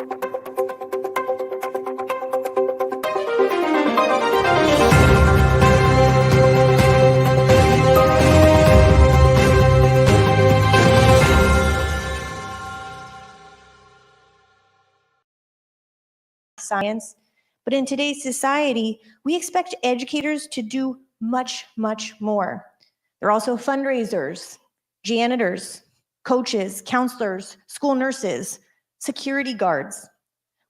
Science, but in today's society, we expect educators to do much, much more. They're also fundraisers, janitors, coaches, counselors, school nurses, security guards.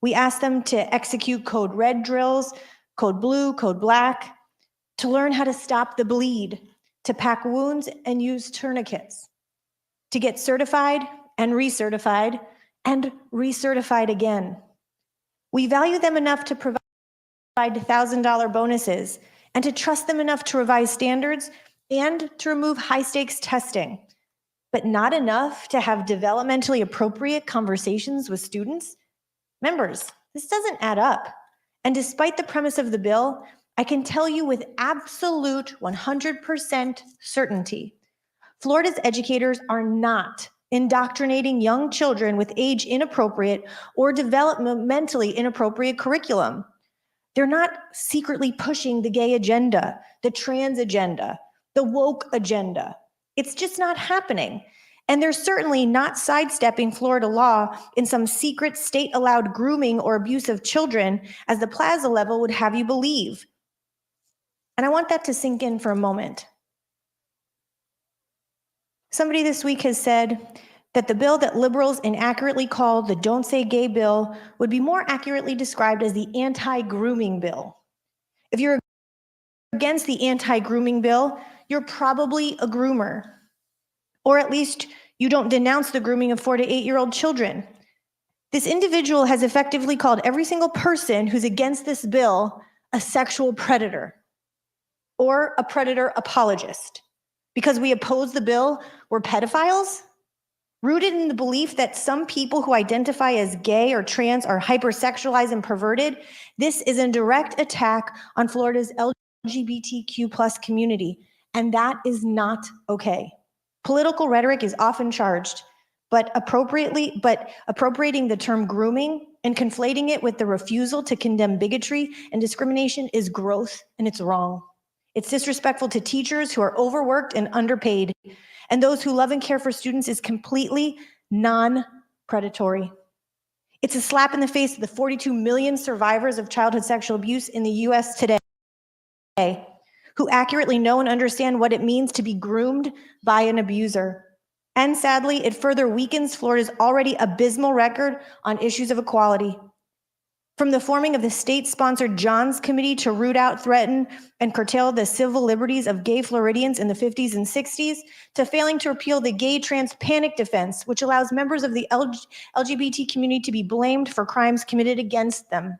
We ask them to execute code red drills, code blue, code black, to learn how to stop the bleed, to pack wounds and use tourniquets, to get certified and recertified again. We value them enough to provide $1,000 bonuses and to trust them enough to revise standards and to remove high-stakes testing, but not enough to have developmentally appropriate conversations with students. Members, this doesn't add up. And despite the premise of the bill, I can tell you with absolute 100% certainty, Florida's educators are not indoctrinating young children with age inappropriate or developmentally inappropriate curriculum. They're not secretly pushing the gay agenda, the trans agenda, the woke agenda. It's just not happening. And they're certainly not sidestepping Florida law in some secret state-allowed grooming or abuse of children, as the plaza level would have you believe. And I want that to sink in for a moment. Somebody this week has said that the bill that liberals inaccurately call the Don't Say Gay bill would be more accurately described as the anti-grooming bill. If you're against the anti-grooming bill, you're probably a groomer. Or at least you don't denounce the grooming of 4 to 8-year-old children. This individual has effectively called every single person who's against this bill a sexual predator or a predator apologist. Because we oppose the bill, we're pedophiles? Rooted in the belief that some people who identify as gay or trans are hypersexualized and perverted, this is a direct attack on Florida's LGBTQ+ community, and that is not okay. Political rhetoric is often charged, but appropriating the term grooming and conflating it with the refusal to condemn bigotry and discrimination is gross, and it's wrong. It's disrespectful to teachers who are overworked and underpaid, and those who love and care for students is completely non-predatory. It's a slap in the face of the 42 million survivors of childhood sexual abuse in the US today, who accurately know and understand what it means to be groomed by an abuser. And sadly, it further weakens Florida's already abysmal record on issues of equality. From the forming of the state-sponsored Johns Committee to root out, threaten, and curtail the civil liberties of gay Floridians in the 50s and 60s, to failing to repeal the gay trans panic defense, which allows members of the LGBT community to be blamed for crimes committed against them,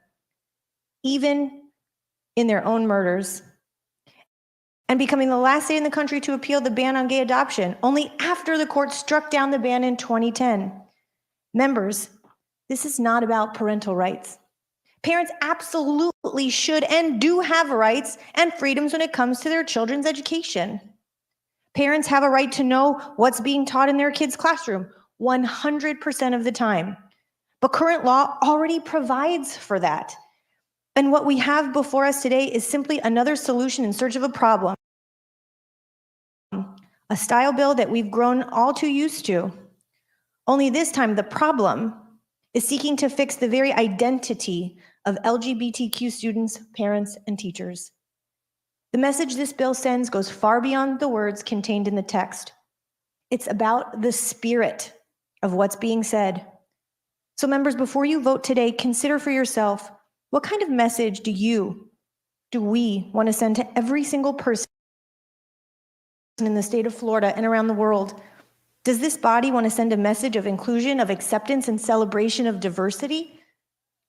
even in their own murders. And becoming the last state in the country to appeal the ban on gay adoption, only after the court struck down the ban in 2010. Members, this is not about parental rights. Parents absolutely should and do have rights and freedoms when it comes to their children's education. Parents have a right to know what's being taught in their kids' classroom 100% of the time. But current law already provides for that. And what we have before us today is simply another solution in search of a problem. A style bill that we've grown all too used to. Only this time the problem is seeking to fix the very identity of LGBTQ students, parents, and teachers. The message this bill sends goes far beyond the words contained in the text. It's about the spirit of what's being said. So members, before you vote today, consider for yourself, what kind of message do we want to send to every single person in the state of Florida and around the world? Does this body want to send a message of inclusion, of acceptance, and celebration of diversity?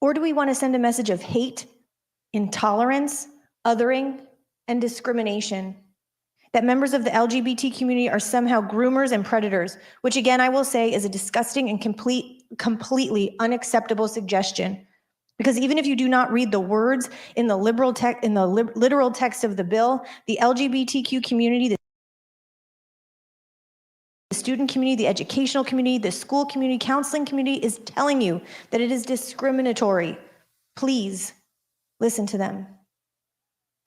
Or do we want to send a message of hate, intolerance, othering, and discrimination? That members of the LGBT community are somehow groomers and predators, which again, I will say is a disgusting and completely unacceptable suggestion. Because even if you do not read the words in the literal text of the bill, the LGBTQ community, student community, the educational community, the school community, counseling community is telling you that it is discriminatory. Please listen to them.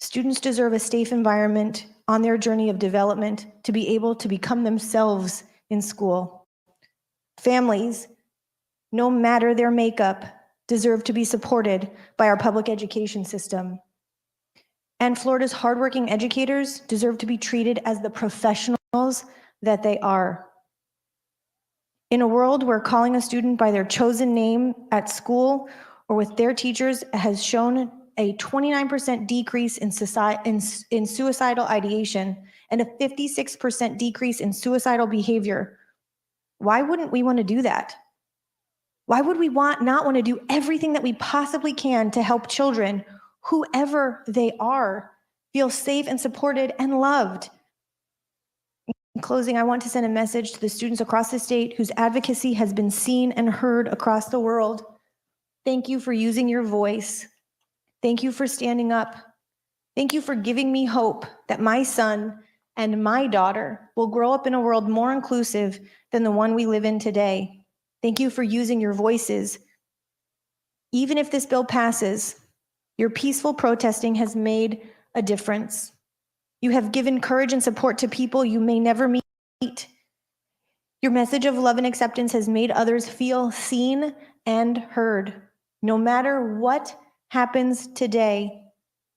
Students deserve a safe environment on their journey of development to be able to become themselves in school. Families, no matter their makeup, deserve to be supported by our public education system. And Florida's hardworking educators deserve to be treated as the professionals that they are. In a world where calling a student by their chosen name at school or with their teachers has shown a 29% decrease in suicidal ideation and a 56% decrease in suicidal behavior, why wouldn't we want to do that? Why would we not want to do everything that we possibly can to help children, whoever they are, feel safe and supported and loved? In closing, I want to send a message to the students across the state whose advocacy has been seen and heard across the world. Thank you for using your voice. Thank you for standing up. Thank you for giving me hope that my son and my daughter will grow up in a world more inclusive than the one we live in today. Thank you for using your voices. Even if this bill passes, your peaceful protesting has made a difference. You have given courage and support to people you may never meet. Your message of love and acceptance has made others feel seen and heard. No matter what happens today,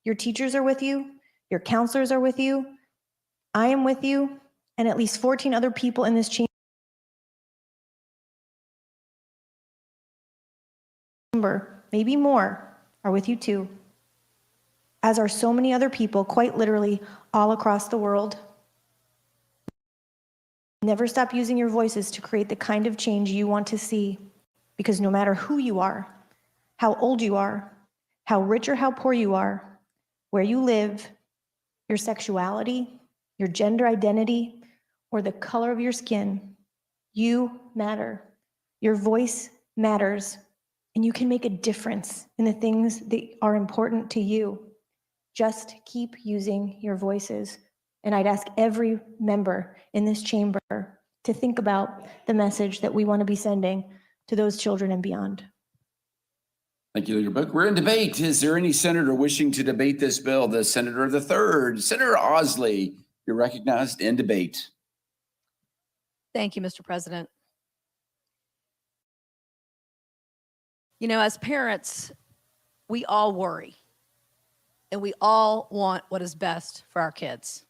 your teachers are with you, your counselors are with you, I am with you, and at least 14 other people in this chamber, maybe more, are with you too, as are so many other people, quite literally, all across the world. Never stop using your voices to create the kind of change you want to see, because no matter who you are, how old you are, how rich or how poor you are, where you live, your sexuality, your gender identity, or the color of your skin, you matter. Your voice matters, and you can make a difference in the things that are important to you. Just keep using your voices. And I'd ask every member in this chamber to think about the message that we want to be sending to those children and beyond. Thank you, Leader Book. We're in debate. Is there any senator wishing to debate this bill? The senator of the third, Senator Osley, you're recognized in debate. Thank you, Mr. President. You know, as parents, we all worry, and we all want what is best for our kids.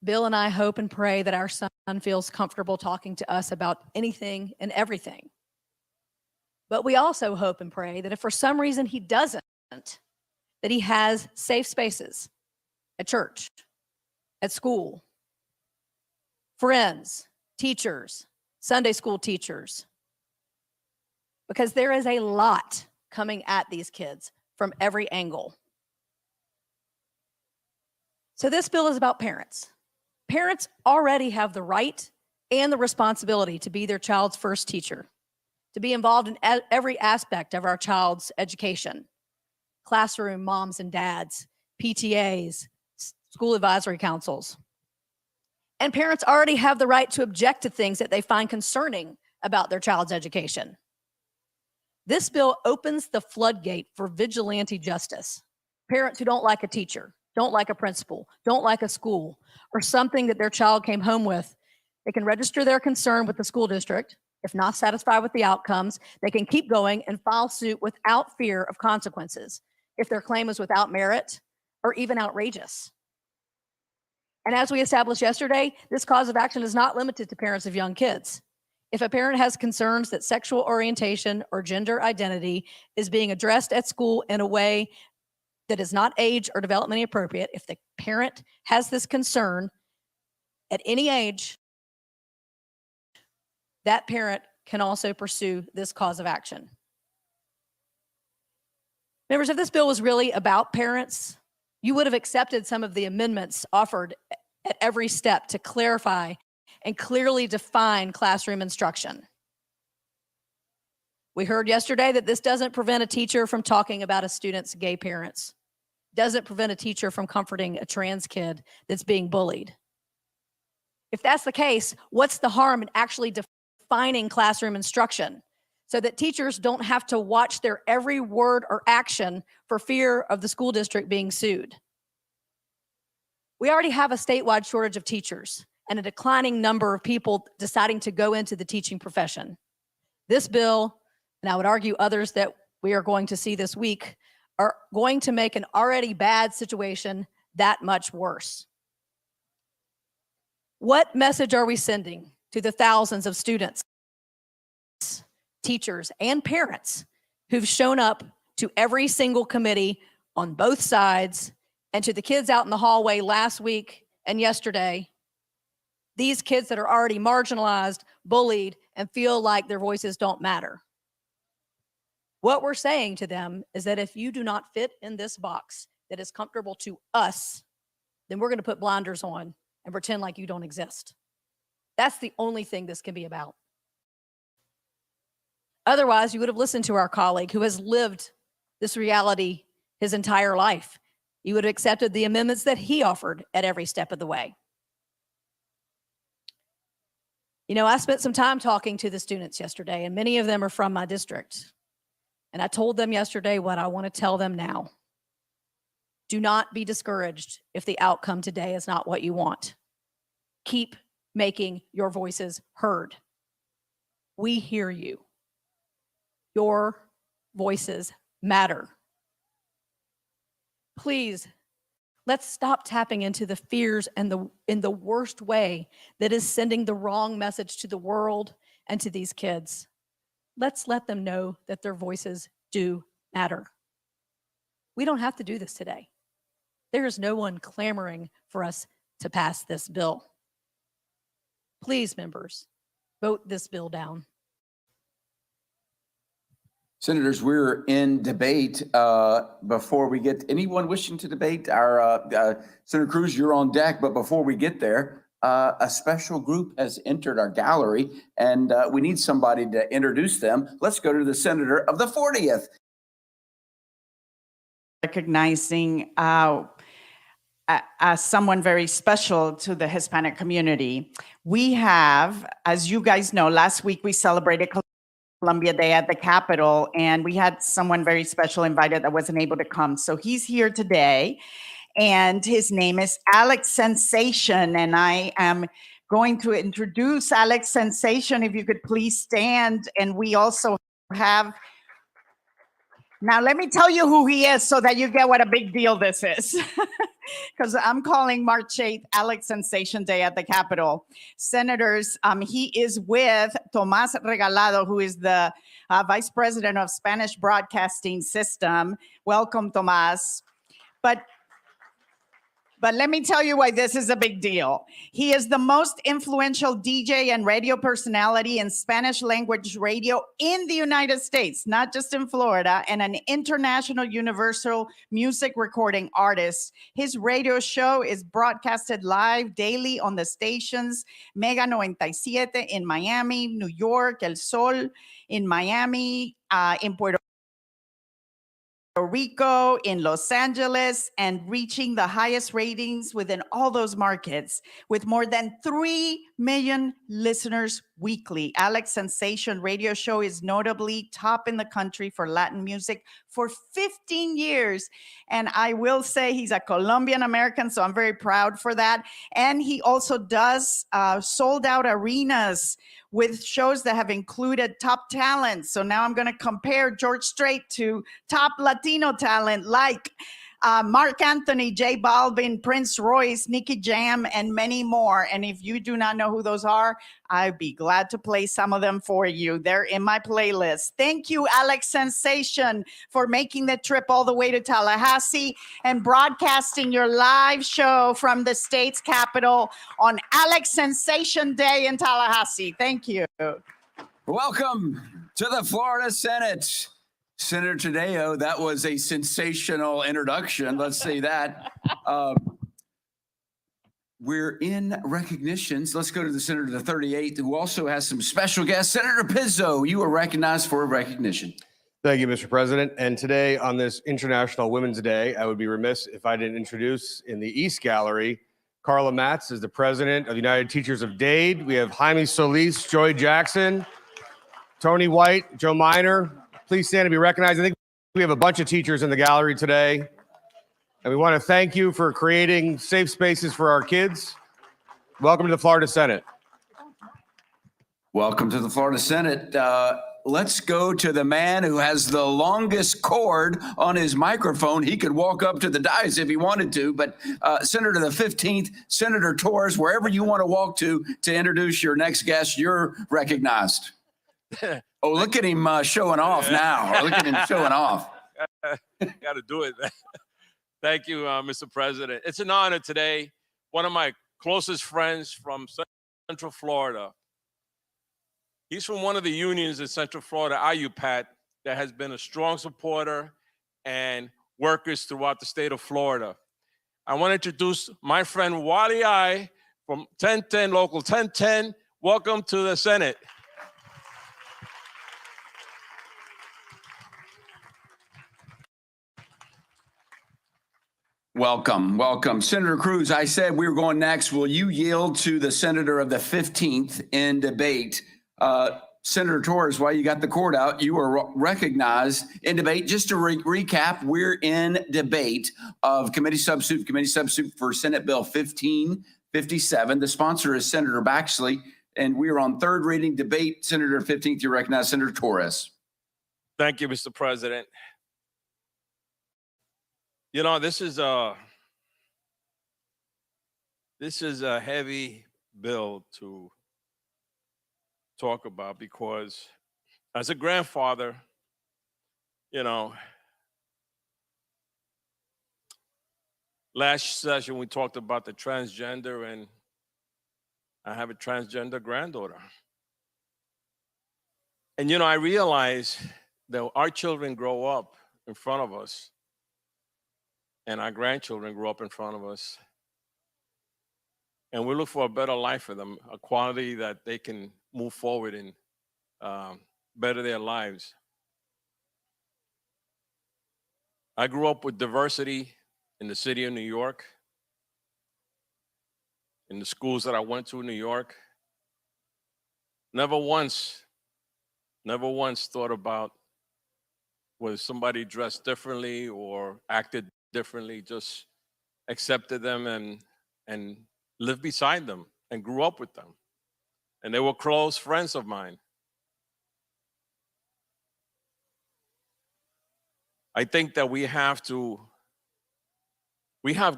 Bill and I hope and pray that our son feels comfortable talking to us about anything and everything. But we also hope and pray that if for some reason he doesn't, that he has safe spaces at church, at school, friends, teachers, Sunday school teachers, because there is a lot coming at these kids from every angle. So this bill is about parents. Parents already have the right and the responsibility to be their child's first teacher, to be involved in every aspect of our child's education. Classroom moms and dads, PTAs, school advisory councils. And parents already have the right to object to things that they find concerning about their child's education. This bill opens the floodgate for vigilante justice. Parents who don't like a teacher, don't like a principal, don't like a school, or something that their child came home with, they can register their concern with the school district. If not satisfied with the outcomes, they can keep going and file suit without fear of consequences if their claim is without merit or even outrageous. And as we established yesterday, this cause of action is not limited to parents of young kids. If a parent has concerns that sexual orientation or gender identity is being addressed at school in a way that is not age or developmentally appropriate, if the parent has this concern at any age, that parent can also pursue this cause of action. Members, if this bill was really about parents, you would have accepted some of the amendments offered at every step to clarify and clearly define classroom instruction. We heard yesterday that this doesn't prevent a teacher from talking about a student's gay parents, doesn't prevent a teacher from comforting a trans kid that's being bullied. If that's the case, what's the harm in actually defining classroom instruction so that teachers don't have to watch their every word or action for fear of the school district being sued? We already have a statewide shortage of teachers and a declining number of people deciding to go into the teaching profession. This bill, and I would argue others that we are going to see this week, are going to make an already bad situation that much worse. What message are we sending to the thousands of students, teachers, and parents who've shown up to every single committee on both sides, and to the kids out in the hallway last week and yesterday, these kids that are already marginalized, bullied, and feel like their voices don't matter? What we're saying to them is that if you do not fit in this box that is comfortable to us, then we're going to put blinders on and pretend like you don't exist. That's the only thing this can be about. Otherwise, you would have listened to our colleague who has lived this reality his entire life. You would have accepted the amendments that he offered at every step of the way. You know, I spent some time talking to the students yesterday, and many of them are from my district. And I told them yesterday what I want to tell them now. Do not be discouraged if the outcome today is not what you want. Keep making your voices heard. We hear you. Your voices matter. Please, let's stop tapping into the fears and in the worst way that is sending the wrong message to the world and to these kids. Let's let them know that their voices do matter. We don't have to do this today. There is no one clamoring for us to pass this bill. Please, members, vote this bill down. Senators, we're in debate. Before we get anyone wishing to debate, Senator Cruz, you're on deck. But before we get there, a special group has entered our gallery, and we need somebody to introduce them. Let's go to the senator of the 40th. Recognizing as someone very special to the Hispanic community. We have, as you guys know, last week we celebrated Columbia Day at the Capitol, and we had someone very special invited that wasn't able to come. So he's here today, and his name is Alex Sensation, and I am going to introduce Alex Sensation. If you could please stand. And we also have, now let me tell you who he is so that you get what a big deal this is. Because I'm calling March 8th Alex Sensation Day at the Capitol. Senators, he is with Tomás Regalado, who is the Vice President of Spanish Broadcasting System. Welcome, Tomás. But let me tell you why this is a big deal. He is the most influential DJ and radio personality in Spanish language radio in the United States, not just in Florida, and an international universal music recording artist. His radio show is broadcasted live daily on the stations Mega 97 in Miami, New York, El Sol in Miami, in Puerto Rico, in Los Angeles, and reaching the highest ratings within all those markets with more than 3 million listeners weekly. Alex Sensation radio show is notably top in the country for Latin music for 15 years. And I will say he's a Colombian American, so I'm very proud for that. And he also does sold out arenas with shows that have included top talent. So now I'm going to compare George Strait to top Latino talent like Mark Anthony, J Balvin, Prince Royce, Nicky Jam, and many more. And if you do not know who those are, I'd be glad to play some of them for you. They're in my playlist. Thank you, Alex Sensation, for making the trip all the way to Tallahassee and broadcasting your live show from the state's capital on Alex Sensation Day in Tallahassee. Thank you. Welcome to the Florida Senate. Senator Tadeo, that was a sensational introduction. Let's say that. We're in recognitions. Let's go to the Senator of the 38th, who also has some special guests. Senator Pizzo, you are recognized for a recognition. Thank you, Mr. President. And today on this International Women's Day, I would be remiss if I didn't introduce in the East Gallery Carla Matz is the president of the United Teachers of Dade. We have Jaime Solis, Joy Jackson, Tony White, Joe Miner. Please stand and be recognized. I think we have a bunch of teachers in the gallery today. And we want to thank you for creating safe spaces for our kids. Welcome to the Florida Senate. Welcome to the Florida Senate. Let's go to the man who has the longest cord on his microphone. He could walk up to the dais if he wanted to, but Senator the 15th, Senator Torres, wherever you want to walk to introduce your next guest, you're recognized. Oh, look at him showing off now. Look at him showing off. Got to do it. Thank you, Mr. President. It's an honor today. One of my closest friends from Central Florida. He's from one of the unions in Central Florida, IUPAT, that has been a strong supporter and workers throughout the state of Florida. I want to introduce my friend Wally I from 1010, Local 1010. Welcome to the Senate. Welcome, welcome. Senator Cruz, I said we were going next. Will you yield to the Senator of the 15th in debate? Senator Torres, while you got the cord out, you were recognized in debate. Just to recap, we're in debate of committee substitute for Senate Bill 1557. The sponsor is Senator Baxley, and we are on third reading debate. Senator 15th, you recognize Senator Torres. Thank you, Mr. President. You know, this is a heavy bill to talk about because as a grandfather, you know, last session we talked about the transgender, and I have a transgender granddaughter. And, you know, I realize that our children grow up in front of us and our grandchildren grow up in front of us. And we look for a better life for them, a quality that they can move forward and better their lives. I grew up with diversity in the city of New York, in the schools that I went to in New York. Never once thought about whether somebody dressed differently or acted differently, just accepted them and lived beside them and grew up with them. And they were close friends of mine. I think that we have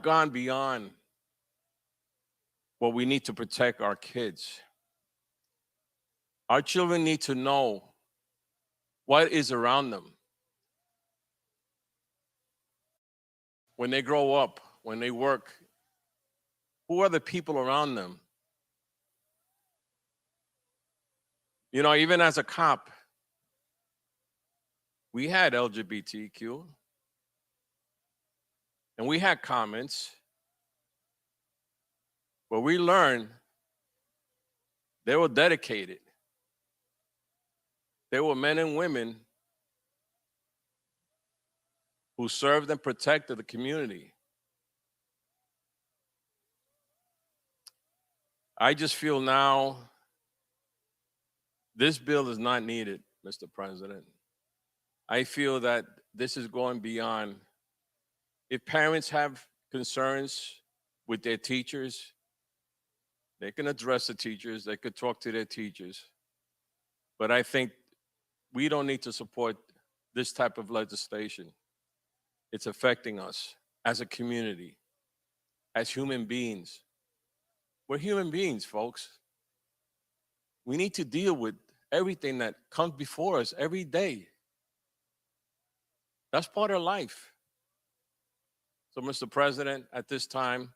gone beyond what we need to protect our kids. Our children need to know what is around them. When they grow up, when they work, who are the people around them? You know, even as a cop, we had LGBTQ, and we had comments, but we learned they were dedicated. They were men and women who served and protected the community. I just feel now this bill is not needed, Mr. President. I feel that this is going beyond. If parents have concerns with their teachers, they can address the teachers, they could talk to their teachers. But I think we don't need to support this type of legislation. It's affecting us as a community, as human beings. We're human beings, folks. We need to deal with everything that comes before us every day. That's part of life. So, Mr. President, at this time,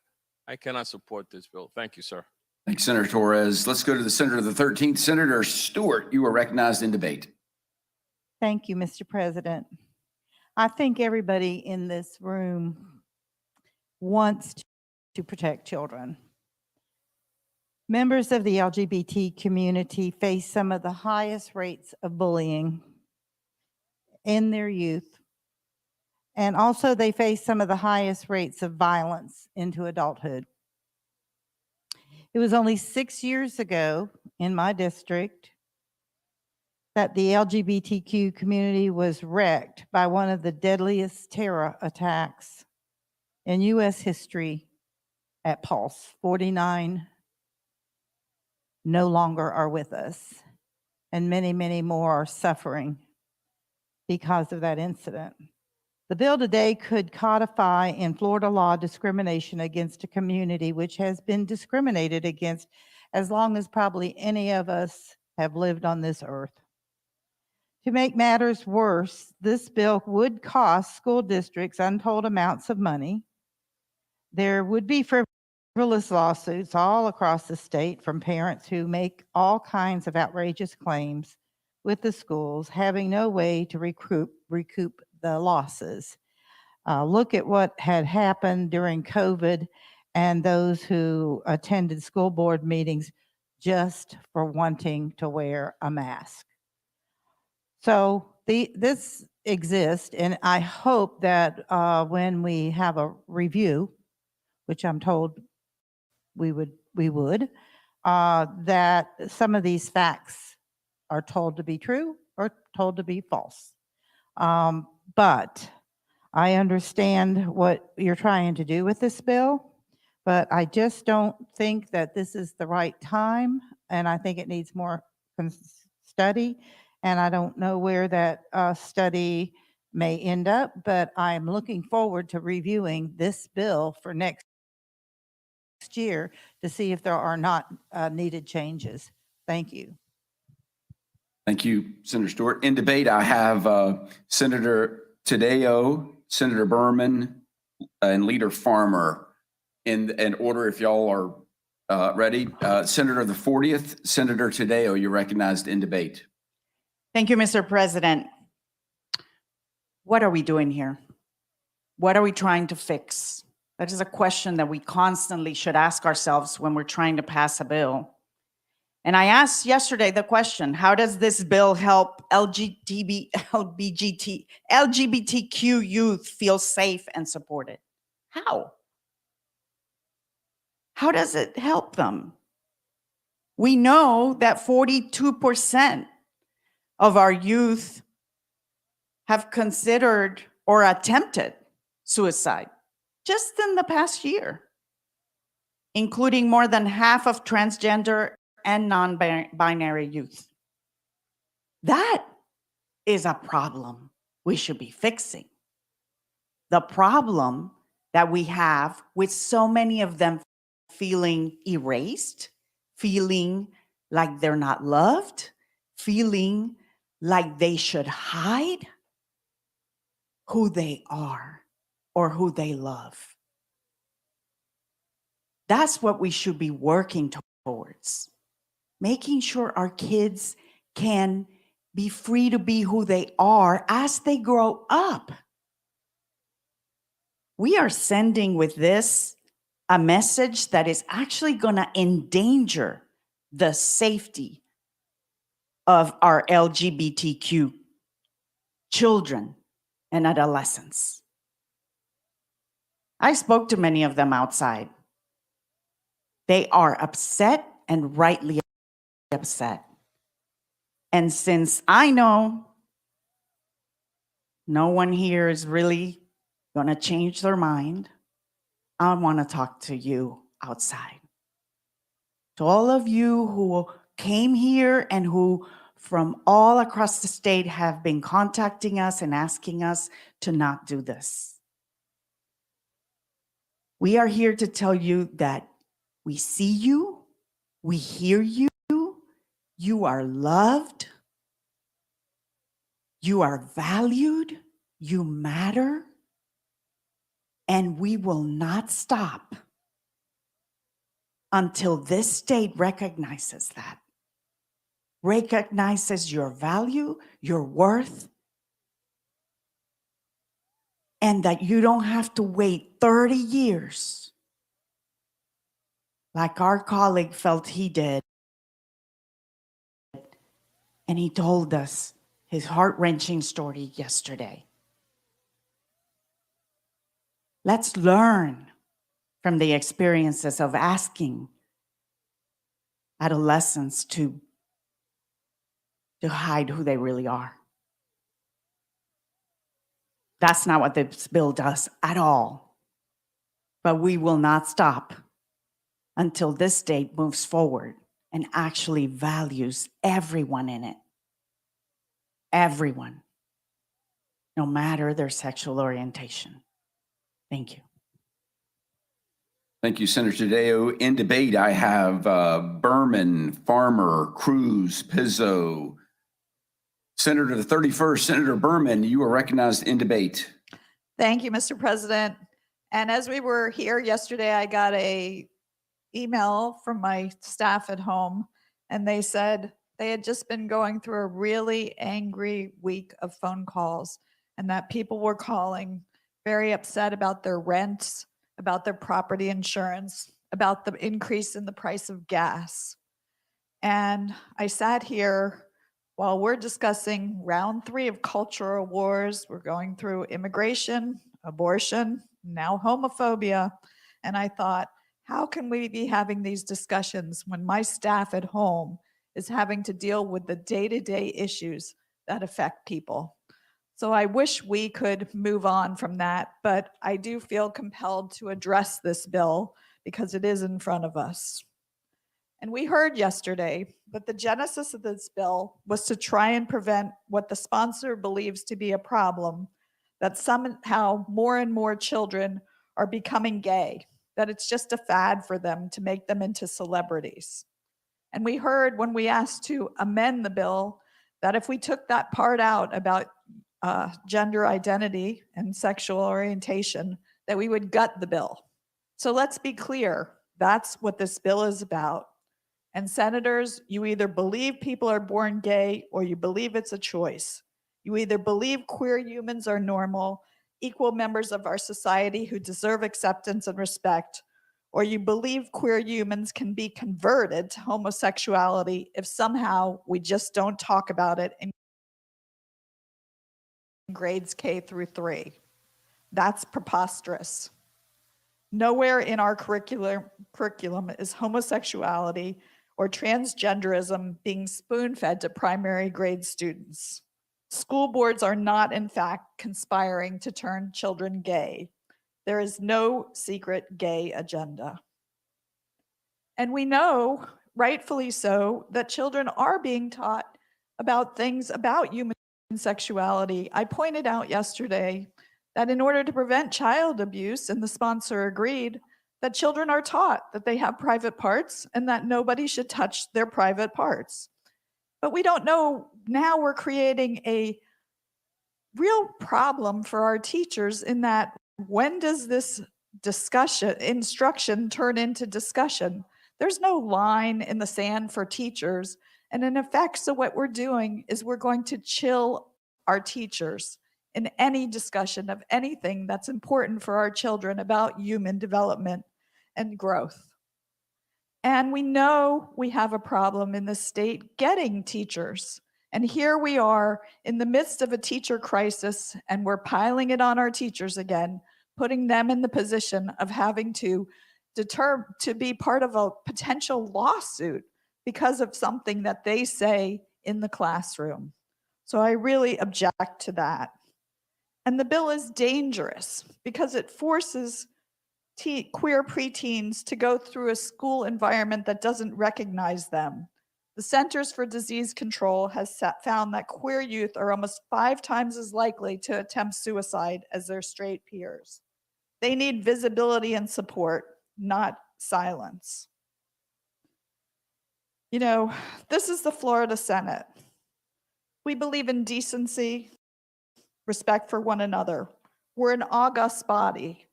I cannot support this bill. Thank you, sir. Thanks, Senator Torres. Let's go to the Senator of the 13th. Senator Stewart, you are recognized in debate. Thank you, Mr. President. I think everybody in this room wants to protect children. Members of the LGBT community face some of the highest rates of bullying in their youth. And also they face some of the highest rates of violence into adulthood. It was only 6 years ago in my district that the LGBTQ community was wrecked by one of the deadliest terror attacks in U.S. history at Pulse. 49 no longer are with us, and many, many more are suffering because of that incident. The bill today could codify in Florida law discrimination against a community which has been discriminated against as long as probably any of us have lived on this earth. To make matters worse, this bill would cost school districts untold amounts of money. There would be frivolous lawsuits all across the state from parents who make all kinds of outrageous claims with the schools, having no way to recoup the losses. Look at what had happened during COVID and those who attended school board meetings just for wanting to wear a mask. So this exists, and I hope that when we have a review, which I'm told we would, that some of these facts are told to be true or told to be false. But I understand what you're trying to do with this bill, but I just don't think that this is the right time, and I think it needs more study, and I don't know where that study may end up, but I'm looking forward to reviewing this bill for next year to see if there are not needed changes. Thank you. Thank you, Senator Stewart. In debate, I have Senator Tadeo, Senator Berman, and Leader Farmer in order if y'all are ready. Senator the 40th, Senator Tadeo, you're recognized in debate. Thank you, Mr. President. What are we doing here? What are we trying to fix? That is a question that we constantly should ask ourselves when we're trying to pass a bill. And I asked yesterday the question, how does this bill help LGBTQ youth feel safe and supported? How? How does it help them? We know that 42% of our youth have considered or attempted suicide just in the past year, including more than half of transgender and non-binary youth. That is a problem we should be fixing. The problem that we have with so many of them feeling erased, feeling like they're not loved, feeling like they should hide who they are or who they love. That's what we should be working towards. Making sure our kids can be free to be who they are as they grow up. We are sending with this a message that is actually going to endanger the safety of our LGBTQ children and adolescents. I spoke to many of them outside. They are upset and rightly upset. And since I know no one here is really going to change their mind, I want to talk to you outside. To all of you who came here and who from all across the state have been contacting us and asking us to not do this. We are here to tell you that we see you, we hear you, you are loved, you are valued, you matter, and we will not stop until this state recognizes that. Recognizes your value, your worth, and that you don't have to wait 30 years like our colleague felt he did. And he told us his heart-wrenching story yesterday. Let's learn from the experiences of asking adolescents to hide who they really are. That's not what this bill does at all. But we will not stop until this state moves forward and actually values everyone in it. Everyone, no matter their sexual orientation. Thank you. Thank you, Senator Tadeo. In debate, I have Berman, Farmer, Cruz, Pizzo. Senator the 31st, Senator Berman, you are recognized in debate. Thank you, Mr. President. And as we were here yesterday, I got a email from my staff at home, and they said they had just been going through a really angry week of phone calls, and that people were calling very upset about their rents, about their property insurance, about the increase in the price of gas. And I sat here while we're discussing round 3 of cultural wars. We're going through immigration, abortion, now homophobia. And I thought, how can we be having these discussions when my staff at home is having to deal with the day-to-day issues that affect people? So I wish we could move on from that, but I do feel compelled to address this bill because it is in front of us. And we heard yesterday that the genesis of this bill was to try and prevent what the sponsor believes to be a problem, that somehow more and more children are becoming gay, that it's just a fad for them to make them into celebrities. And we heard when we asked to amend the bill that if we took that part out about gender identity and sexual orientation, that we would gut the bill. So let's be clear, that's what this bill is about. And senators, you either believe people are born gay or you believe it's a choice. You either believe queer humans are normal, equal members of our society who deserve acceptance and respect, or you believe queer humans can be converted to homosexuality if somehow we just don't talk about it in grades K through 3. That's preposterous. Nowhere in our curriculum is homosexuality or transgenderism being spoon-fed to primary grade students. School boards are not, in fact, conspiring to turn children gay. There is no secret gay agenda. And we know, rightfully so, that children are being taught about things about human sexuality. I pointed out yesterday that in order to prevent child abuse, and the sponsor agreed, that children are taught that they have private parts and that nobody should touch their private parts. But we don't know, now we're creating a real problem for our teachers in that when does this instruction turn into discussion? There's no line in the sand for teachers. And in effect, so what we're doing is we're going to chill our teachers in any discussion of anything that's important for our children about human development and growth. And we know we have a problem in the state getting teachers. And here we are in the midst of a teacher crisis, and we're piling it on our teachers again, putting them in the position of having to be part of a potential lawsuit because of something that they say in the classroom. So I really object to that. And the bill is dangerous because it forces queer preteens to go through a school environment that doesn't recognize them. The Centers for Disease Control has found that queer youth are almost 5 times as likely to attempt suicide as their straight peers. They need visibility and support, not silence. You know, this is the Florida Senate. We believe in decency, respect for one another. We're an august body,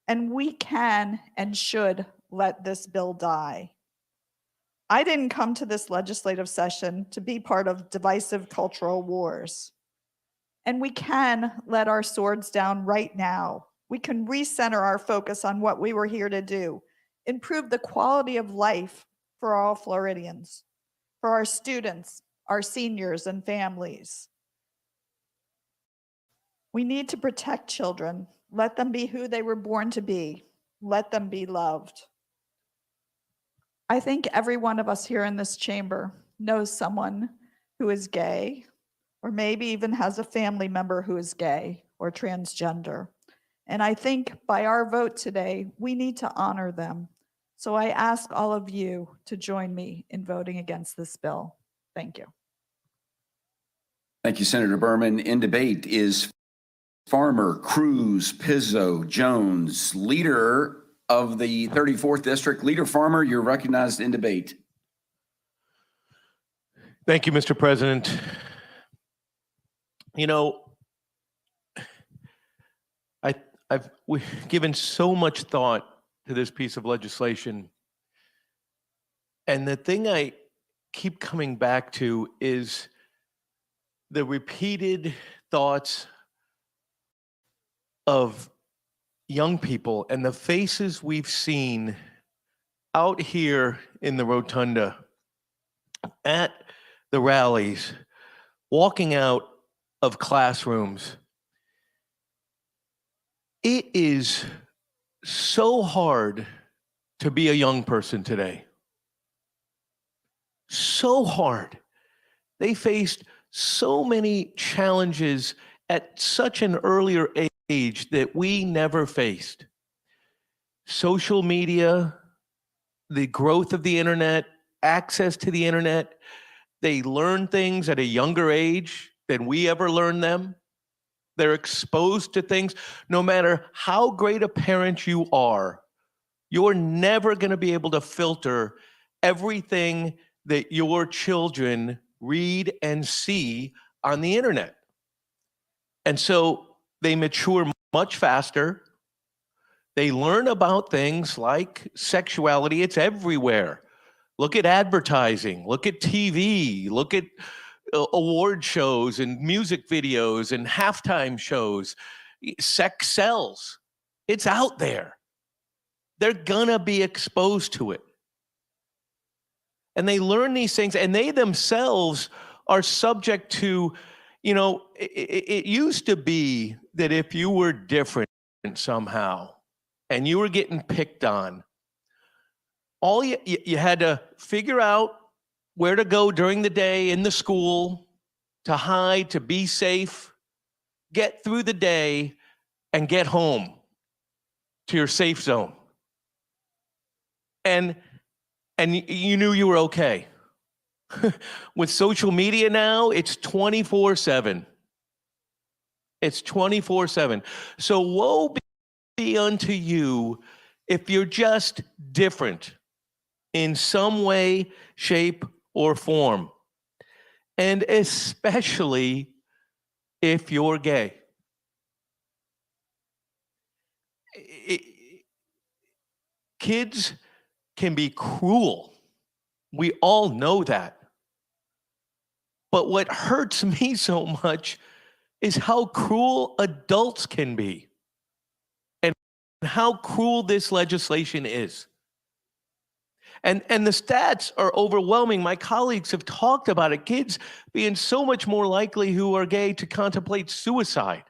and we can and should let this bill die. I didn't come to this legislative session to be part of divisive cultural wars. And we can let our swords down right now. We can recenter our focus on what we were here to do, improve the quality of life for all Floridians, for our students, our seniors, and families. We need to protect children. Let them be who they were born to be. Let them be loved. I think every one of us here in this chamber knows someone who is gay, or maybe even has a family member who is gay or transgender. And I think by our vote today, we need to honor them. So I ask all of you to join me in voting against this bill. Thank you. Thank you, Senator Berman. In debate is Farmer, Cruz, Pizzo, Jones, leader of the 34th District. Leader Farmer, you're recognized in debate. Thank you, Mr. President. You know, we've given so much thought to this piece of legislation. And the thing I keep coming back to is the repeated thoughts of young people and the faces we've seen out here in the rotunda, at the rallies, walking out of classrooms. It is so hard to be a young person today. So hard. They faced so many challenges at such an earlier age that we never faced. Social media, the growth of the internet, access to the internet, they learn things at a younger age than we ever learned them. They're exposed to things. No matter how great a parent you are, you're never going to be able to filter everything that your children read and see on the internet. And so they mature much faster. They learn about things like sexuality. It's everywhere. Look at advertising, look at TV, look at award shows and music videos and halftime shows. Sex sells. It's out there. They're gonna be exposed to it. And they learn these things, and they themselves are subject to, you know, it used to be that if you were different somehow and you were getting picked on, all you had to figure out where to go during the day in the school, to hide, to be safe, get through the day, and get home to your safe zone. And you knew you were okay. With social media now, it's 24/7. It's 24/7. So woe be unto you if you're just different in some way, shape, or form. And especially if you're gay. Kids can be cruel. We all know that. But what hurts me so much is how cruel adults can be and how cruel this legislation is. And the stats are overwhelming. My colleagues have talked about it. Kids being so much more likely who are gay to contemplate suicide.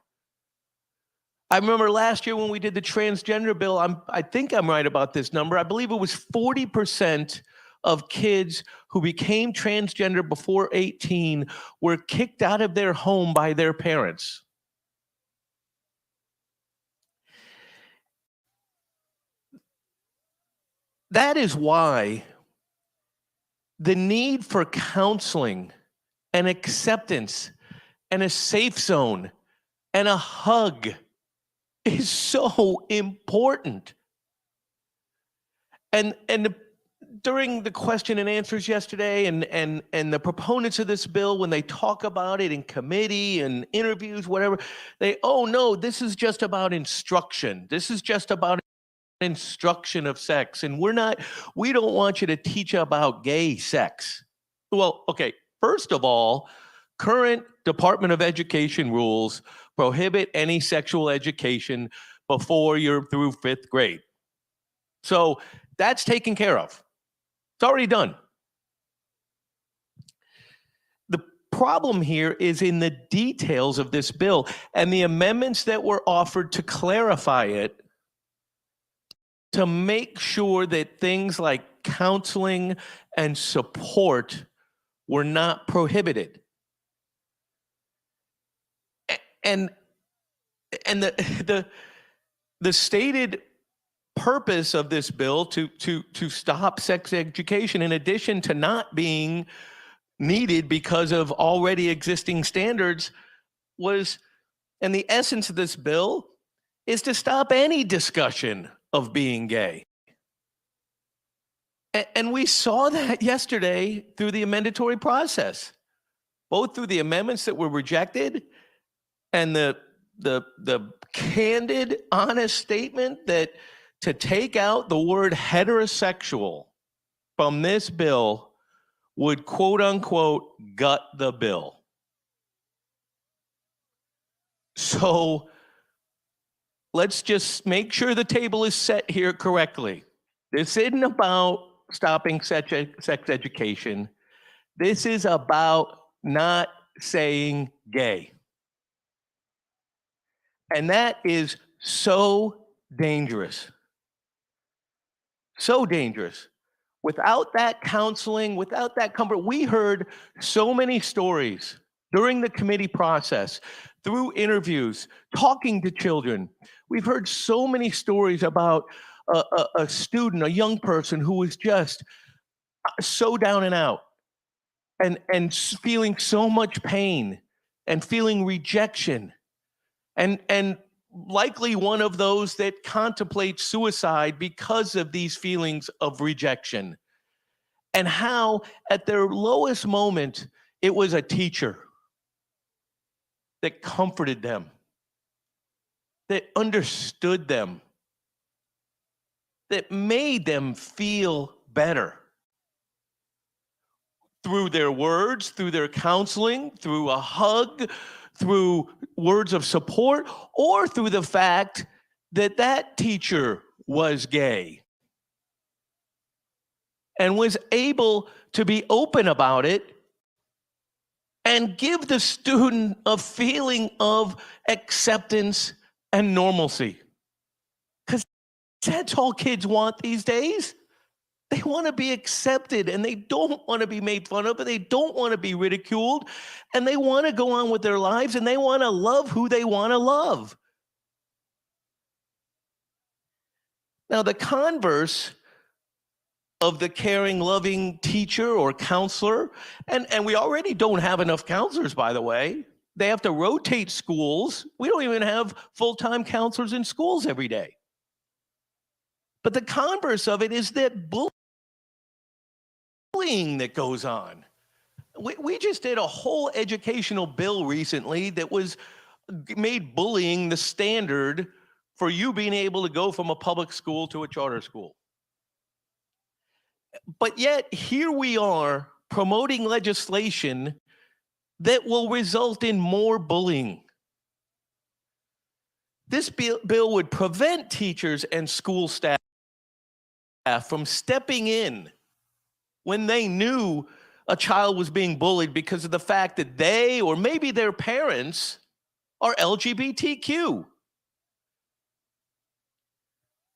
I remember last year when we did the transgender bill, I think I'm right about this number. I believe it was 40% of kids who became transgender before 18 were kicked out of their home by their parents. That is why the need for counseling and acceptance and a safe zone and a hug is so important. And during the question and answers yesterday, and the proponents of this bill, when they talk about it in committee and interviews, whatever, oh no, this is just about instruction. This is just about instruction of sex. And we don't want you to teach about gay sex. Well, okay, first of all, current Department of Education rules prohibit any sexual education before you're through 5th grade. So that's taken care of. It's already done. The problem here is in the details of this bill and the amendments that were offered to clarify it, to make sure that things like counseling and support were not prohibited. And the stated purpose of this bill to stop sex education, in addition to not being needed because of already existing standards, was, and the essence of this bill is to stop any discussion of being gay. And we saw that yesterday through the amendatory process, both through the amendments that were rejected and the candid, honest statement that to take out the word heterosexual from this bill would, quote unquote, gut the bill. So let's just make sure the table is set here correctly. This isn't about stopping sex education. This is about not saying gay. And that is so dangerous. So dangerous. Without that counseling, without that comfort, we heard so many stories during the committee process, through interviews, talking to children. We've heard so many stories about a student, a young person who was just so down and out and feeling so much pain and feeling rejection and likely one of those that contemplates suicide because of these feelings of rejection. And how at their lowest moment, it was a teacher that comforted them, that understood them, that made them feel better through their words, through their counseling, through a hug, through words of support, or through the fact that that teacher was gay and was able to be open about it and give the student a feeling of acceptance and normalcy. Because that's all kids want these days. They want to be accepted, and they don't want to be made fun of, and they don't want to be ridiculed, and they want to go on with their lives, and they want to love who they want to love. Now, the converse of the caring, loving teacher or counselor, and we already don't have enough counselors, by the way. They have to rotate schools. We don't even have full-time counselors in schools every day. But the converse of it is that bullying that goes on. We just did a whole educational bill recently that made bullying the standard for you being able to go from a public school to a charter school. But yet here we are promoting legislation that will result in more bullying. This bill would prevent teachers and school staff from stepping in when they knew a child was being bullied because of the fact that they or maybe their parents are LGBTQ.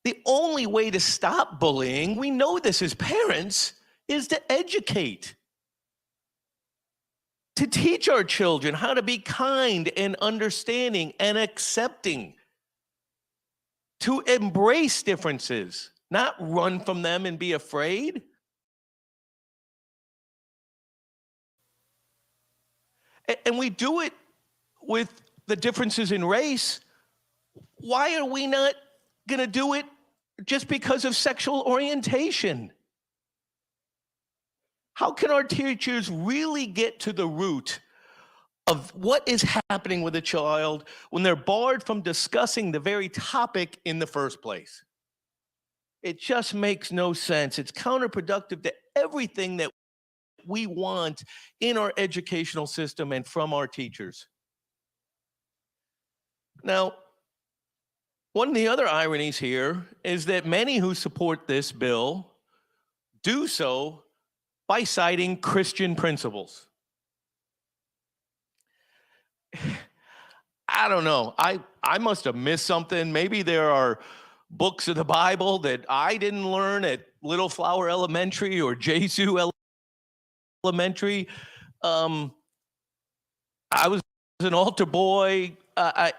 The only way to stop bullying, we know this as parents, is to educate. To teach our children how to be kind and understanding and accepting. To embrace differences, not run from them and be afraid. And we do it with the differences in race. Why are we not going to do it just because of sexual orientation? How can our teachers really get to the root of what is happening with a child when they're barred from discussing the very topic in the first place? It just makes no sense. It's counterproductive to everything that we want in our educational system and from our teachers. Now, one of the other ironies here is that many who support this bill do so by citing Christian principles. I don't know. I must have missed something. Maybe there are books of the Bible that I didn't learn at Little Flower Elementary or Jesu Elementary. I was an altar boy. I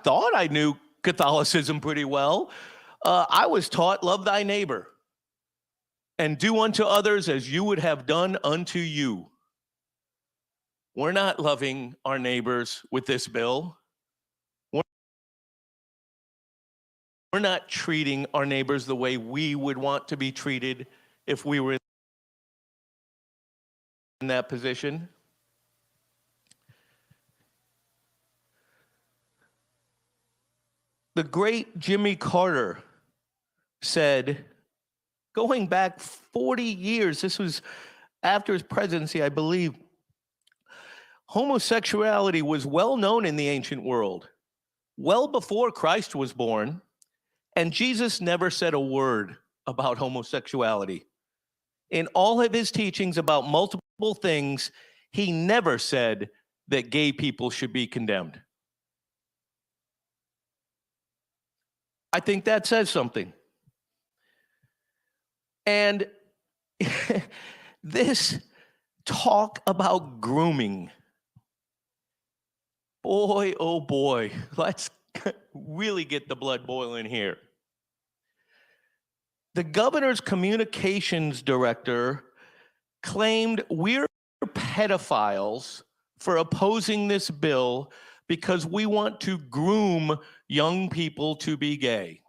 thought I knew Catholicism pretty well. I was taught, love thy neighbor and do unto others as you would have done unto you. We're not loving our neighbors with this bill. We're not treating our neighbors the way we would want to be treated if we were in that position. The great Jimmy Carter said, going back 40 years, this was after his presidency, I believe, homosexuality was well known in the ancient world, well before Christ was born, and Jesus never said a word about homosexuality. In all of his teachings about multiple things, he never said that gay people should be condemned. I think that says something. And this talk about grooming, boy, oh boy, let's really get the blood boiling here. The governor's communications director claimed we're pedophiles for opposing this bill because we want to groom young people to be gay.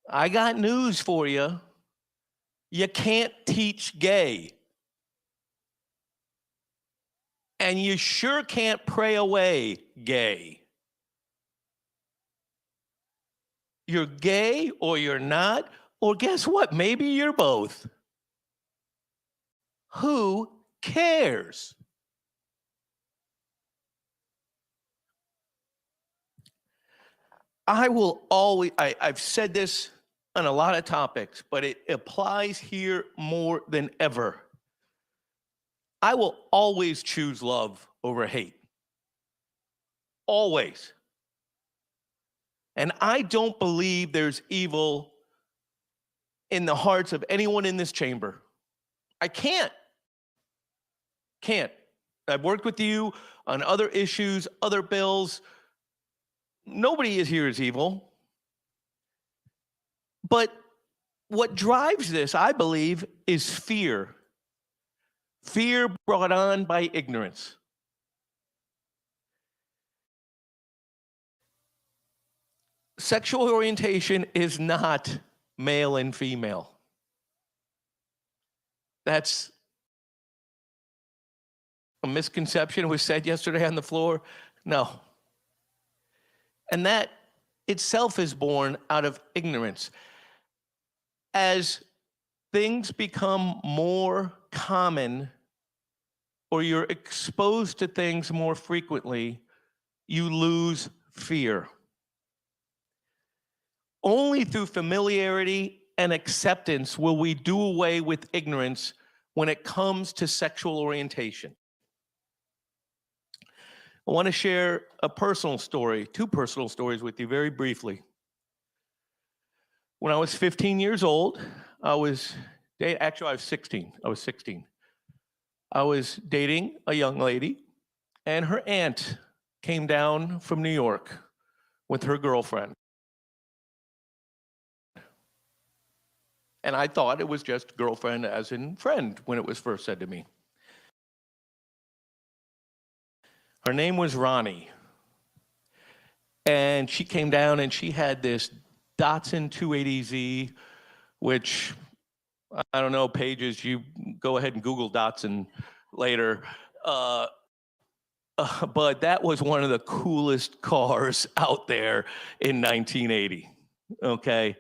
I got news for you. You can't teach gay. And you sure can't pray away gay. You're gay or you're not, or guess what? Maybe you're both. Who cares? I will always, I've said this on a lot of topics, but it applies here more than ever. I will always choose love over hate. Always. And I don't believe there's evil in the hearts of anyone in this chamber. I can't. I've worked with you on other issues, other bills. Nobody is here is evil. But what drives this, I believe, is fear. Fear brought on by ignorance. Sexual orientation is not male and female. That's a misconception. It was said yesterday on the floor. No. And that itself is born out of ignorance. As things become more common or you're exposed to things more frequently, you lose fear. Only through familiarity and acceptance will we do away with ignorance when it comes to sexual orientation. I want to share a personal story, two personal stories with you very briefly. When I was 15 years old, I was 16. I was 16. I was dating a young lady, and her aunt came down from New York with her girlfriend. And I thought it was just girlfriend as in friend when it was first said to me. Her name was Ronnie. And she came down and she had this Datsun 280Z, which, I don't know, Pages, you go ahead and Google Datsun later. But that was one of the coolest cars out there in 1980, okay?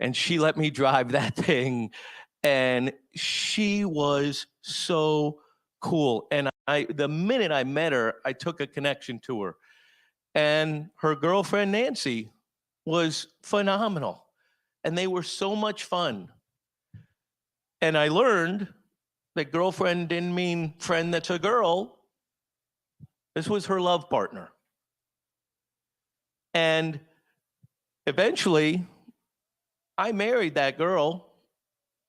And she let me drive that thing, and she was so cool. And the minute I met her, I took a connection to her. And her girlfriend, Nancy, was phenomenal. And they were so much fun. And I learned that girlfriend didn't mean friend that's a girl. This was her love partner. And eventually, I married that girl,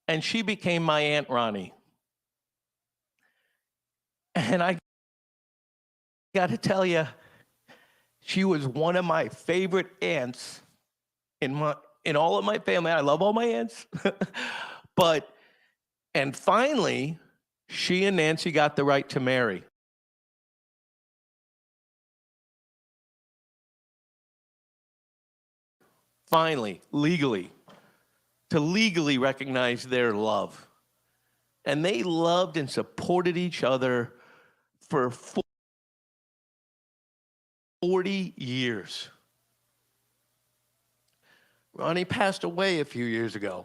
and she became my Aunt Ronnie. And I got to tell you, she was one of my favorite aunts in all of my family. I love all my aunts. And finally, she and Nancy got the right to marry. Finally, legally, to legally recognize their love. And they loved and supported each other for 40 years. Ronnie passed away a few years ago,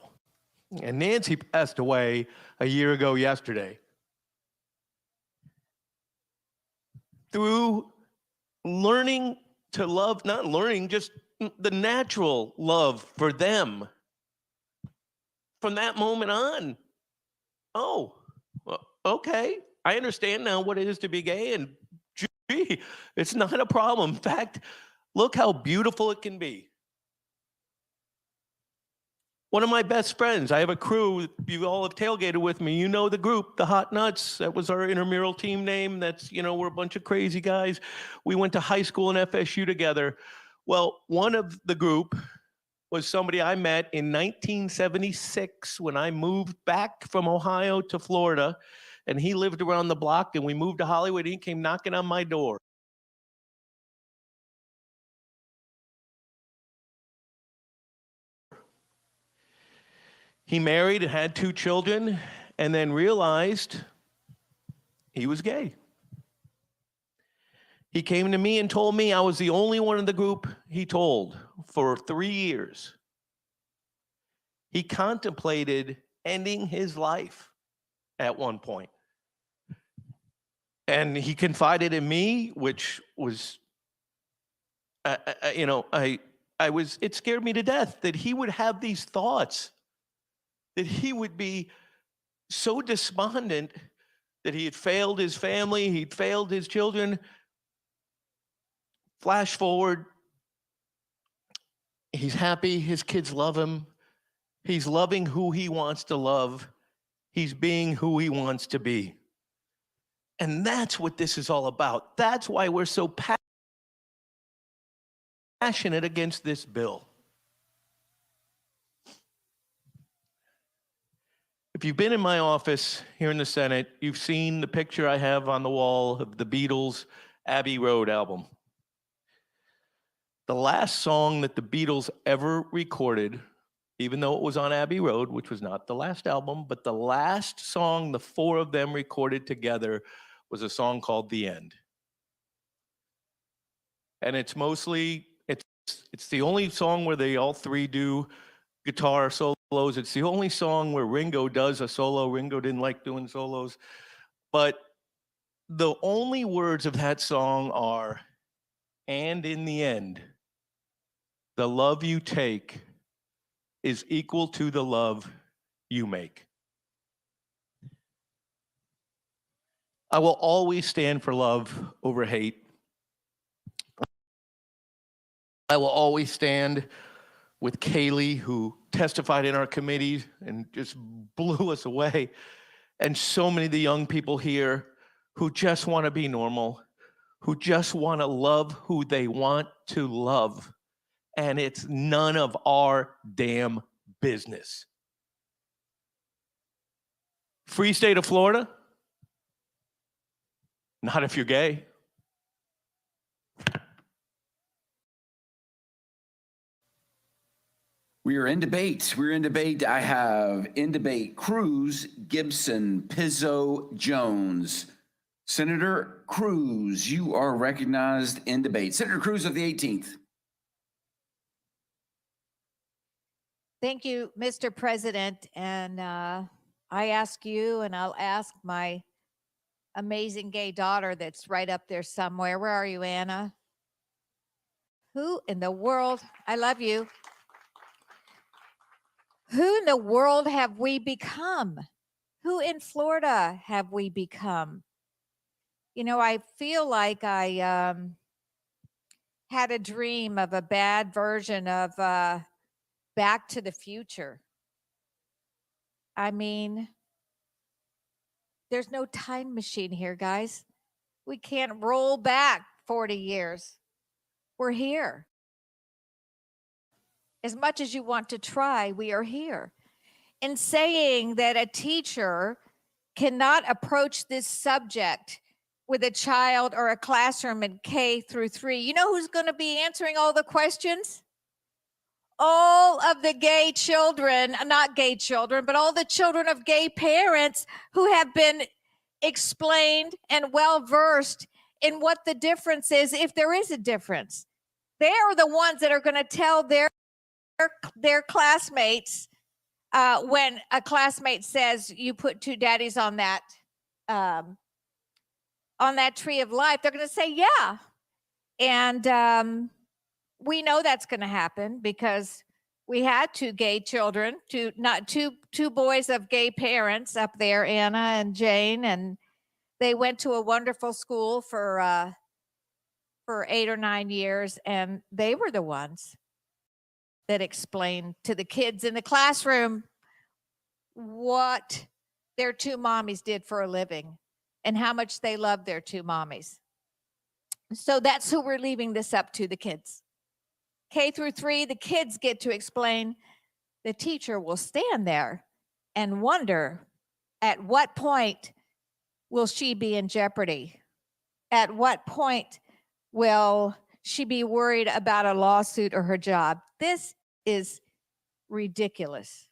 and Nancy passed away a year ago yesterday. Through learning to love, not learning, just the natural love for them. From that moment on, oh, okay, I understand now what it is to be gay, and gee, it's not a problem. In fact, look how beautiful it can be. One of my best friends, I have a crew, you all have tailgated with me, you know the group, the Hot Nuts, that was our intramural team name. That's, we're a bunch of crazy guys. We went to high school and FSU together. Well, one of the group was somebody I met in 1976 when I moved back from Ohio to Florida, and he lived around the block, and we moved to Hollywood, and he came knocking on my door. He married and had 2 children, and then realized he was gay. He came to me and told me I was the only one in the group he told for 3 years. He contemplated ending his life at one point. And he confided in me, which was, it scared me to death that he would have these thoughts, that he would be so despondent that he had failed his family, he'd failed his children. Flash forward, he's happy, his kids love him, he's loving who he wants to love, he's being who he wants to be. And that's what this is all about. That's why we're so passionate against this bill. If you've been in my office here in the Senate, you've seen the picture I have on the wall of the Beatles' Abbey Road album. The last song that the Beatles ever recorded, even though it was on Abbey Road, which was not the last album, but the last song the 4 of them recorded together was a song called The End. And it's mostly, it's the only song where they all 3 do guitar solos. It's the only song where Ringo does a solo. Ringo didn't like doing solos. But the only words of that song are, and in the end, the love you take is equal to the love you make. I will always stand for love over hate. I will always stand with Kaylee, who testified in our committee and just blew us away, and so many of the young people here who just want to be normal, who just want to love who they want to love, and it's none of our damn business. Free state of Florida? Not if you're gay. We are in debate. We're in debate. I have in debate Cruz, Gibson, Pizzo, Jones. Senator Cruz, you are recognized in debate. Senator Cruz of the 18th. Thank you, Mr. President. And I ask you, and I'll ask my amazing gay daughter that's right up there somewhere. Where are you, Anna? Who in the world? I love you. Who in the world have we become? Who in Florida have we become? I feel like I had a dream of a bad version of Back to the Future. I mean, there's no time machine here, guys. We can't roll back 40 years. We're here. As much as you want to try, we are here. In saying that a teacher cannot approach this subject with a child or a classroom in K through 3, you know who's going to be answering all the questions? All of the gay children, not gay children, but all the children of gay parents who have been explained and well versed in what the difference is, if there is a difference. They are the ones that are going to tell their classmates when a classmate says you put two daddies on that tree of life. They're going to say yeah, and we know that's going to happen because we had two gay children, two boys of gay parents up there, Anna and Jane, and they went to a wonderful school for 8 or 9 years, and they were the ones that explained to the kids in the classroom what their two mommies did for a living and how much they loved their two mommies. So that's who we're leaving this up to, the kids. K through 3, the kids get to explain. The teacher will stand there and wonder, at what point will she be in jeopardy? At what point will she be worried about a lawsuit or her job? This is ridiculous.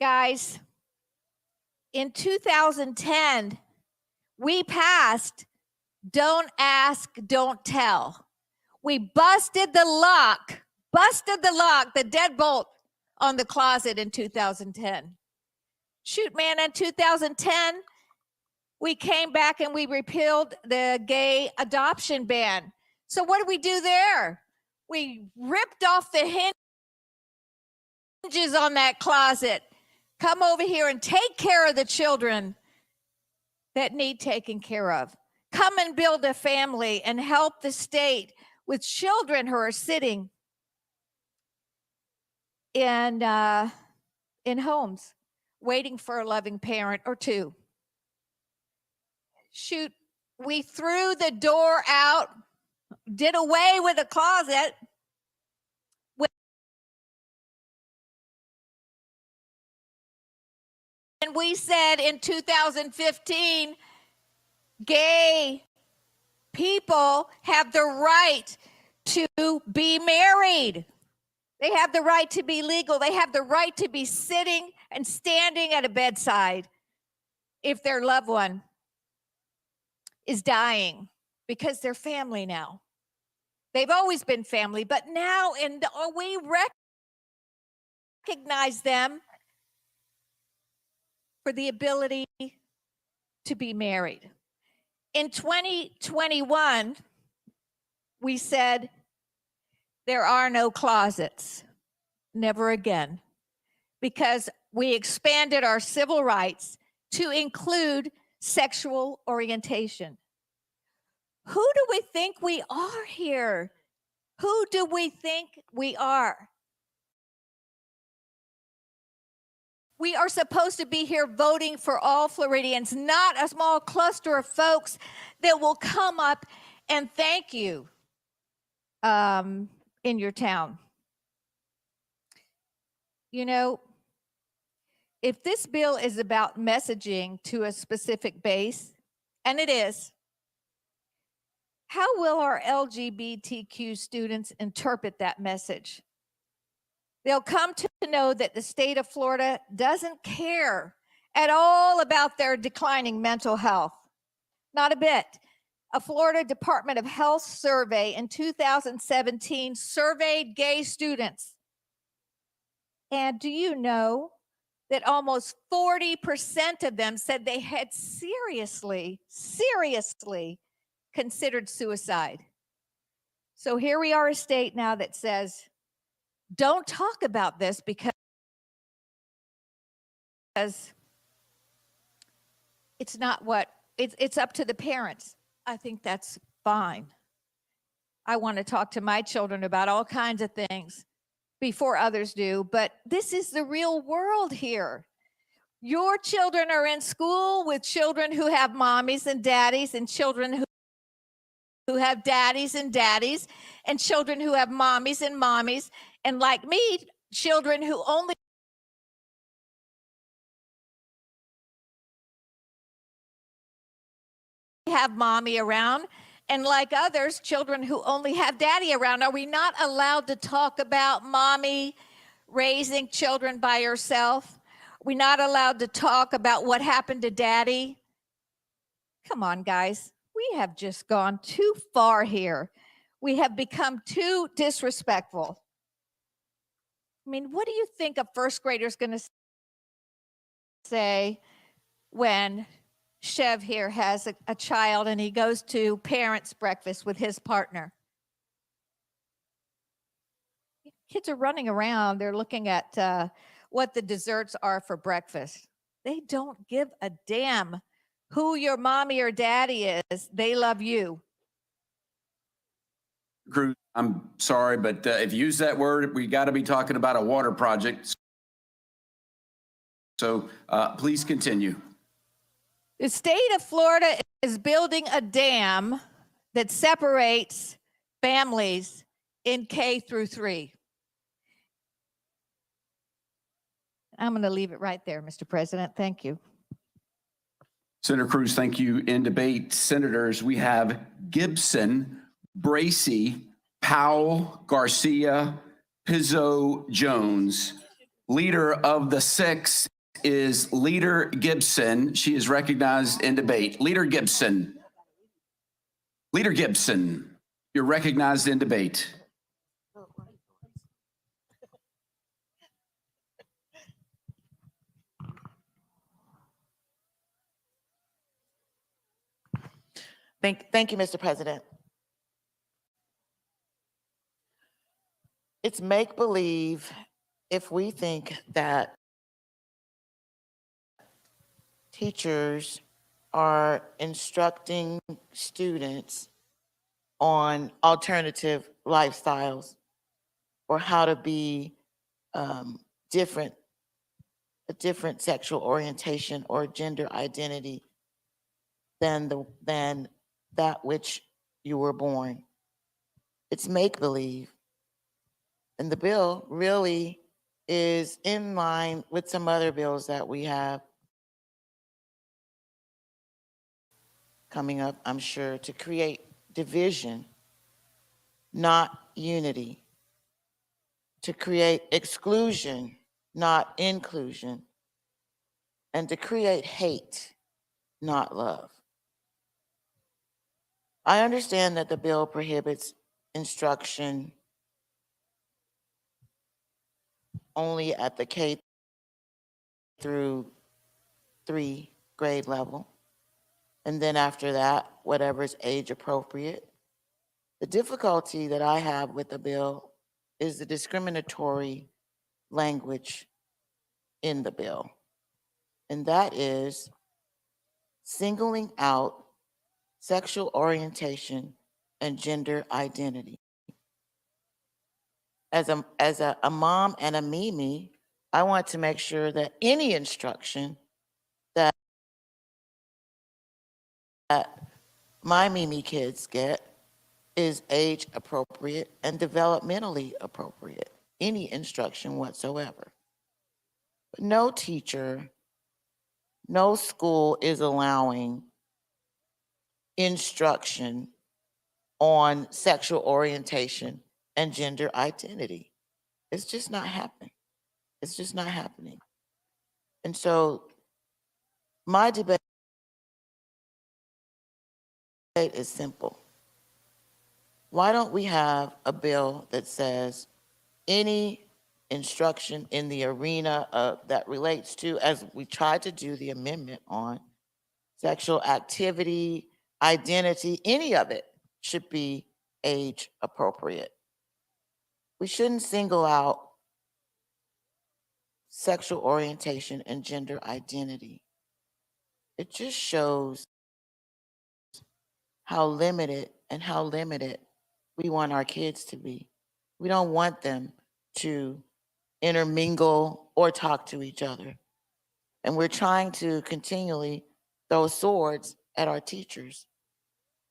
Guys, in 2010, we passed Don't Ask, Don't Tell. We busted the lock, the deadbolt on the closet in 2010. Shoot, man, in 2010, we came back and we repealed the gay adoption ban. So what did we do there? We ripped off the hinges on that closet. Come over here and take care of the children that need taken care of. Come and build a family and help the state with children who are sitting in homes waiting for a loving parent or two. Shoot, we threw the door out, did away with the closet. And we said in 2015, gay people have the right to be married. They have the right to be legal. They have the right to be sitting and standing at a bedside if their loved one is dying, because they're family now. They've always been family, but now we recognize them for the ability to be married. In 2021, we said there are no closets, never again, because we expanded our civil rights to include sexual orientation. Who do we think we are here? Who do we think we are? We are supposed to be here voting for all Floridians, not a small cluster of folks that will come up and thank you in your town. You know, if this bill is about messaging to a specific base, and it is, how will our LGBTQ students interpret that message? They'll come to know that the state of Florida doesn't care at all about their declining mental health. Not a bit. A Florida Department of Health survey in 2017 surveyed gay students. And do you know that almost 40% of them said they had seriously considered suicide? So here we are, a state now that says, don't talk about this because it's not what, it's up to the parents. I think that's fine. I want to talk to my children about all kinds of things before others do, but this is the real world here. Your children are in school with children who have mommies and daddies, and children who have daddies and daddies, and children who have mommies and mommies, and like me, children who only have mommy around, and like others, children who only have daddy around. Are we not allowed to talk about mommy raising children by herself? We're not allowed to talk about what happened to daddy? Come on, guys. We have just gone too far here. We have become too disrespectful. I mean, what do you think a first grader is going to say when Chev here has a child and he goes to parents' breakfast with his partner? Kids are running around. They're looking at what the desserts are for breakfast. They don't give a damn who your mommy or daddy is. They love you. Cruz, I'm sorry, but if you use that word, we got to be talking about a water project. So please continue. The state of Florida is building a dam that separates families in K through 3. I'm going to leave it right there, Mr. President. Thank you. Senator Cruz, thank you. In debate, senators, we have Gibson, Bracey, Powell, Garcia, Pizzo, Jones. Leader of the 6 is Leader Gibson. She is recognized in debate. Leader Gibson. Leader Gibson, you're recognized in debate. Thank you, Mr. President. It's make-believe if we think that teachers are instructing students on alternative lifestyles or how to be a different sexual orientation or gender identity than that which you were born. It's make-believe. And the bill really is in line with some other bills that we have coming up, I'm sure, to create division, not unity, to create exclusion, not inclusion, and to create hate, not love. I understand that the bill prohibits instruction only at the K through 3 grade level. And then after that, whatever is age appropriate. The difficulty that I have with the bill is the discriminatory language in the bill. And that is singling out sexual orientation and gender identity. As a mom and a Mimi, I want to make sure that any instruction that my Mimi kids get is age appropriate and developmentally appropriate, any instruction whatsoever. But no teacher, no school is allowing instruction on sexual orientation and gender identity. It's just not happening. It's just not happening. And so my debate is simple. Why don't we have a bill that says any instruction in the arena that relates to, as we tried to do the amendment on, sexual activity, identity, any of it should be age appropriate. We shouldn't single out sexual orientation and gender identity. It just shows how limited we want our kids to be. We don't want them to intermingle or talk to each other. And we're trying to continually throw swords at our teachers.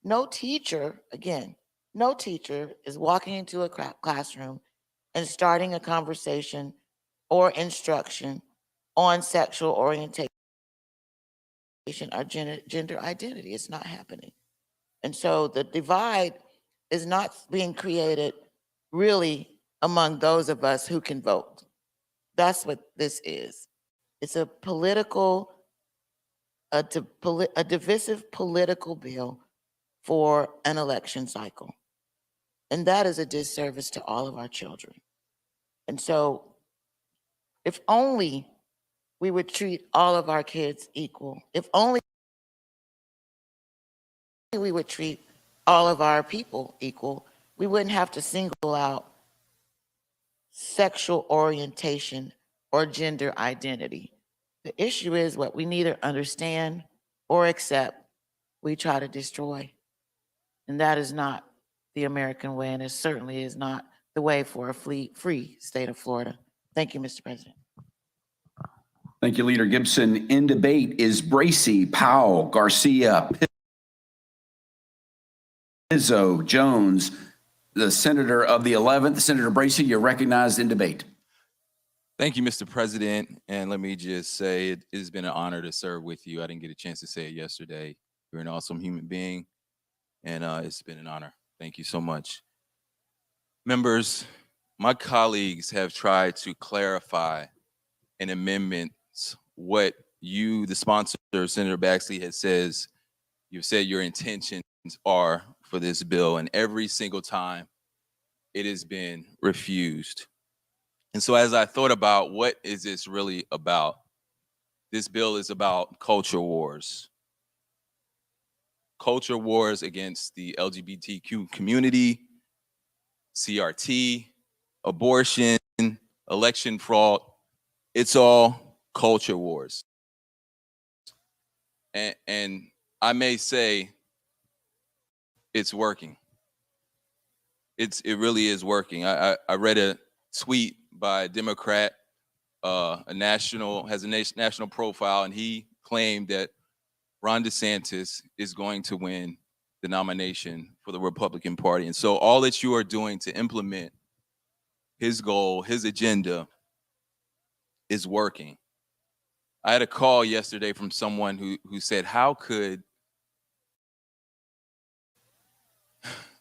No teacher, again, no teacher is walking into a classroom and starting a conversation or instruction on sexual orientation or gender identity. It's not happening. And so the divide is not being created really among those of us who can vote. That's what this is. It's a political, a divisive political bill for an election cycle. And that is a disservice to all of our children. And so if only we would treat all of our kids equal, if only we would treat all of our people equal, we wouldn't have to single out sexual orientation or gender identity. The issue is what we neither understand or accept, we try to destroy. And that is not the American way, and it certainly is not the way for a free state of Florida. Thank you, Mr. President. Thank you, Leader Gibson. In debate is Bracy, Powell, Garcia, Pizzo, Jones, the senator of the 11th. Senator Bracy, you're recognized in debate. Thank you, Mr. President. And let me just say it has been an honor to serve with you. I didn't get a chance to say it yesterday. You're an awesome human being, and it's been an honor. Thank you so much. Members, my colleagues have tried to clarify in amendments what you, the sponsor, Senator Baxley, you've said your intentions are for this bill, and every single time it has been refused. And so as I thought about what is this really about, this bill is about culture wars. Culture wars against the LGBTQ community, CRT, abortion, election fraud. It's all culture wars. And I may say it's working. It really is working. I read a tweet by a Democrat, has a national profile, and he claimed that Ron DeSantis is going to win the nomination for the Republican Party. And so all that you are doing to implement his goal, his agenda, is working. I had a call yesterday from someone who said, how could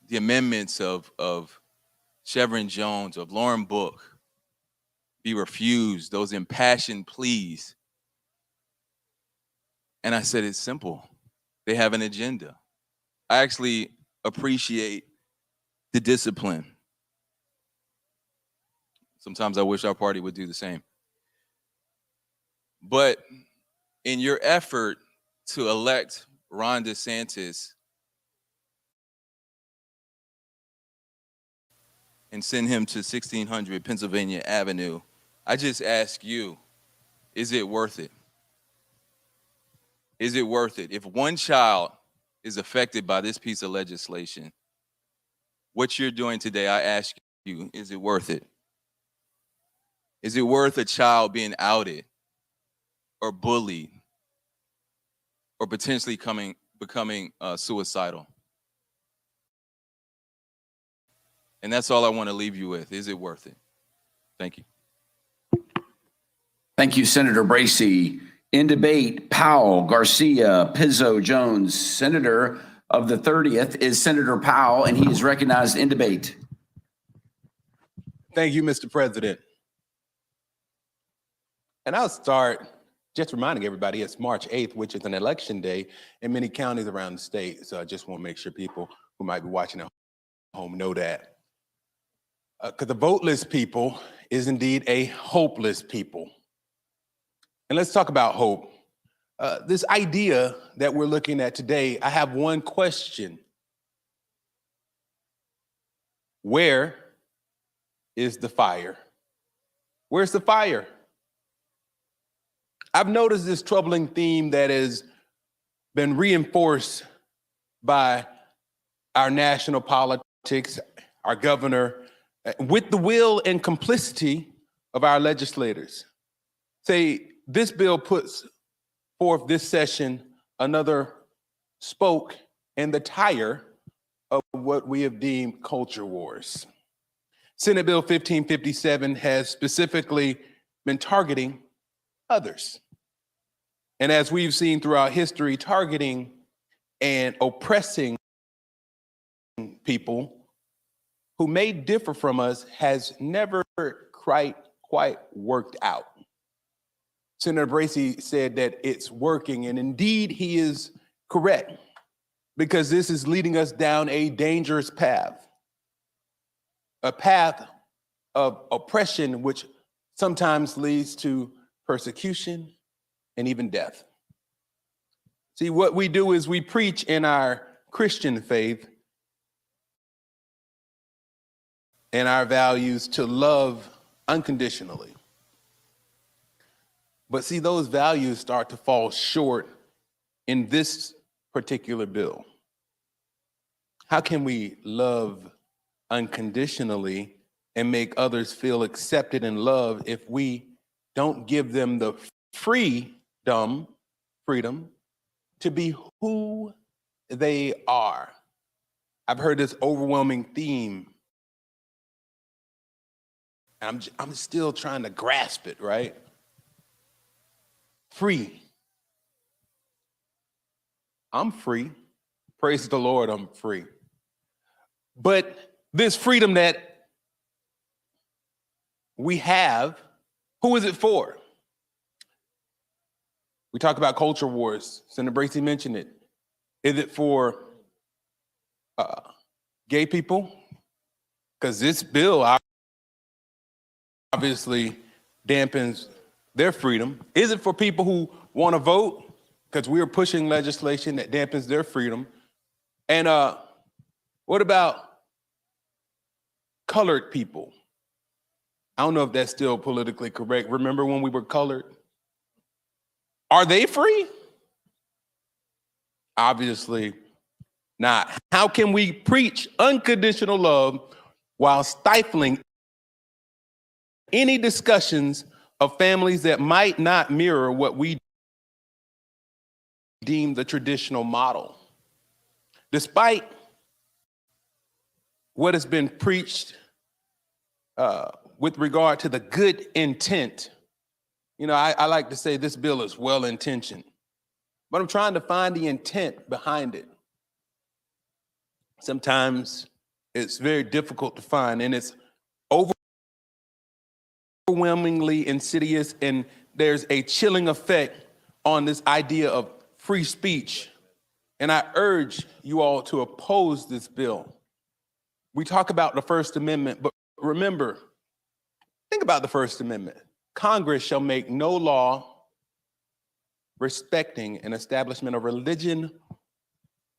the amendments of Chevron Jones, of Lauren Book, be refused, those impassioned pleas? And I said, it's simple. They have an agenda. I actually appreciate the discipline. Sometimes I wish our party would do the same. But in your effort to elect Ron DeSantis and send him to 1600 Pennsylvania Avenue, I just ask you, is it worth it? Is it worth it? If one child is affected by this piece of legislation, what you're doing today, I ask you, is it worth it? Is it worth a child being outed or bullied or potentially becoming suicidal? And that's all I want to leave you with. Is it worth it? Thank you. Thank you, Senator Bracy. In debate, Powell, Garcia, Pizzo, Jones. Senator of the 30th is Senator Powell, and he is recognized in debate. Thank you, Mr. President. And I'll start just reminding everybody it's March 8th, which is an election day in many counties around the state. So I just want to make sure people who might be watching at home know that. Because the voteless people is indeed a hopeless people. And let's talk about hope. This idea that we're looking at today, I have one question. Where is the fire? Where's the fire? I've noticed this troubling theme that has been reinforced by our national politics politics, our governor, with the will and complicity of our legislators. Say, this bill puts forth this session another spoke in the tire of what we have deemed culture wars. Senate Bill 1557 has specifically been targeting others. And as we've seen throughout history, targeting and oppressing people who may differ from us has never quite worked out. Senator Bracy said that it's working, and indeed he is correct, because this is leading us down a dangerous path, a path of oppression, which sometimes leads to persecution and even death. See, what we do is we preach in our Christian faith and our values to love unconditionally. But see, those values start to fall short in this particular bill. How can we love unconditionally and make others feel accepted and loved if we don't give them the freedom to be who they are? I've heard this overwhelming theme. I'm still trying to grasp it, right? Free. I'm free. Praise the Lord, I'm free. But this freedom that we have, who is it for? We talk about culture wars. Senator Bracy mentioned it. Is it for gay people? Because this bill obviously dampens their freedom. Is it for people who want to vote? Because we are pushing legislation that dampens their freedom. And what about colored people? I don't know if that's still politically correct. Remember when we were colored? Are they free? Obviously not. How can we preach unconditional love while stifling any discussions of families that might not mirror what we deem the traditional model? Despite what has been preached with regard to the good intent, you know, I like to say this bill is well-intentioned, but I'm trying to find the intent behind it. Sometimes it's very difficult to find, and it's overwhelmingly insidious, and there's a chilling effect on this idea of free speech. And I urge you all to oppose this bill. We talk about the First Amendment, but remember, think about the First Amendment. Congress shall make no law respecting an establishment of religion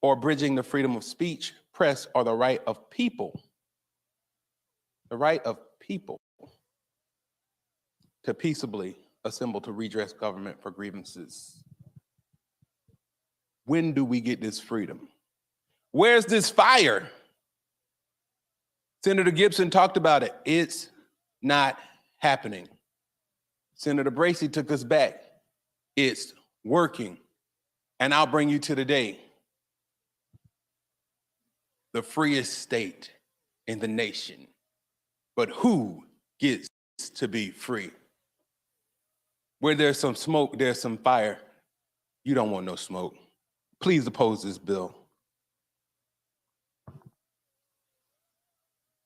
or abridging the freedom of speech, press, or the right of people to peaceably assemble to redress government for grievances. When do we get this freedom? Where's this fire? Senator Gibson talked about it. It's not happening. Senator Bracy took us back. It's working. And I'll bring you to today. The freest state in the nation. But who gets to be free? Where there's some smoke, there's some fire. You don't want no smoke. Please oppose this bill.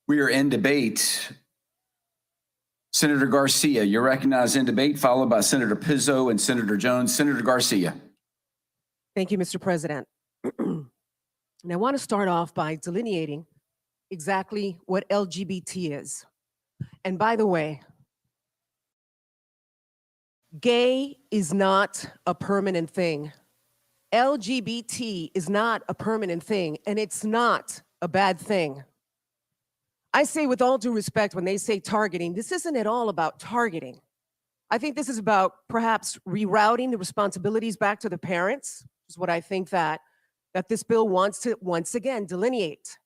We are in debate. Senator Garcia, you're recognized in debate, followed by Senator Pizzo and Senator Jones. Senator Garcia. Thank you, Mr. President. And I want to start off by delineating exactly what LGBT is. And by the way, gay is not a permanent thing. LGBT is not a permanent thing, and it's not a bad thing. I say with all due respect, when they say targeting, this isn't at all about targeting. I think this is about perhaps rerouting the responsibilities back to the parents, is what I think that this bill wants to once again delineate.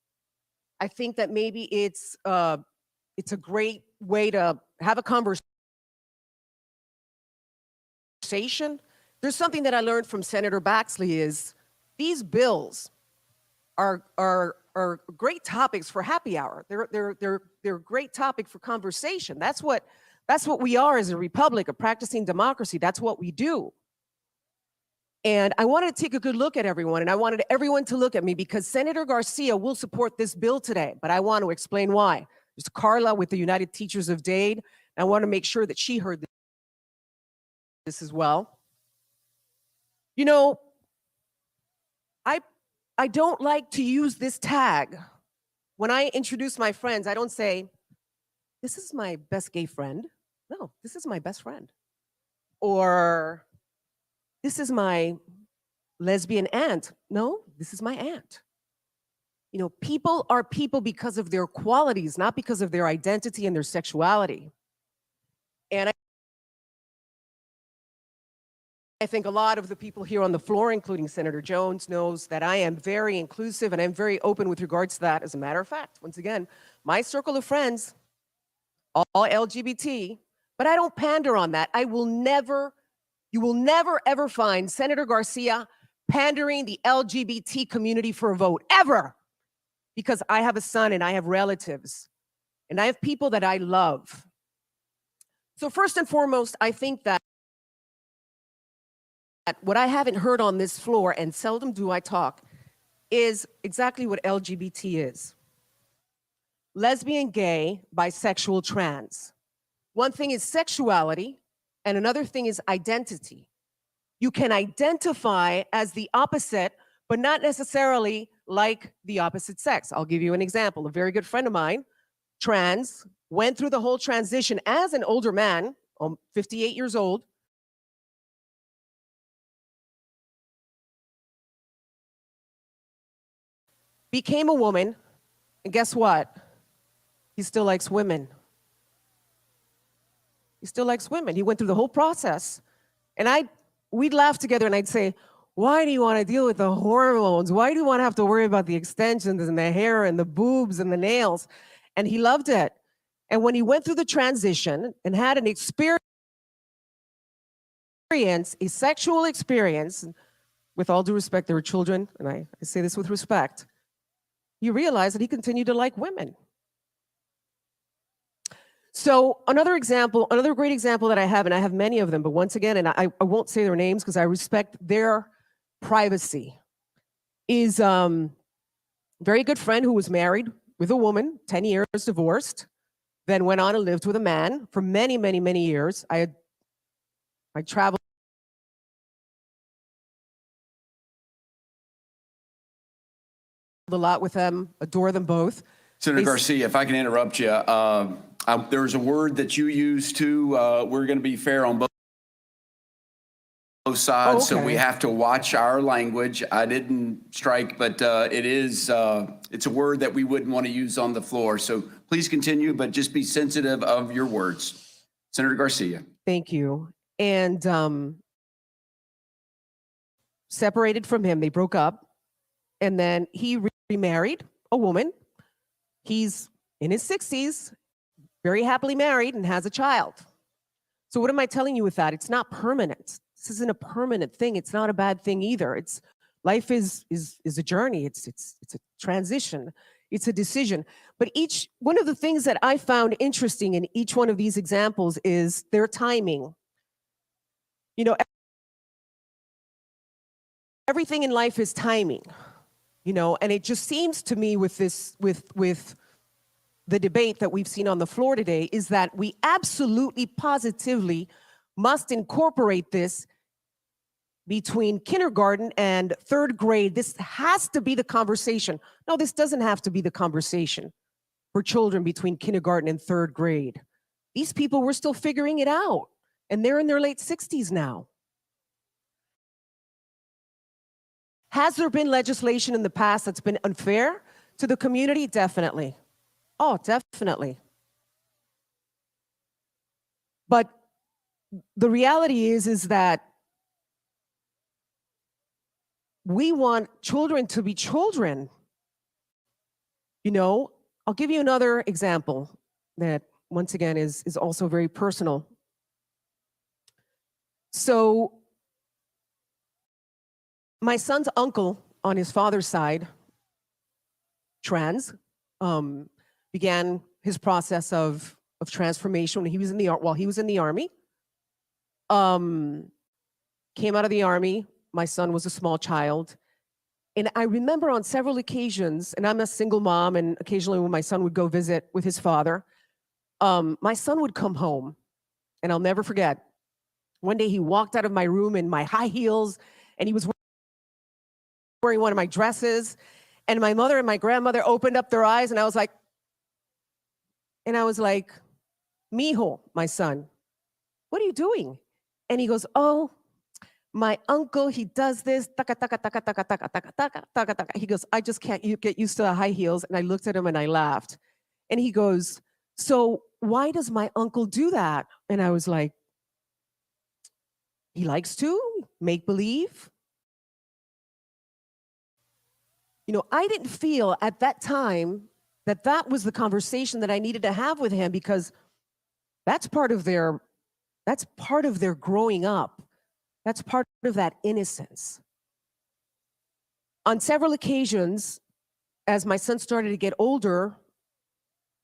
I think that maybe it's a great way to have a conversation. There's something that I learned from Senator Baxley is these bills are great topics for happy hour. They're a great topic for conversation. That's what we are as a republic, a practicing democracy. That's what we do. And I wanted to take a good look at everyone, and I wanted everyone to look at me because Senator Garcia will support this bill today, but I want to explain why. There's Carla with the United Teachers of Dade. I want to make sure that she heard this as well. You know, I don't like to use this tag. When I introduce my friends, I don't say, this is my best gay friend. No, this is my best friend. Or this is my lesbian aunt. No, this is my aunt. You know, people are people because of their qualities, not because of their identity and their sexuality. And I think a lot of the people here on the floor, including Senator Jones, knows that I am very inclusive and I'm very open with regards to that. As a matter of fact, once again, my circle of friends, all LGBT, but I don't pander on that. You will never ever find Senator Garcia pandering the LGBT community for a vote, ever. Because I have a son and I have relatives and I have people that I love. So first and foremost, I think that what I haven't heard on this floor, and seldom do I talk, is exactly what LGBT is. Lesbian, gay, bisexual, trans. One thing is sexuality, and another thing is identity. You can identify as the opposite, but not necessarily like the opposite sex. I'll give you an example. A very good friend of mine, trans, went through the whole transition as an older man, 58 years old, became a woman, and guess what? He still likes women. He still likes women. He went through the whole process. And we'd laugh together and I'd say, why do you want to deal with the hormones? Why do you want to have to worry about the extensions and the hair and the boobs and the nails? And he loved it. And when he went through the transition and had an experience, a sexual experience, with all due respect, there were children, and I say this with respect, you realize that he continued to like women. So another example, another great example that I have, and I have many of them, but once again, and I won't say their names because I respect their privacy, is a very good friend who was married with a woman, 10 years divorced, then went on and lived with a man for many, many, many years. I traveled a lot with them, adore them both. Senator Garcia, if I can interrupt you, there's a word that you used too. We're going to be fair on both sides, so we have to watch our language. I didn't strike, but it's a word that we wouldn't want to use on the floor. So please continue, but just be sensitive of your words. Senator Garcia. Thank you. And separated from him, they broke up, and then he remarried a woman. He's in his 60s, very happily married, and has a child. So what am I telling you with that? It's not permanent. This isn't a permanent thing. It's not a bad thing either. Life is a journey. It's a transition. It's a decision. But one of the things that I found interesting in each one of these examples is their timing. You know, everything in life is timing. You know, and it just seems to me with the debate that we've seen on the floor today is that we absolutely positively must incorporate this between kindergarten and third grade. This has to be the conversation. No, this doesn't have to be the conversation for children between kindergarten and third grade. These people were still figuring it out, and they're in their late 60s now. Has there been legislation in the past that's been unfair to the community? Definitely. Oh, definitely. But the reality is that we want children to be children. You know, I'll give you another example that once again is also very personal. So my son's uncle on his father's side, trans, began his process of transformation when he was in the while he was in the army. Came out of the army. My son was a small child. And I remember on several occasions, and I'm a single mom, and occasionally when my son would go visit with his father, my son would come home, and I'll never forget. One day he walked out of my room in my high heels, and he was wearing one of my dresses, and my mother and my grandmother opened up their eyes, and I was like, Mijo, my son, what are you doing? And he goes, oh, my uncle, he does this, taka, taka, taka, taka, taka, taka, taka, taka, taka. He goes, I just can't get used to the high heels. And I looked at him and I laughed. And he goes, so why does my uncle do that? And I was like, he likes to make believe. You know, I didn't feel at that time that that was the conversation that I needed to have with him, because that's part of their growing up. That's part of that innocence. On several occasions, as my son started to get older,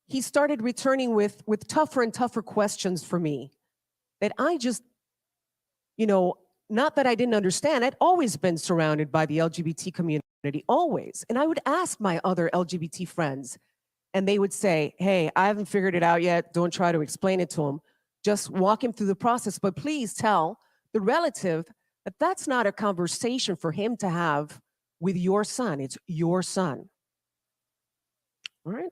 he started returning with tougher and tougher questions for me that I just, you know, not that I didn't understand. I'd always been surrounded by the LGBT community, always. And I would ask my other LGBT friends, and they would say, hey, I haven't figured it out yet. Don't try to explain it to him. Just walk him through the process. But please tell the relative that that's not a conversation for him to have with your son. It's your son. All right.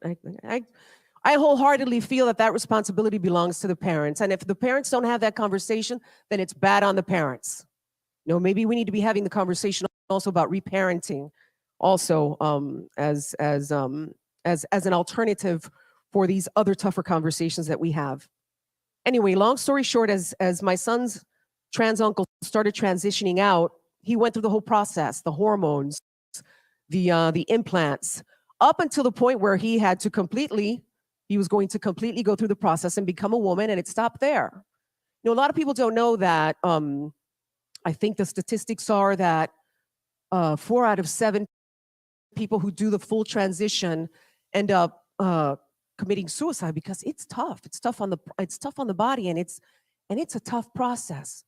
I wholeheartedly feel that that responsibility belongs to the parents. And if the parents don't have that conversation, then it's bad on the parents. You know, maybe we need to be having the conversation also about reparenting also as an alternative for these other tougher conversations that we have. Anyway, long story short, as my son's trans uncle started transitioning out, he went through the whole process, the hormones, the implants, up until the point where he was going to completely go through the process and become a woman, and it stopped there. You know, a lot of people don't know that. I think the statistics are that 4 out of 7 people who do the full transition end up committing suicide, because it's tough. It's tough on the body, and it's a tough process.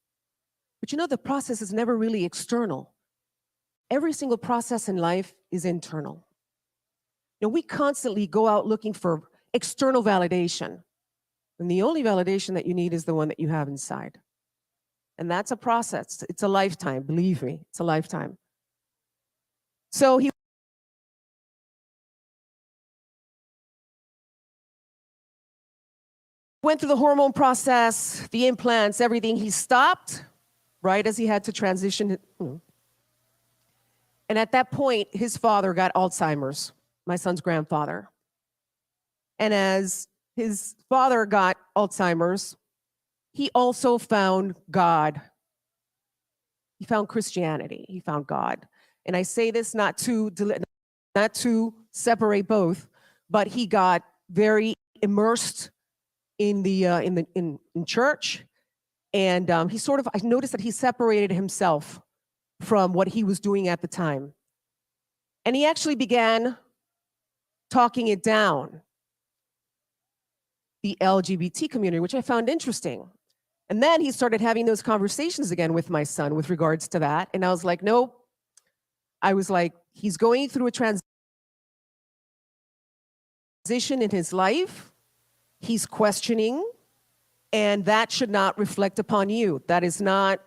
But you know, the process is never really external. Every single process in life is internal. You know, we constantly go out looking for external validation, and the only validation that you need is the one that you have inside. And that's a process. It's a lifetime, believe me, it's a lifetime. So he went through the hormone process, the implants, everything. He stopped right as he had to transition. And at that point, his father got Alzheimer's, my son's grandfather. And as his father got Alzheimer's, he also found God. He found Christianity. He found God. And I say this not to separate both, but he got very immersed in church, and I noticed that he separated himself from what he was doing at the time, and he actually began talking it down, the LGBT community, which I found interesting. And then he started having those conversations again with my son with regards to that, and I was like, nope. I was like, he's going through a transition in his life. He's questioning, and that should not reflect upon you. That is not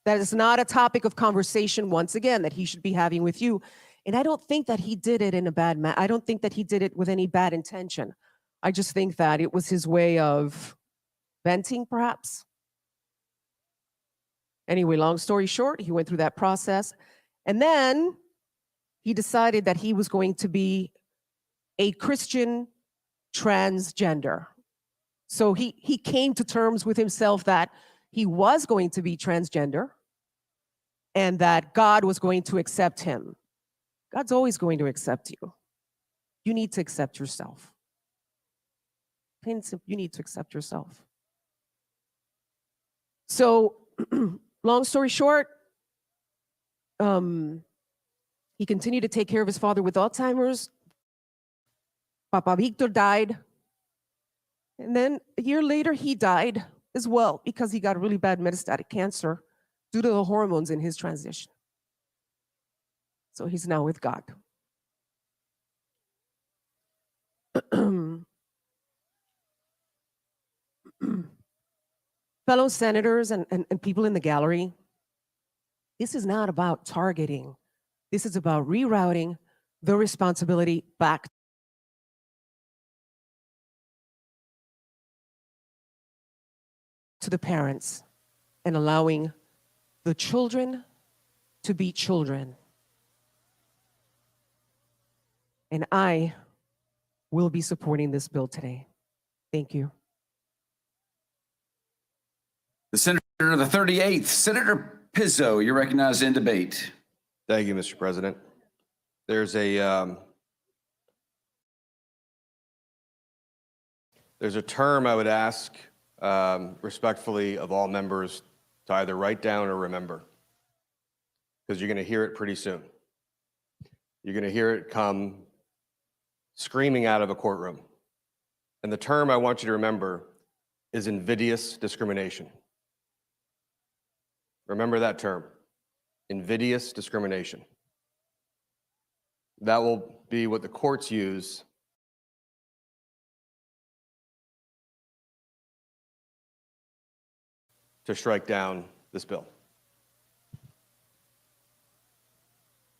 a topic of conversation, once again, that he should be having with you. And I don't think that he did it in a bad manner. I don't think that he did it with any bad intention. I just think that it was his way of venting, perhaps. Anyway, long story short, he went through that process. And then he decided that he was going to be a Christian transgender. So he came to terms with himself that he was going to be transgender and that God was going to accept him. God's always going to accept you. you need to accept yourself. Plain and simple, you need to accept yourself. So, long story short, he continued to take care of his father with Alzheimer's. Papa Victor died. And then a year later, he died as well because he got really bad metastatic cancer due to the hormones in his transition. So he's now with God. Fellow senators and people in the gallery, this is not about targeting. This is about rerouting the responsibility back to the parents and allowing the children to be children. And I will be supporting this bill today. Thank you. The Senator of the 38th, Senator Pizzo, you're recognized in debate. Thank you, Mr. President. There's a term I would ask respectfully of all members to either write down or remember, because you're going to hear it pretty soon. You're going to hear it come screaming out of a courtroom. And the term I want you to remember is invidious discrimination. Remember that term, invidious discrimination. That will be what the courts use to strike down this bill.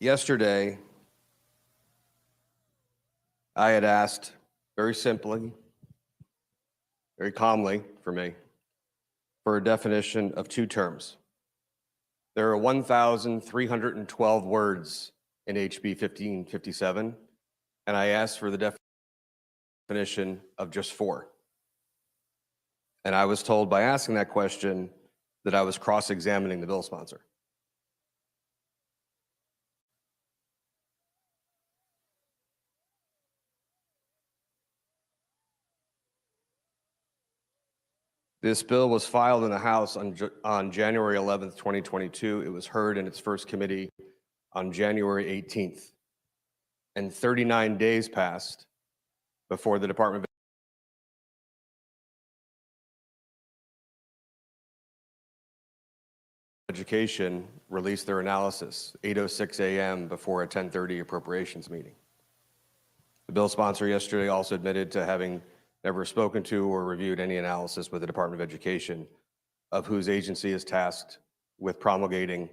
Yesterday, I had asked very simply, very calmly for me, for a definition of two terms. There are 1,312 words in HB 1557, and I asked for the definition of just 4. And I was told by asking that question that I was cross-examining the bill sponsor. This bill was filed in the House on January 11th, 2022. It was heard in its first committee on January 18th. And 39 days passed before the Department of Education released their analysis, 8:06 a.m. before a 10:30 appropriations meeting. The bill sponsor yesterday also admitted to having never spoken to or reviewed any analysis with the Department of Education, of whose agency is tasked with promulgating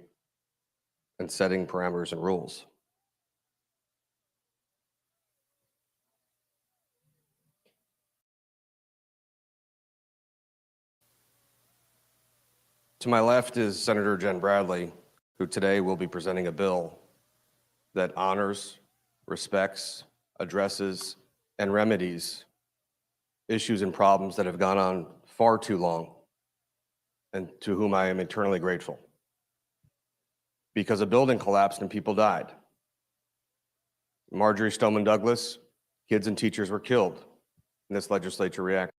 and setting parameters and rules. To my left is Senator Jen Bradley, who today will be presenting a bill that honors, respects, addresses, and remedies issues and problems that have gone on far too long, and to whom I am eternally grateful. Because a building collapsed and people died. Marjorie Stoneman Douglas, kids and teachers were killed, and this legislature reacted.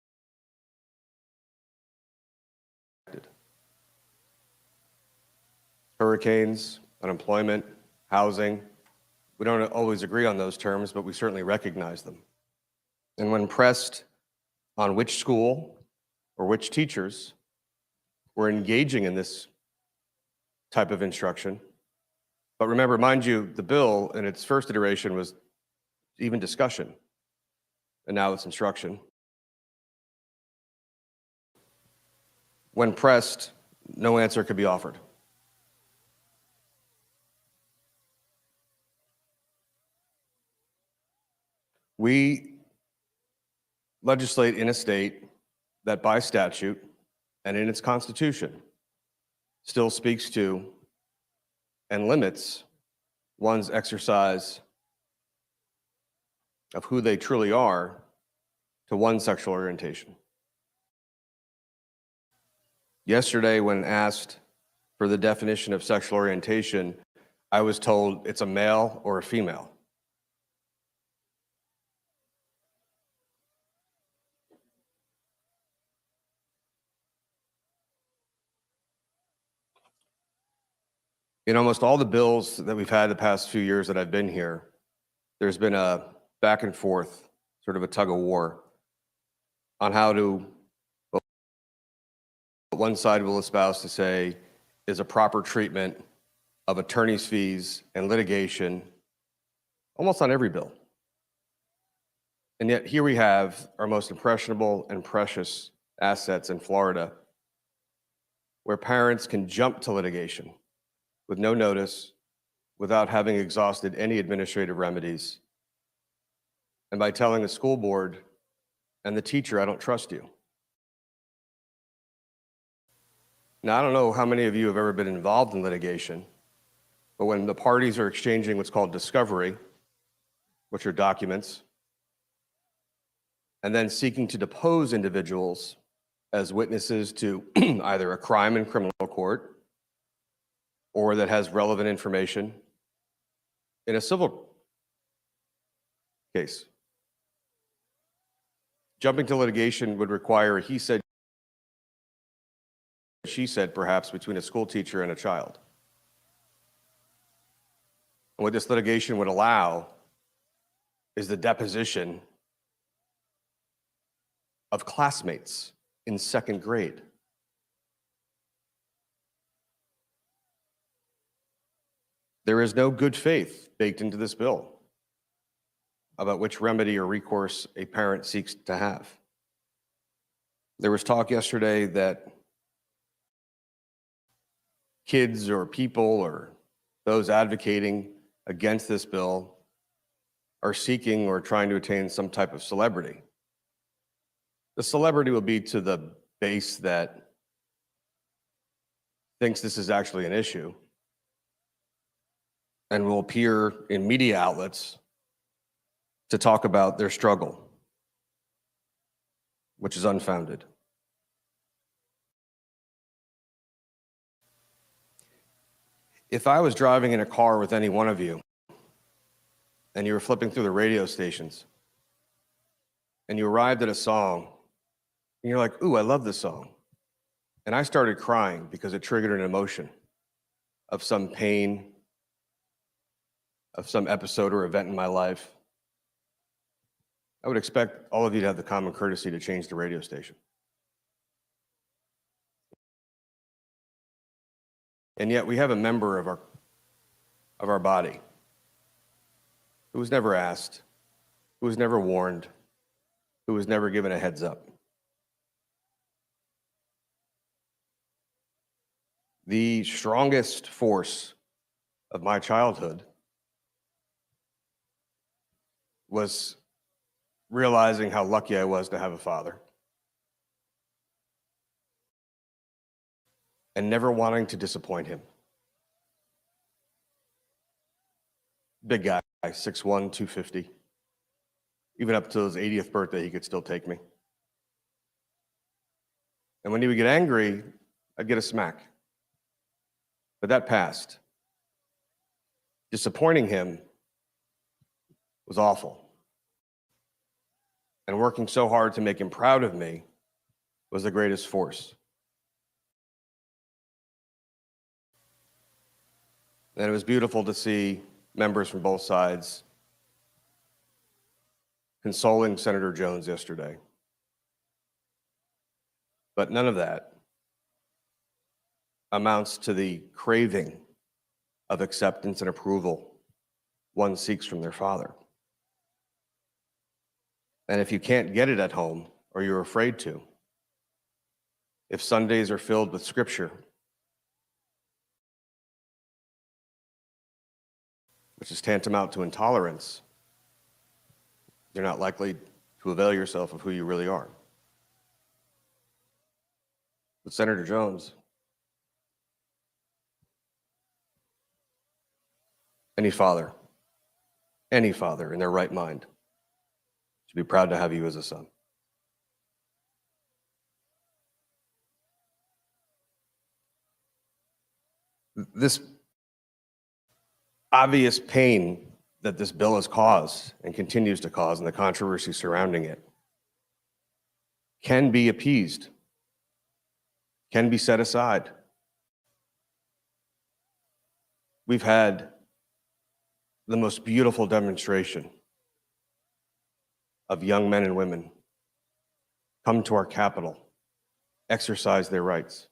Hurricanes, unemployment, housing, we don't always agree on those terms, but we certainly recognize them. And when pressed on which school or which teachers were engaging in this type of instruction. But remember, mind you, the bill in its first iteration was even discussion, and now it's instruction. When pressed, no answer could be offered. We legislate in a state that by statute and in its constitution still speaks to and limits one's exercise of who they truly are to one sexual orientation. Yesterday, when asked for the definition of sexual orientation, I was told it's a male or a female. In almost all the bills that we've had the past few years that I've been here, there's been a back and forth, sort of a tug of war on how to, what one side will espouse to say is a proper treatment of attorney's fees and litigation, almost on every bill. And yet here we have our most impressionable and precious assets in Florida, where parents can jump to litigation with no notice, without having exhausted any administrative remedies, and by telling the school board and the teacher, I don't trust you. Now, I don't know how many of you have ever been involved in litigation, but when the parties are exchanging what's called discovery, which are documents, and then seeking to depose individuals as witnesses to either a crime in criminal court or that has relevant information in a civil case. Jumping to litigation would require a he said, she said, perhaps between a school teacher and a child. And what this litigation would allow is the deposition of classmates in second grade. There is no good faith baked into this bill about which remedy or recourse a parent seeks to have. There was talk yesterday that kids or people or those advocating against this bill are seeking or trying to attain some type of celebrity. The celebrity will be to the base that thinks this is actually an issue and will appear in media outlets to talk about their struggle, which is unfounded. If I was driving in a car with any one of you and you were flipping through the radio stations and you arrived at a song and you're like, ooh, I love this song. And I started crying because it triggered an emotion of some pain, of some episode or event in my life. I would expect all of you to have the common courtesy to change the radio station. And yet we have a member of our body who was never asked, who was never warned, who was never given a heads up. The strongest force of my childhood was realizing how lucky I was to have a father and never wanting to disappoint him. Big guy, 6'1", 250. Even up to his 80th birthday, he could still take me. And when he would get angry, I'd get a smack. But that passed. Disappointing him was awful. And working so hard to make him proud of me was the greatest force. And it was beautiful to see members from both sides consoling Senator Jones yesterday. But none of that amounts to the craving of acceptance and approval one seeks from their father. And if you can't get it at home, or you're afraid to, if Sundays are filled with scripture, which is tantamount to intolerance, you're not likely to avail yourself of who you really are. But Senator Jones, any father in their right mind should be proud to have you as a son. This obvious pain that this bill has caused and continues to cause, and the controversy surrounding it, can be appeased, can be set aside. we've had the most beautiful demonstration of young men and women come to our Capitol, exercise their rights,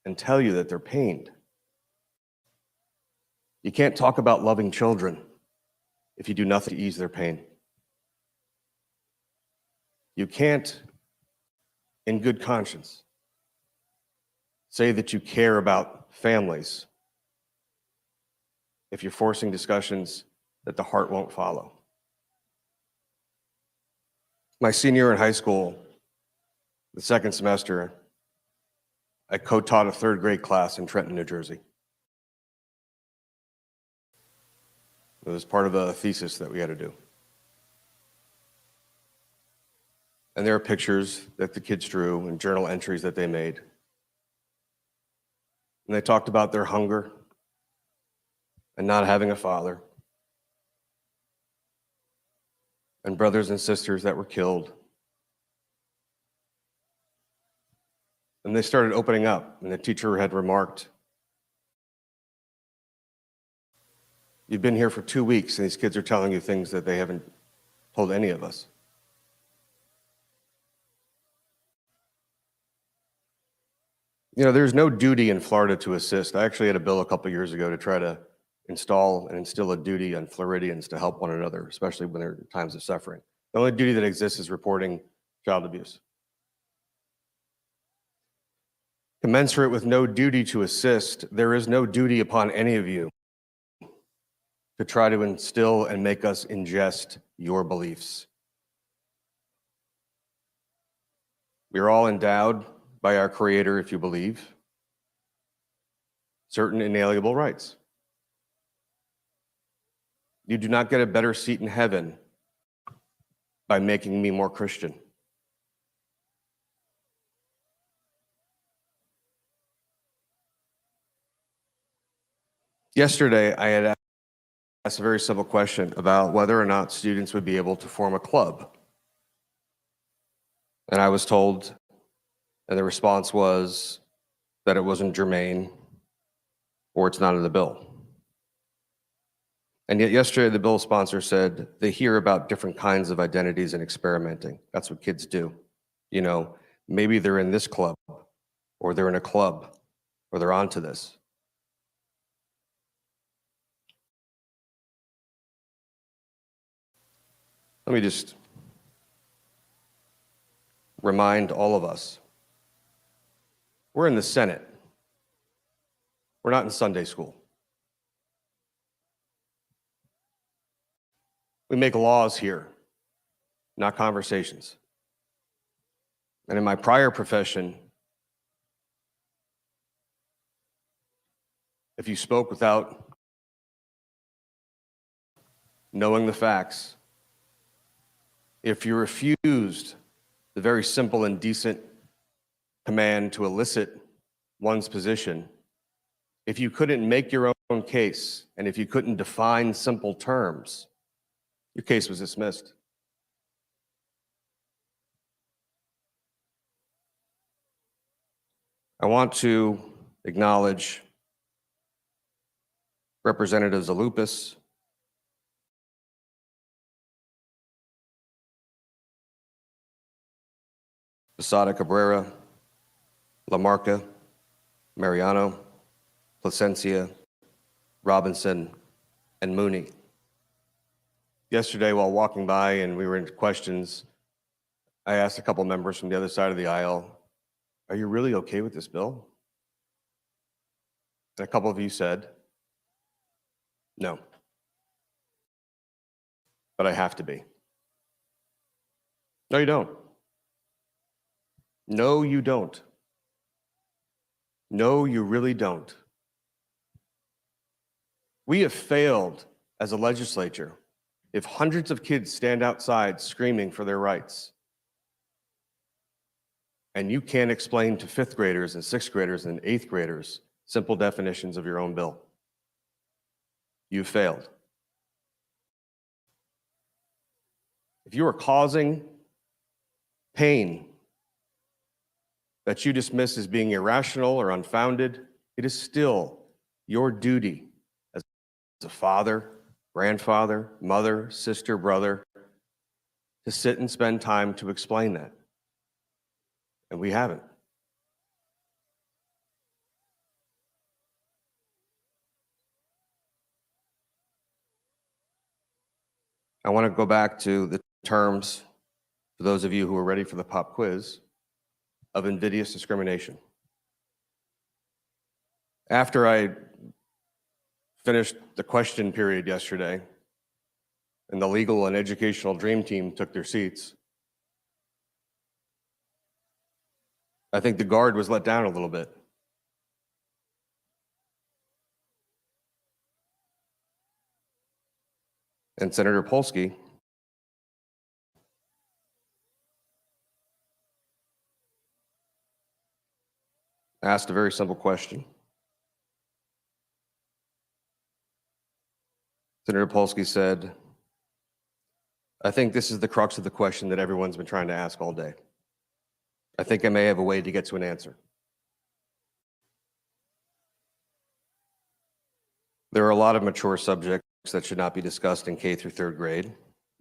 and tell you that they're pained. You can't talk about loving children if you do nothing to ease their pain. You can't, in good conscience, say that you care about families if you're forcing discussions that the heart won't follow. My senior year in high school, the second semester, I co-taught a third grade class in Trenton, New Jersey. It was part of a thesis that we had to do. And there are pictures that the kids drew and journal entries that they made. And they talked about their hunger and not having a father, and brothers and sisters that were killed. And they started opening up, and the teacher had remarked, "You've been here for 2 weeks, and these kids are telling you things that they haven't told any of us." You know, there's no duty in Florida to assist. I actually had a bill a couple years ago to try to install and instill a duty on Floridians to help one another, especially when there are times of suffering. The only duty that exists is reporting child abuse. Commensurate with no duty to assist, there is no duty upon any of you to try to instill and make us ingest your beliefs. We are all endowed by our Creator, if you believe, certain inalienable rights. You do not get a better seat in heaven by making me more Christian. Yesterday, I had asked a very simple question about whether or not students would be able to form a club. And I was told, and the response was that it wasn't germane or it's not in the bill. And yet yesterday, the bill sponsor said they hear about different kinds of identities and experimenting. That's what kids do. You know, maybe they're in this club, or they're in a club, or they're onto this. Let me just remind all of us, we're in the Senate. We're not in Sunday school. We make laws here, not conversations. And in my prior profession, if you spoke without knowing the facts, if you refused the very simple and decent command to elicit one's position, if you couldn't make your own case, and if you couldn't define simple terms, your case was dismissed. I want to acknowledge Representatives Alupis, Posada Cabrera, Lamarca, Mariano, Placencia, Robinson, and Mooney. Yesterday, while walking by and we were in questions, I asked a couple members from the other side of the aisle, "Are you really okay with this bill?" And a couple of you said, "No, but I have to be." No, you don't. No, you don't. No, you really don't. We have failed as a legislature if hundreds of kids stand outside screaming for their rights, and you can't explain to fifth graders and sixth graders and eighth graders simple definitions of your own bill. You've failed. If you are causing pain that you dismiss as being irrational or unfounded, it is still your duty as a father, grandfather, mother, sister, brother, to sit and spend time to explain that. And we haven't. I want to go back to the terms, for those of you who are ready for the pop quiz, of invidious discrimination. After I finished the question period yesterday, and the legal and educational dream team took their seats, I think the guard was let down a little bit. And Senator Polsky asked a very simple question. Senator Polsky said, I think this is the crux of the question that everyone's been trying to ask all day. I think I may have a way to get to an answer. There are a lot of mature subjects that should not be discussed in K through third grade.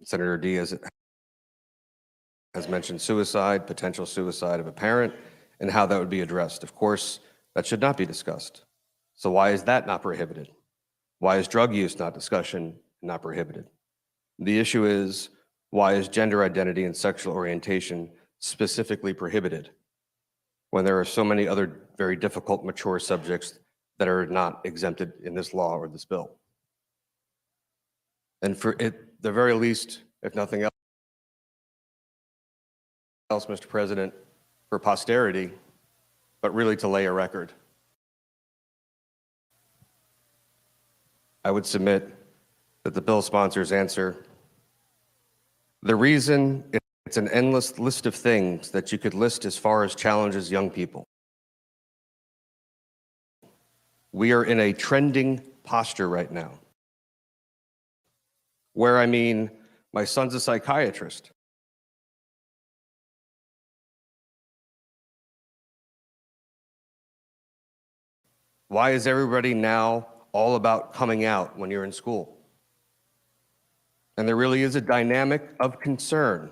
Senator Diaz has mentioned suicide, potential suicide of a parent, and how that would be addressed. Of course, that should not be discussed. So why is that not prohibited? Why is drug use not prohibited? The issue is, why is gender identity and sexual orientation specifically prohibited when there are so many other very difficult, mature subjects that are not exempted in this law or this bill? And for it, the very least, if nothing else, Mr. President, for posterity, but really to lay a record, I would submit that the bill sponsors answer, the reason it's an endless list of things that you could list as far as challenges young people. We are in a trending posture right now, where I mean, my son's a psychiatrist. Why is everybody now all about coming out when you're in school? And there really is a dynamic of concern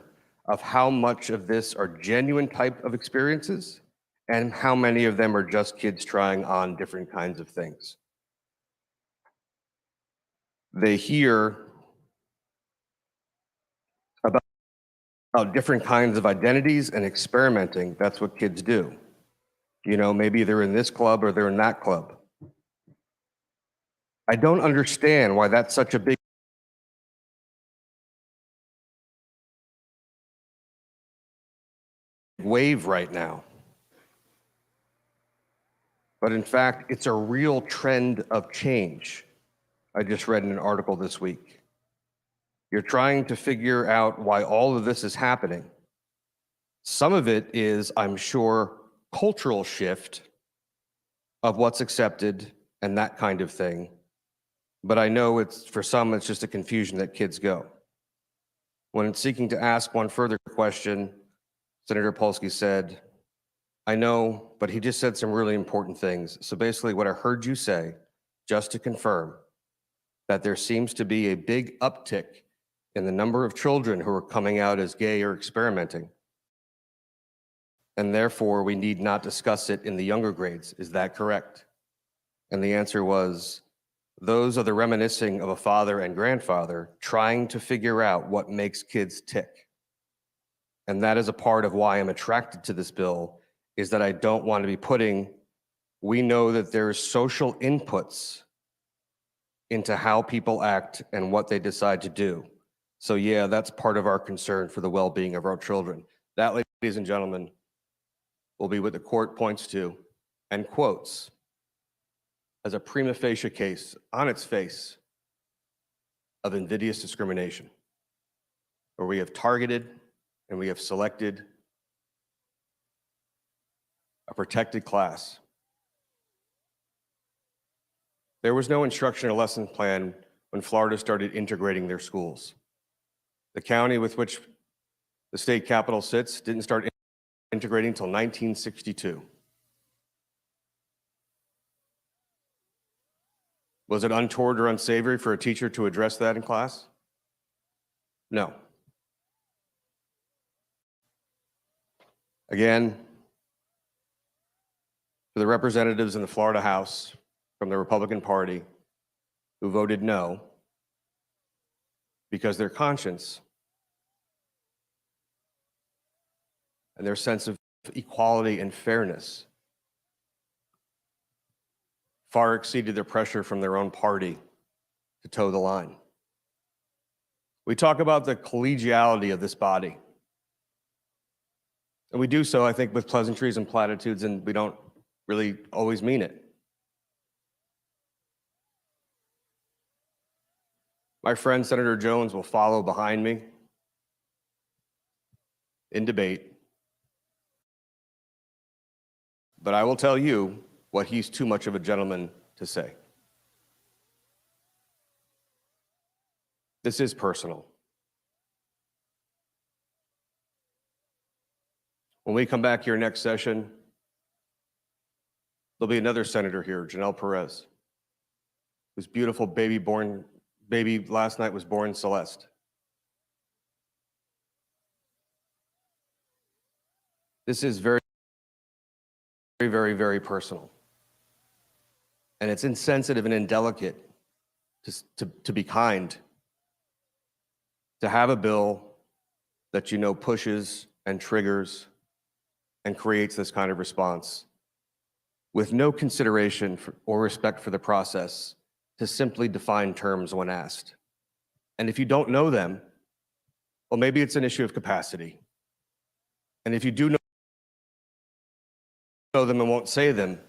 of how much of this are genuine type of experiences and how many of them are just kids trying on different kinds of things. They hear about different kinds of identities and experimenting. That's what kids do. You know, maybe they're in this club or they're in that club. I don't understand why that's such a big wave right now. But in fact, it's a real trend of change. I just read in an article this week. You're trying to figure out why all of this is happening. Some of it is, I'm sure, cultural shift of what's accepted and that kind of thing. But I know it's, for some, it's just a confusion that kids go. When seeking to ask one further question, Senator Polsky said, I know, but he just said some really important things. So basically what I heard you say, just to confirm, that there seems to be a big uptick in the number of children who are coming out as gay or experimenting. And therefore, we need not discuss it in the younger grades. Is that correct? And the answer was, those are the reminiscing of a father and grandfather trying to figure out what makes kids tick. And that is a part of why I'm attracted to this bill, is that I don't want to be putting, we know that there's social inputs into how people act and what they decide to do. So yeah, that's part of our concern for the well-being of our children. That, ladies and gentlemen, will be what the court points to and quotes as a prima facie case on its face of invidious discrimination, where we have targeted and we have selected a protected class. There was no instructional lesson plan when Florida started integrating their schools. The county with which the state capital sits didn't start integrating until 1962. Was it untoward or unsavory for a teacher to address that in class? No. Again, for the representatives in the Florida House from the Republican Party who voted no because their conscience and their sense of equality and fairness far exceeded their pressure from their own party to toe the line. We talk about the collegiality of this body. And we do so, I think, with pleasantries and platitudes, and we don't really always mean it. My friend Senator Jones will follow behind me in debate. But I will tell you what he's too much of a gentleman to say. This is personal. When we come back here next session, there'll be another senator here, Janelle Perez, whose beautiful baby last night was born Celeste. This is very, very, very personal. And it's insensitive and indelicate to be kind, to have a bill that you know pushes and triggers and creates this kind of response with no consideration or respect for the process to simply define terms when asked. And if you don't know them, well, maybe it's an issue of capacity. And if you do know them and won't say them,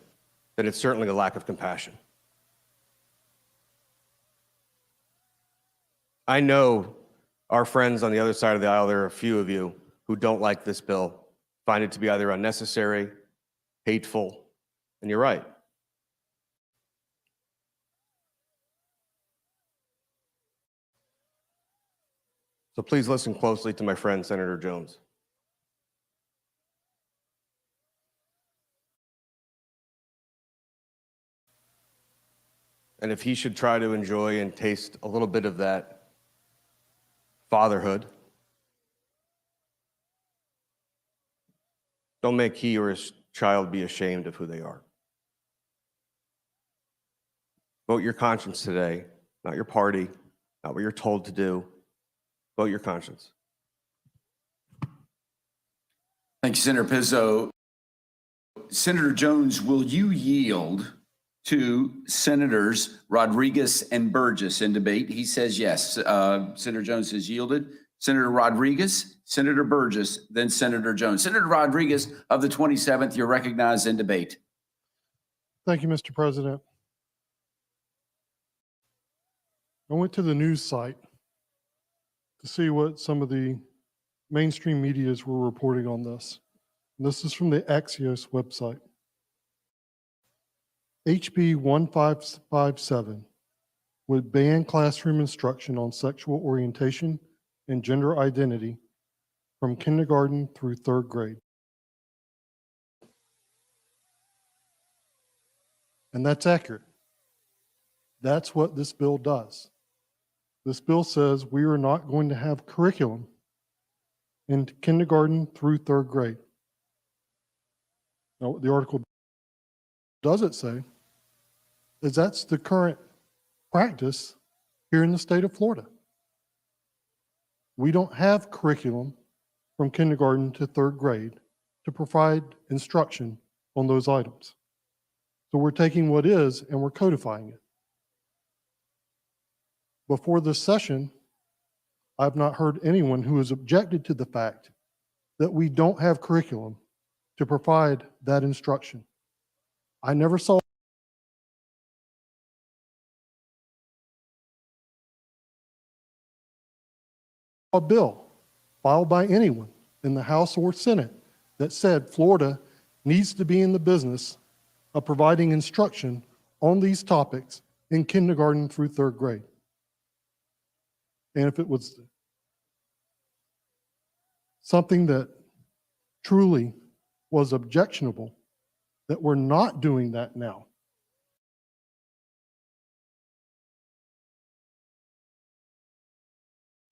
then it's certainly a lack of compassion. I know our friends on the other side of the aisle, there are a few of you who don't like this bill, find it to be either unnecessary, hateful, and you're right. So please listen closely to my friend, Senator Jones. And if he should try to enjoy and taste a little bit of that fatherhood, don't make he or his child be ashamed of who they are. Vote your conscience today, not your party, not what you're told to do. Vote your conscience. Thank you, Senator Pizzo. Senator Jones, will you yield to Senators Rodriguez and Burgess in debate? He says yes. Senator Jones has yielded. Senator Rodriguez, Senator Burgess, then Senator Jones. Senator Rodriguez of the 27th, you're recognized in debate. Thank you, Mr. President. I went to the news site to see what some of the mainstream medias were reporting on this. And this is from the Axios website. HB 1557 would ban classroom instruction on sexual orientation and gender identity from kindergarten through third grade. And that's accurate. That's what this bill does. This bill says we are not going to have curriculum in kindergarten through third grade. Now, what the article doesn't say is that's the current practice here in the state of Florida. We don't have curriculum from kindergarten to third grade to provide instruction on those items. So we're taking what is and we're codifying it. Before this session, I've not heard anyone who has objected to the fact that we don't have curriculum to provide that instruction. I never saw a bill filed by anyone in the House or Senate that said Florida needs to be in the business of providing instruction on these topics in kindergarten through third grade. And if it was something that truly was objectionable, that we're not doing that now,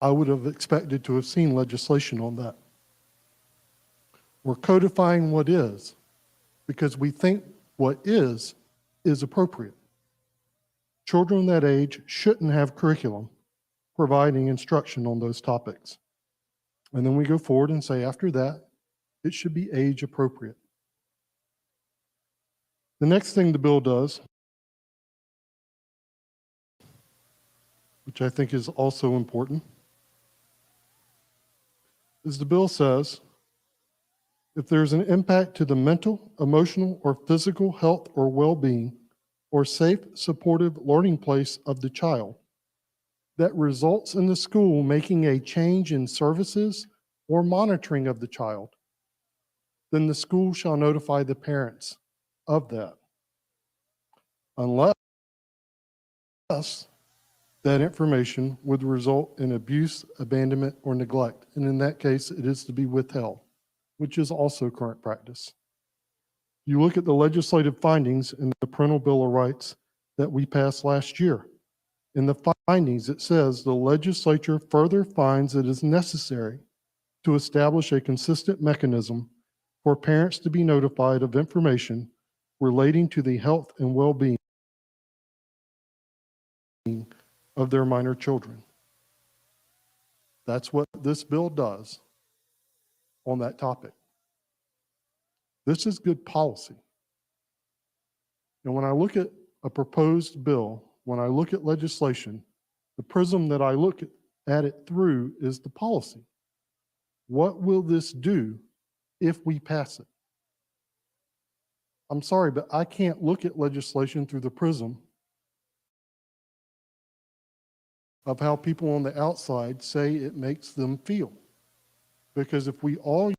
I would have expected to have seen legislation on that. We're codifying what is because we think what is appropriate. Children that age shouldn't have curriculum providing instruction on those topics. And then we go forward and say after that, it should be age appropriate. The next thing the bill does, which I think is also important, is the bill says, if there's an impact to the mental, emotional, or physical health or well-being, or safe, supportive learning place of the child that results in the school making a change in services or monitoring of the child, then the school shall notify the parents of that. Unless that information would result in abuse, abandonment, or neglect. And in that case, it is to be withheld, which is also current practice. You look at the legislative findings in the Parental Bill of Rights that we passed last year. In the findings, it says the legislature further finds it is necessary to establish a consistent mechanism for parents to be notified of information relating to the health and well-being of their minor children. That's what this bill does on that topic. This is good policy. And when I look at a proposed bill, when I look at legislation, the prism that I look at it through is the policy. What will this do if we pass it? I'm sorry, but I can't look at legislation through the prism of how people on the outside say it makes them feel. Because if we all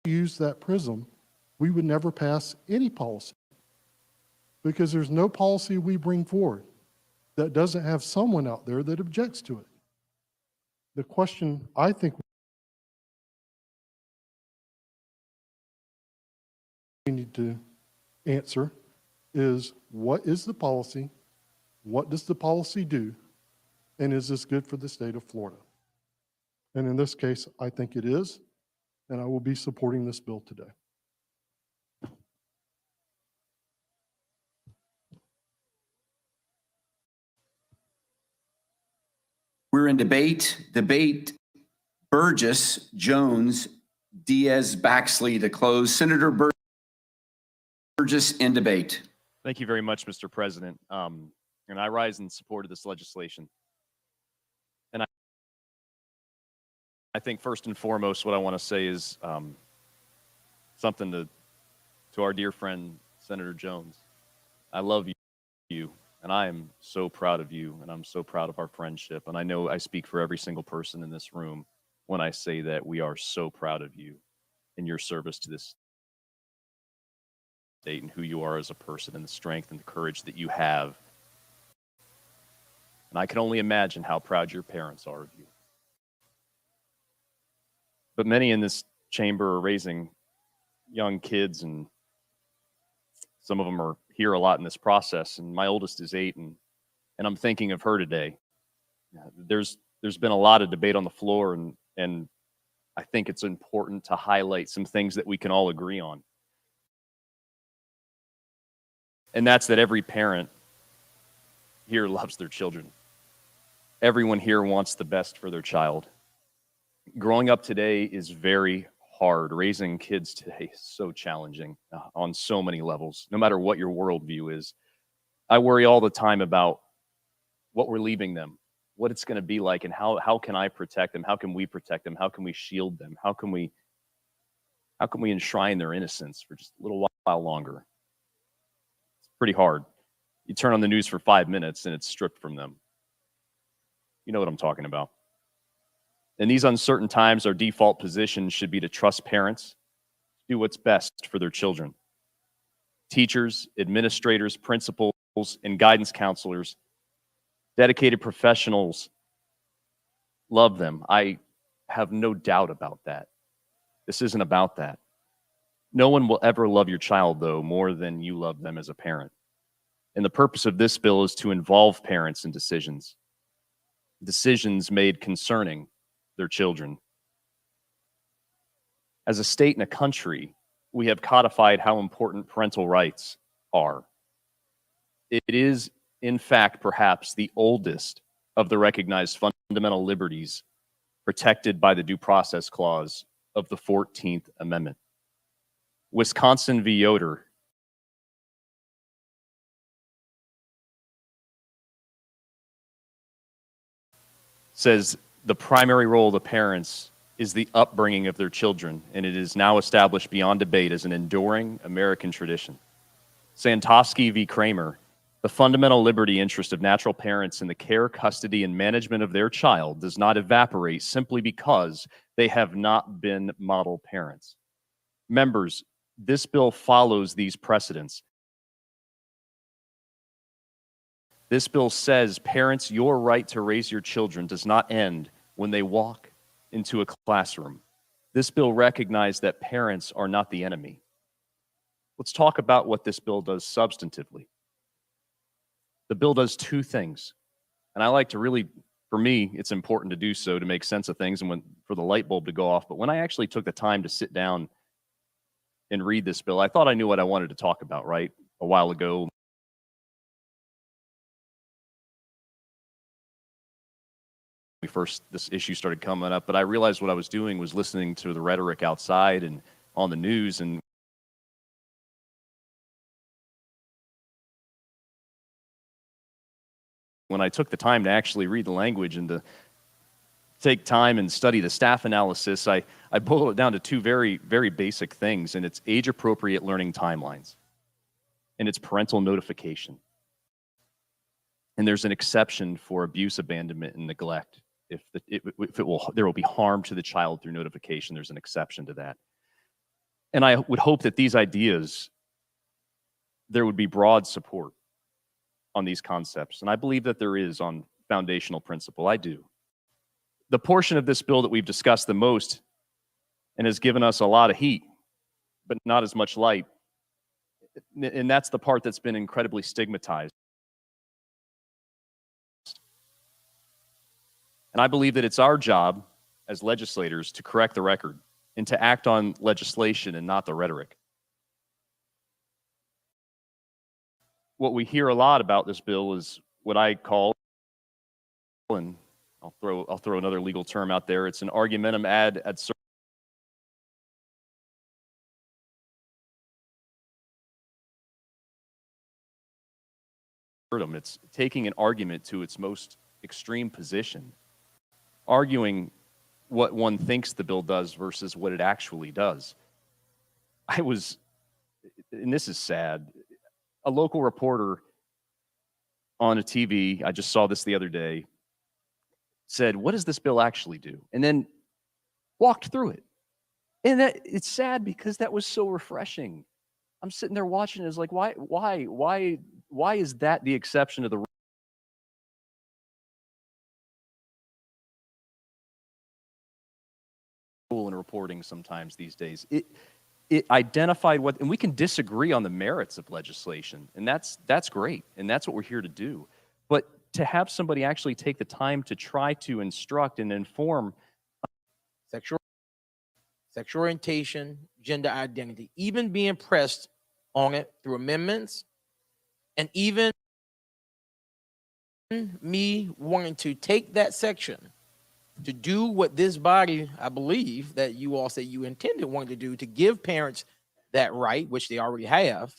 use that prism, we would never pass any policy. Because there's no policy we bring forward that doesn't have someone out there that objects to it. The question I think we need to answer is, what is the policy? What does the policy do? And is this good for the state of Florida? And in this case, I think it is, and I will be supporting this bill today. We're in debate Burgess, Jones, Diaz, Baxley to close. Senator Burgess in debate. Thank you very much, Mr. President. And I rise in support of this legislation. And I think first and foremost, what I want to say is something to our dear friend, Senator Jones. I love you, and I am so proud of you, and I'm so proud of our friendship. And I know I speak for every single person in this room when I say that we are so proud of you and your service to this state and who you are as a person and the strength and the courage that you have. And I can only imagine how proud your parents are of you. But many in this chamber are raising young kids, and some of them are here a lot in this process. And my oldest is 8, and I'm thinking of her today. There's been a lot of debate on the floor, and I think it's important to highlight some things that we can all agree on. And that's that every parent here loves their children. Everyone here wants the best for their child. Growing up today is very hard. Raising kids today is so challenging on so many levels, no matter what your worldview is. I worry all the time about what we're leaving them, what it's going to be like, and how can I protect them? How can we protect them? How can we shield them? How can we enshrine their innocence for just a little while longer? It's pretty hard. You turn on the news for 5 minutes and it's stripped from them. You know what I'm talking about. In these uncertain times, our default position should be to trust parents, do what's best for their children. Teachers, administrators, principals, and guidance counselors, dedicated professionals, love them. I have no doubt about that. This isn't about that. No one will ever love your child, though, more than you love them as a parent. And the purpose of this bill is to involve parents in decisions made concerning their children. As a state and a country, we have codified how important parental rights are. It is, in fact, perhaps the oldest of the recognized fundamental liberties protected by the Due Process Clause of the 14th Amendment. Wisconsin v. Yoder says the primary role of the parents is the upbringing of their children, and it is now established beyond debate as an enduring American tradition. Santosky v. Kramer, the fundamental liberty interest of natural parents in the care, custody, and management of their child does not evaporate simply because they have not been model parents. Members, this bill follows these precedents. This bill says, parents, your right to raise your children does not end when they walk into a classroom. This bill recognizes that parents are not the enemy. Let's talk about what this bill does substantively. The bill does two things, and I like to really, for me, it's important to do so to make sense of things and for the light bulb to go off. But when I actually took the time to sit down and read this bill, I thought I knew what I wanted to talk about, right? A while ago, this issue started coming up, but I realized what I was doing was listening to the rhetoric outside and on the news. And when I took the time to actually read the language and to take time and study the staff analysis, I boiled it down to two very, very basic things, and it's age-appropriate learning timelines, and it's parental notification. And there's an exception for abuse, abandonment, and neglect. There will be harm to the child through notification, there's an exception to that. And I would hope that these ideas, there would be broad support on these concepts. And I believe that there is on foundational principle, I do. The portion of this bill that we've discussed the most and has given us a lot of heat, but not as much light, and that's the part that's been incredibly stigmatized. And I believe that it's our job as legislators to correct the record and to act on legislation and not the rhetoric. What we hear a lot about this bill is what I call, and I'll throw another legal term out there, it's an argumentum ad absurdum. It's taking an argument to its most extreme position, arguing what one thinks the bill does versus what it actually does. And this is sad, a local reporter on a TV, I just saw this the other day, said, what does this bill actually do? And then walked through it. And it's sad because that was so refreshing. I'm sitting there watching it, it's like, why is that the exception to the rule in reporting sometimes these days? It identified what, and we can disagree on the merits of legislation, and that's great, and that's what we're here to do. But to have somebody actually take the time to try to instruct and inform sexual orientation, gender identity, even being pressed on it through amendments, and even me wanting to take that section to do what this body, I believe that you all said you intended wanting to do, to give parents that right, which they already have.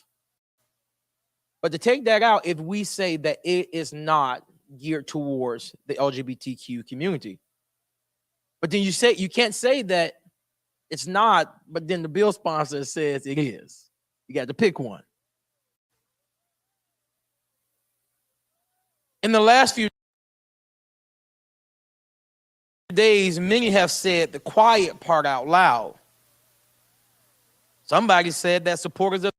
But to take that out, if we say that it is not geared towards the LGBTQ community, but then you can't say that it's not, but then the bill sponsor says it is. You got to pick one. In the last few days, many have said the quiet part out loud. Somebody said that supporters of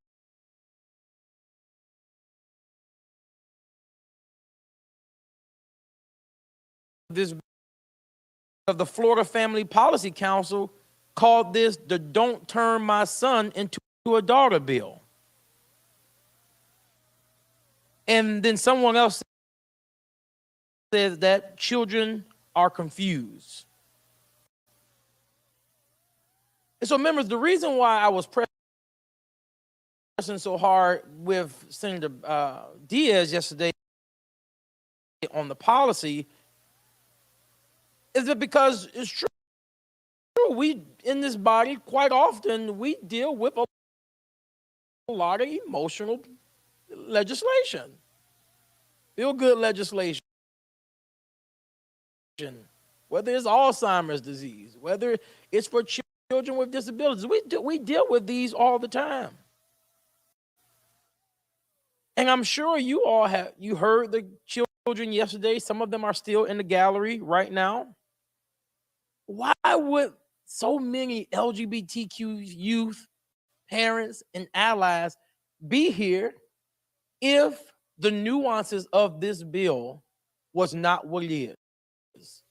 the Florida Family Policy Council called this the Don't Turn My Son Into a Daughter bill. And then someone else says that children are confused. And so, members, the reason why I was pressing so hard with Senator Diaz yesterday on the policy is that because it's true. We in this body quite often we deal with a lot of emotional legislation, feel good legislation, whether it's Alzheimer's disease, whether it's for children with disabilities. We deal with these all the time. And I'm sure you all you heard the children yesterday. Some of them are still in the gallery right now. Why would so many LGBTQ youth, parents, and allies be here if the nuances of this bill was not what it is,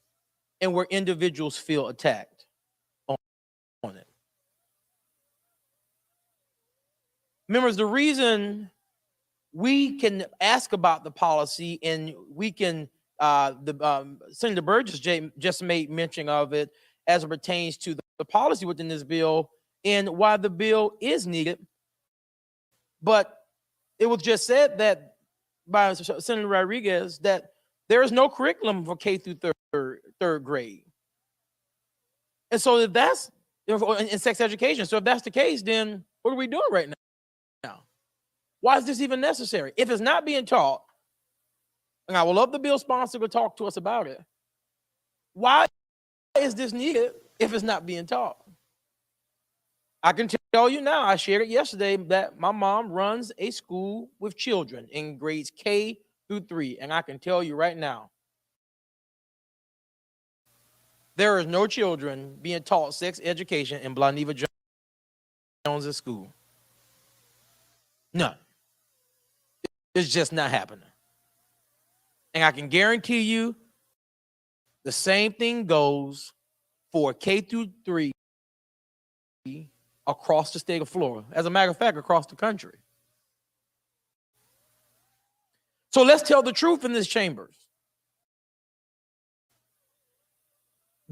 and where individuals feel attacked on it? Members, the reason we can ask about the policy and we can, Senator Burgess just made mention of it as it pertains to the policy within this bill and why the bill is needed. But it was just said that by Senator Rodriguez that there is no curriculum for K through third grade. And so if that's in sex education, so if that's the case, then what are we doing right now? Why is this even necessary? If it's not being taught, and I would love the bill sponsor to talk to us about it, why is this needed if it's not being taught? I can tell you now, I shared it yesterday, that my mom runs a school with children in grades K through 3, and I can tell you right now, there is no children being taught sex education in Blaniva Jones' school. None. It's just not happening. And I can guarantee you the same thing goes for K through 3 across the state of Florida. As a matter of fact, across the country. So let's tell the truth in this chambers.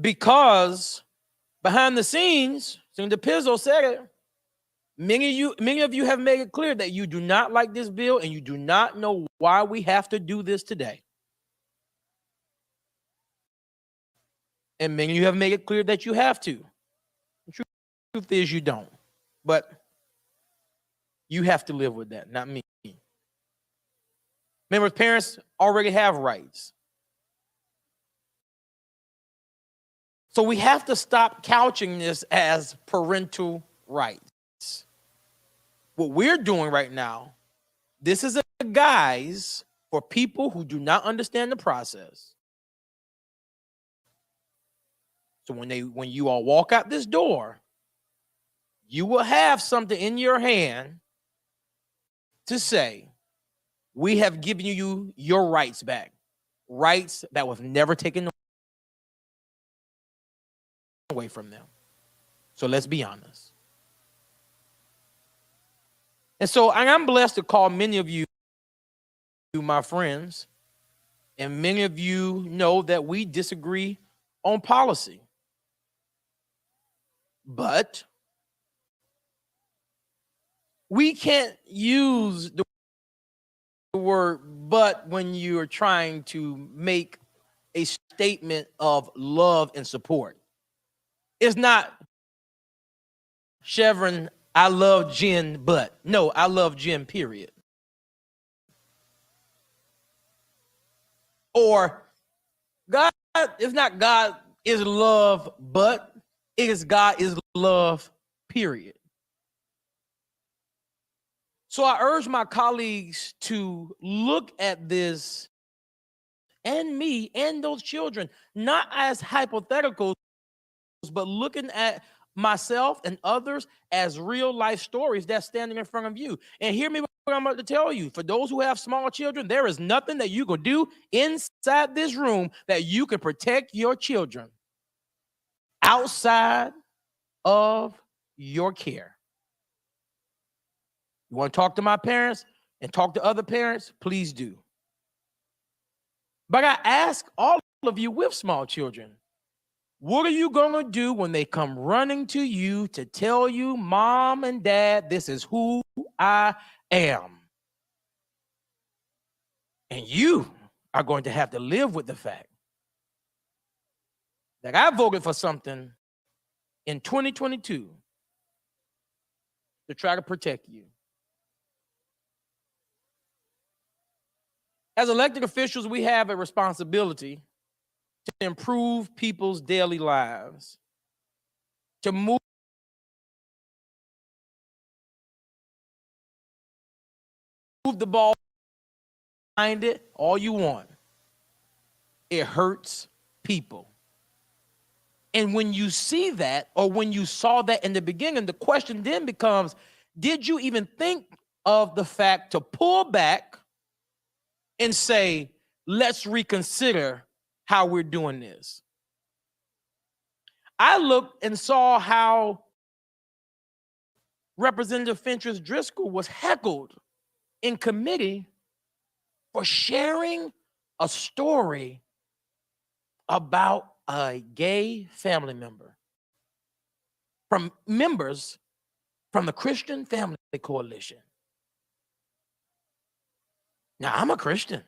Because behind the scenes, Senator Pizzo said it, many of you have made it clear that you do not like this bill and you do not know why we have to do this today. And many of you have made it clear that you have to. The truth is you don't. But you have to live with that, not me. Remember, parents already have rights. So we have to stop couching this as parental rights. What we're doing right now, this is a guise for people who do not understand the process. So when you all walk out this door, you will have something in your hand to say, we have given you your rights back. Rights that was never taken away from them. So let's be honest. And so I'm blessed to call many of you my friends, and many of you know that we disagree on policy. But we can't use the word but when you're trying to make a statement of love and support. It's not, Chevron, I love Jen, but. No, I love Jen, period. Or God, it's not God is love, but it is God is love, period. So I urge my colleagues to look at this and me and those children, not as hypotheticals, but looking at myself and others as real life stories that's standing in front of you. And hear me what I'm about to tell you. For those who have small children, there is nothing that you can do inside this room that you can protect your children outside of your care. You want to talk to my parents? and talk to other parents, please do. But I ask all of you with small children, what are you going to do when they come running to you to tell you, Mom and Dad, this is who I am? And you are going to have to live with the fact that I voted for something in 2022 to try to protect you. As elected officials, we have a responsibility to improve people's daily lives, to move the ball behind it all you want. It hurts people. And when you see that, or when you saw that in the beginning, the question then becomes, did you even think of the fact to pull back and say, let's reconsider how we're doing this? I looked and saw how Representative Fentress Driscoll was heckled in committee for sharing a story about a gay family member from members from the Christian Family Coalition. Now, I'm a Christian,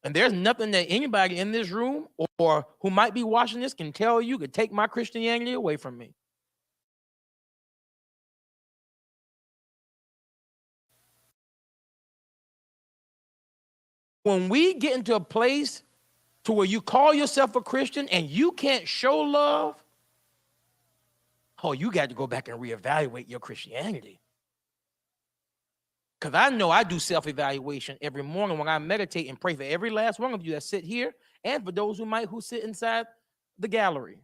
and there's nothing that anybody in this room or who might be watching this can tell you could take my Christianity away from me. When we get into a place to where you call yourself a Christian and you can't show love, oh, you got to go back and reevaluate your Christianity. Because I know I do self-evaluation every morning when I meditate and pray for every last one of you that sit here and for those who sit inside the gallery.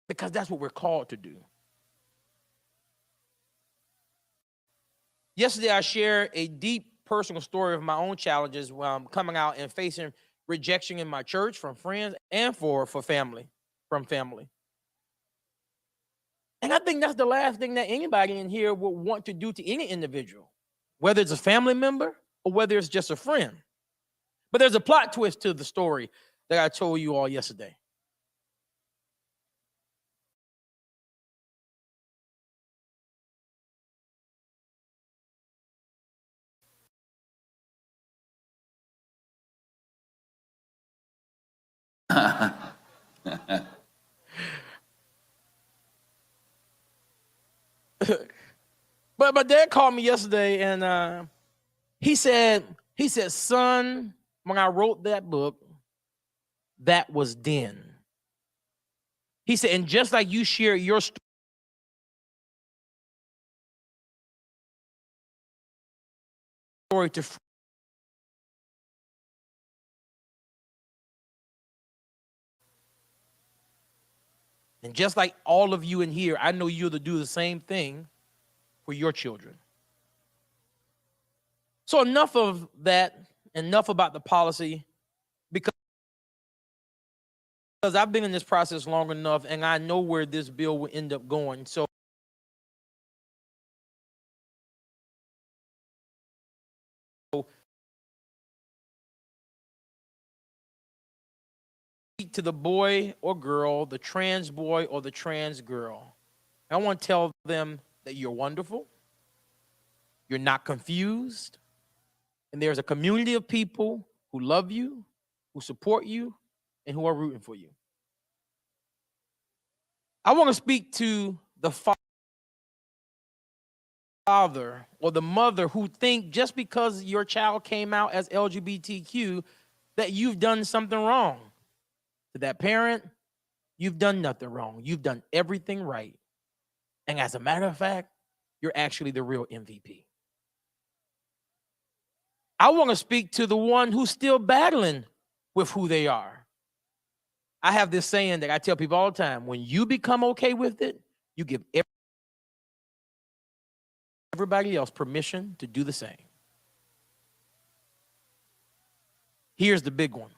Because that's what we're called to do. Yesterday, I shared a deep personal story of my own challenges while I'm coming out and facing rejection in my church from friends and from family. And I think that's the last thing that anybody in here would want to do to any individual, whether it's a family member or whether it's just a friend. But there's a plot twist to the story that I told you all yesterday. But my dad called me yesterday and he said, son, when I wrote that book, that was then. He said, and just like you share your story to and just like all of you in here, I know you'll do the same thing for your children. So enough of that, enough about the policy, because I've been in this process long enough and I know where this bill will end up going. So to the boy or girl, the trans boy or the trans girl, I want to tell them that you're wonderful, you're not confused, and there's a community of people who love you, who support you, and who are rooting for you. I want to speak to the father or the mother who think just because your child came out as LGBTQ that you've done something wrong. To that parent, you've done nothing wrong. You've done everything right. And as a matter of fact, you're actually the real MVP. I want to speak to the one who's still battling with who they are. I have this saying that I tell people all the time: when you become okay with it, you give everybody else permission to do the same. Here's the big one.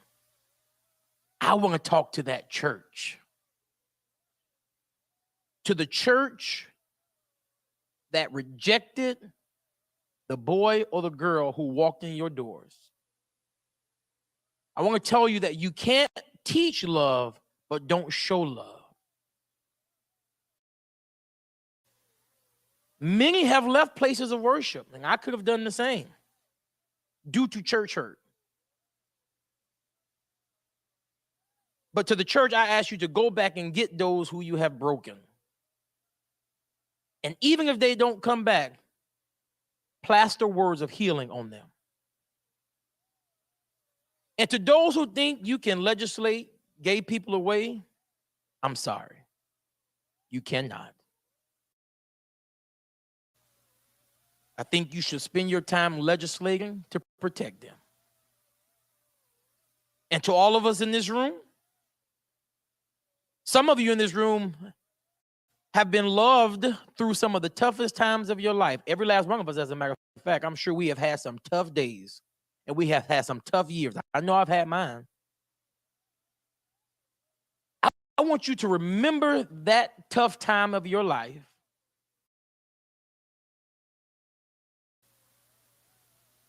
I want to talk to that church. To the church that rejected the boy or the girl who walked in your doors. I want to tell you that you can't teach love, but don't show love. Many have left places of worship, and I could have done the same due to church hurt. But to the church, I ask you to go back and get those who you have broken. And even if they don't come back, plaster words of healing on them. And to those who think you can legislate gay people away, I'm sorry. You cannot. I think you should spend your time legislating to protect them. And to all of us in this room, some of you in this room have been loved through some of the toughest times of your life. Every last one of us, as a matter of fact, I'm sure we have had some tough days and we have had some tough years. I know I've had mine. I want you to remember that tough time of your life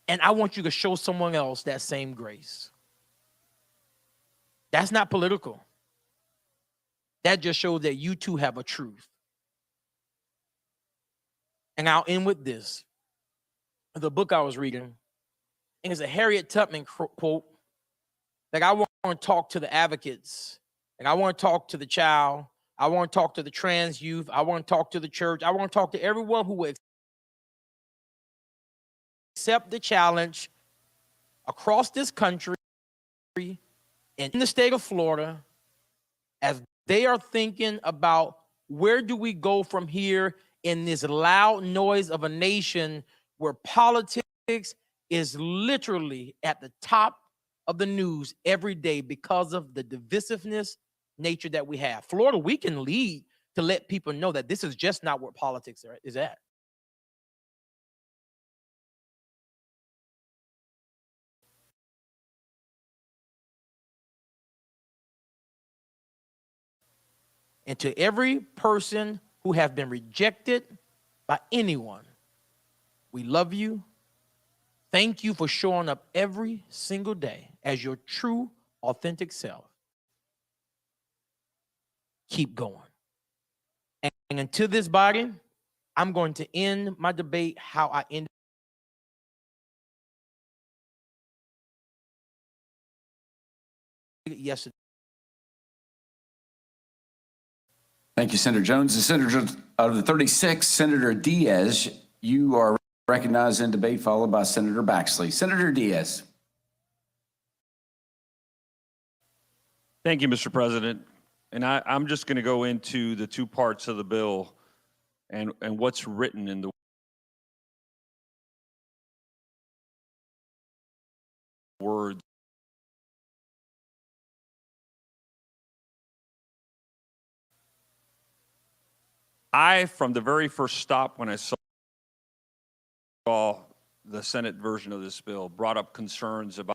and I want you to show someone else that same grace. That's not political. That just shows that you too have a truth. And I'll end with this. The book I was reading, and it's a Harriet Tubman quote. Like, I want to talk to the advocates, and I want to talk to the child. I want to talk to the trans youth. I want to talk to the church. I want to talk to everyone who will accept the challenge across this country and in the state of Florida as they are thinking about where do we go from here in this loud noise of a nation where politics is literally at the top of the news every day because of the divisiveness nature that we have. Florida, we can lead to let people know that this is just not where politics is at. And to every person who have been rejected by anyone, we love you. Thank you for showing up every single day as your true, authentic self. Keep going. And until this body, I'm going to end my debate how I ended it yesterday. Thank you, Senator Jones. The Senator of the 36, Senator Diaz, you are recognized in debate, followed by Senator Baxley. Senator Diaz. Thank you, Mr. President. And I'm just going to go into the two parts of the bill and what's written in the words. From the very first stop when I saw the Senate version of this bill, brought up concerns about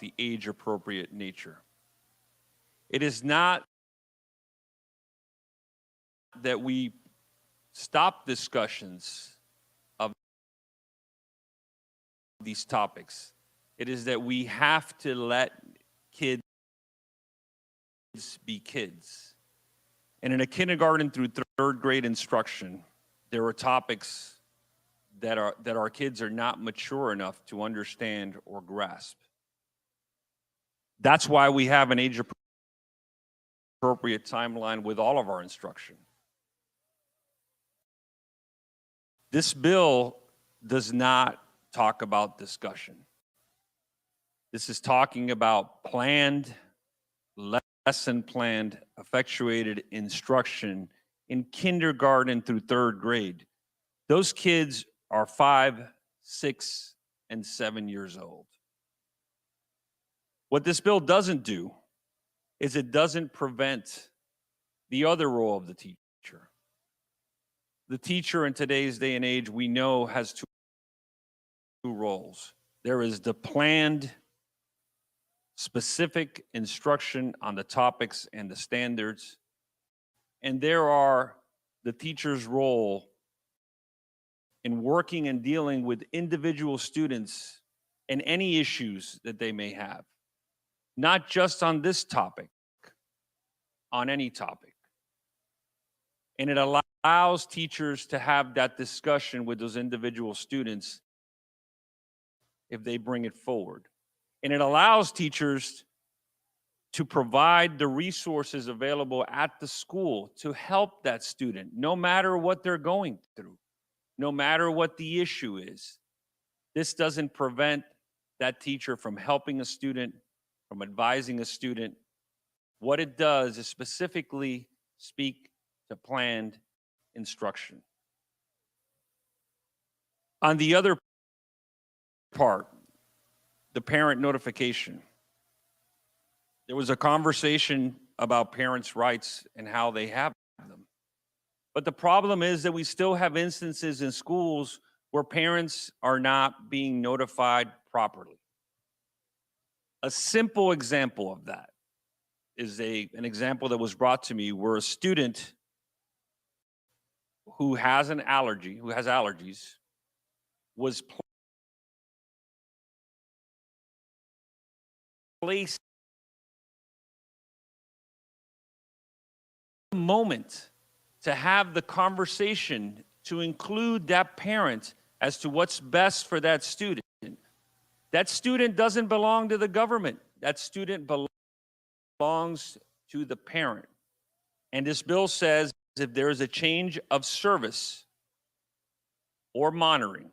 the age-appropriate nature. It is not that we stop discussions of these topics. It is that we have to let kids be kids. And in a kindergarten through third grade instruction, there are topics that our kids are not mature enough to understand or grasp. That's why we have an age-appropriate timeline with all of our instruction. This bill does not talk about discussion. This is talking about planned, lesson-planned, effectuated instruction in kindergarten through third grade. Those kids are 5, 6, and 7 years old. What this bill doesn't do is it doesn't prevent the other role of the teacher. The teacher in today's day and age, we know, has two roles. There is the planned, specific instruction on the topics and the standards, and there are the teacher's role in working and dealing with individual students and any issues that they may have, not just on this topic, on any topic. And it allows teachers to have that discussion with those individual students if they bring it forward. And it allows teachers to provide the resources available at the school to help that student, no matter what they're going through, no matter what the issue is. This doesn't prevent that teacher from helping a student, from advising a student. What it does is specifically speak to planned instruction. On the other part, the parent notification. There was a conversation about parents' rights and how they have them. But the problem is that we still have instances in schools where parents are not being notified properly. A simple example of that is an example that was brought to me where a student who has an allergy, who has allergies, was placed a moment to have the conversation to include that parent as to what's best for that student. That student doesn't belong to the government. That student belongs to the parent. And this bill says if there is a change of service or monitoring,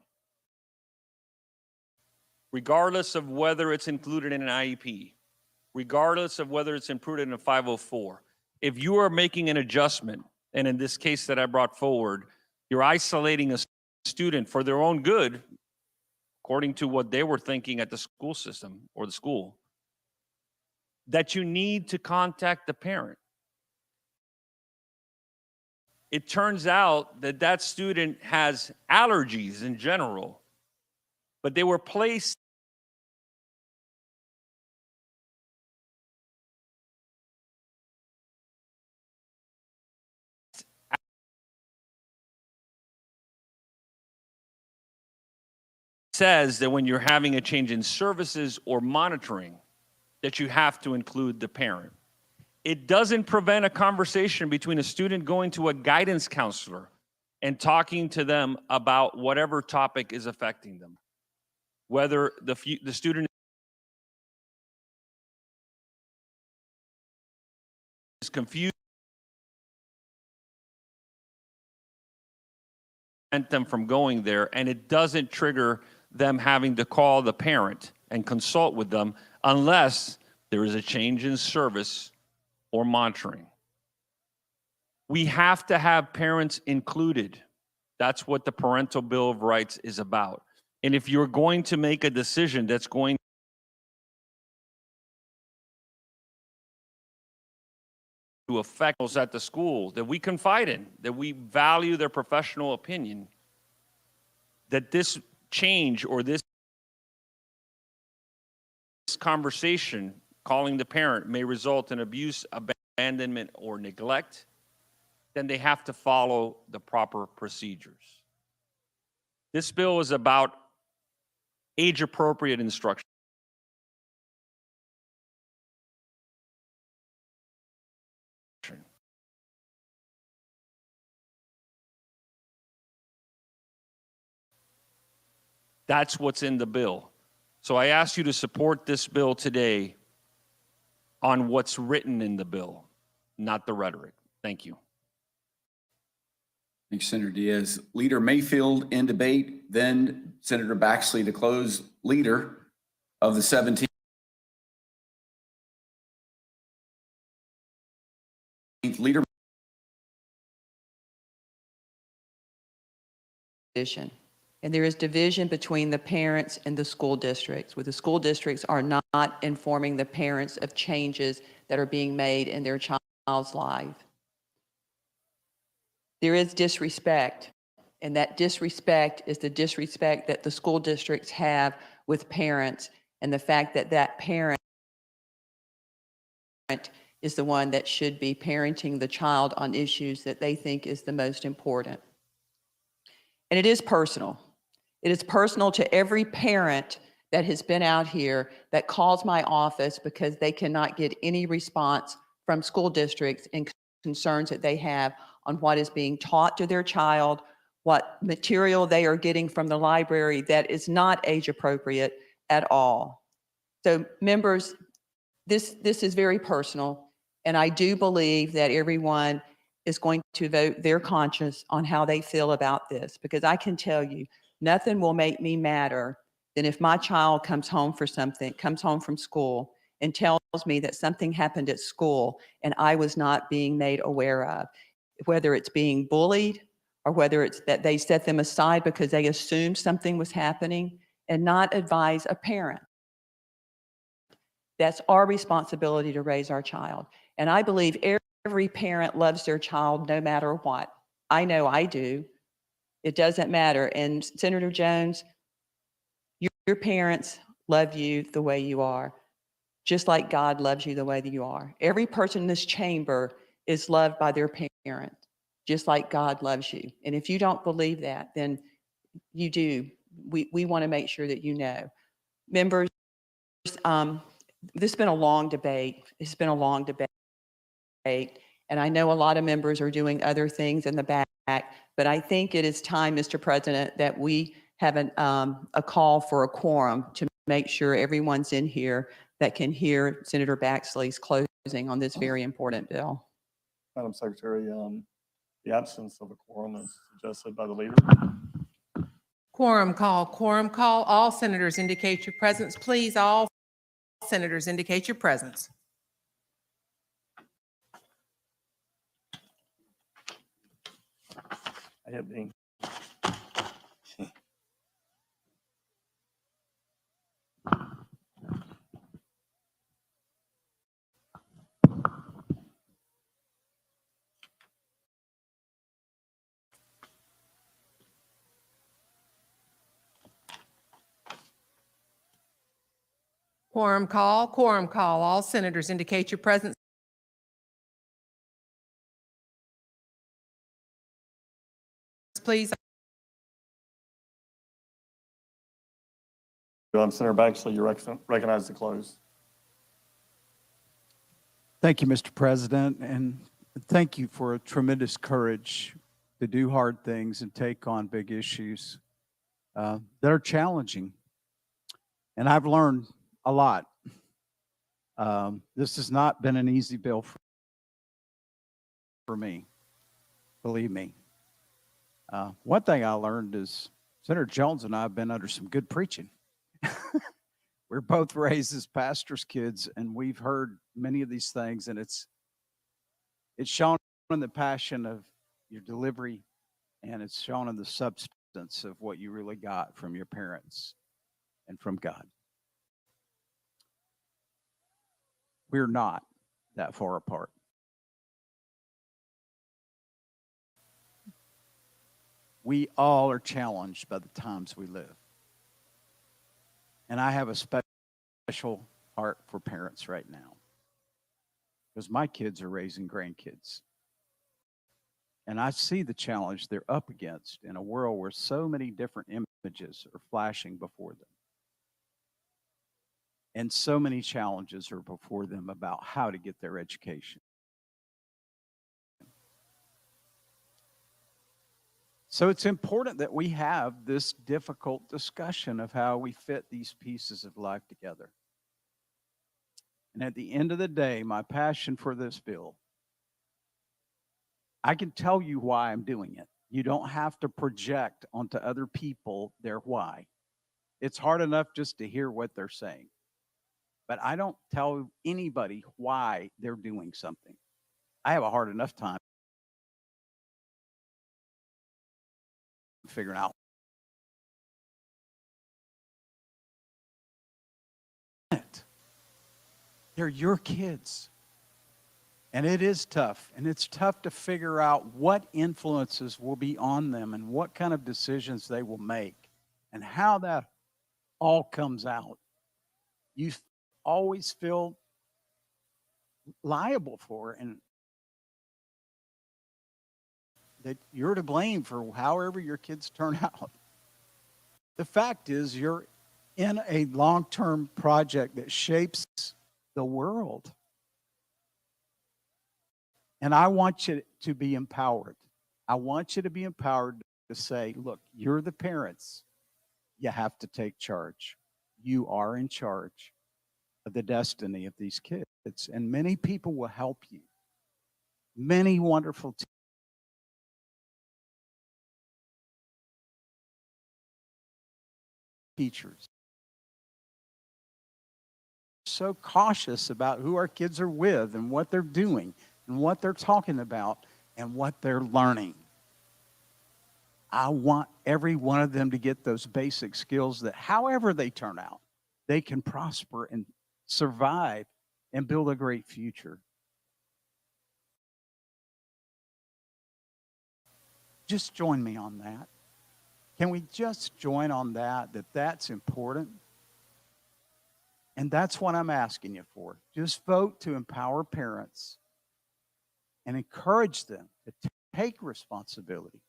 regardless of whether it's included in an IEP, regardless of whether it's included in a 504, if you are making an adjustment, and in this case that I brought forward, you're isolating a student for their own good, according to what they were thinking at the school system or the school, that you need to contact the parent. It turns out that that student has allergies in general, but they were placed says that when you're having a change in services or monitoring, that you have to include the parent. It doesn't prevent a conversation between a student going to a guidance counselor and talking to them about whatever topic is affecting them. Whether the student is confused, prevent them from going there, and it doesn't trigger them having to call the parent and consult with them unless there is a change in service or monitoring. We have to have parents included. That's what the Parental Bill of Rights is about. And if you're going to make a decision that's going to affect us at the school that we confide in, that we value their professional opinion, that this change or this conversation, calling the parent, may result in abuse, abandonment, or neglect, then they have to follow the proper procedures. This bill is about age-appropriate instruction. That's what's in the bill. So I ask you to support this bill today on what's written in the bill, not the rhetoric. Thank you. Thanks, Senator Diaz. Leader Mayfield in debate, then Senator Baxley to close, leader of the 17th. Leader. And there is division between the parents and the school districts, where the school districts are not informing the parents of changes that are being made in their child's life. There is disrespect, and that disrespect is the disrespect that the school districts have with parents, and the fact that that parent is the one that should be parenting the child on issues that they think is the most important. And it is personal. It is personal to every parent that has been out here that calls my office because they cannot get any response from school districts and concerns that they have on what is being taught to their child, what material they are getting from the library that is not age appropriate at all. So members, this is very personal, and I do believe that everyone is going to vote their conscience on how they feel about this, because I can tell you, nothing will make me madder than if my child comes home from school and tells me that something happened at school and I was not being made aware of, whether it's being bullied or whether it's that they set them aside because they assumed something was happening and not advise a parent. That's our responsibility to raise our child. And I believe every parent loves their child no matter what. I know I do. It doesn't matter. And Senator Jones, your parents love you the way you are, just like God loves you the way that you are. Every person in this chamber is loved by their parent, just like God loves you. And if you don't believe that, then you do. We want to make sure that you know. Members, this has been a long debate. It's been a long debate. And I know a lot of members are doing other things in the back, but I think it is time, Mr. President, that we have a call for a quorum to make sure everyone's in here that can hear Senator Baxley's closing on this very important bill. Madam Secretary, the absence of a quorum is suggested by the leader. Quorum call, quorum call. All senators indicate your presence. Please, all senators indicate your presence. I have been. Quorum call, quorum call. All senators indicate your presence. Please. Senator Baxley, you recognize the close. Thank you, Mr. President, and thank you for a tremendous courage to do hard things and take on big issues that are challenging. And I've learned a lot. This has not been an easy bill for me, believe me. One thing I learned is Senator Jones and I have been under some good preaching. We're both raised as pastors' kids, and we've heard many of these things, and it's shown in the passion of your delivery, and it's shown in the substance of what you really got from your parents and from God. We're not that far apart. We all are challenged by the times we live. And I have a special heart for parents right now because my kids are raising grandkids. And I see the challenge they're up against in a world where so many different images are flashing before them. And so many challenges are before them about how to get their education. So it's important that we have this difficult discussion of how we fit these pieces of life together. And at the end of the day, my passion for this bill, I can tell you why I'm doing it. You don't have to project onto other people their why. It's hard enough just to hear what they're saying. But I don't tell anybody why they're doing something. I have a hard enough time figuring out it. They're your kids. And it is tough. And it's tough to figure out what influences will be on them and what kind of decisions they will make and how that all comes out. You always feel liable for, and that you're to blame for however your kids turn out. The fact is, you're in a long-term project that shapes the world. And I want you to be empowered. I want you to be empowered to say, look, you're the parents. You have to take charge. You are in charge of the destiny of these kids. And many people will help you. Many wonderful teachers. So cautious about who our kids are with and what they're doing and what they're talking about and what they're learning. I want every one of them to get those basic skills that however they turn out, they can prosper and survive and build a great future. Just join me on that. Can we just join on that that's important? And that's what I'm asking you for. Just vote to empower parents and encourage them to take responsibility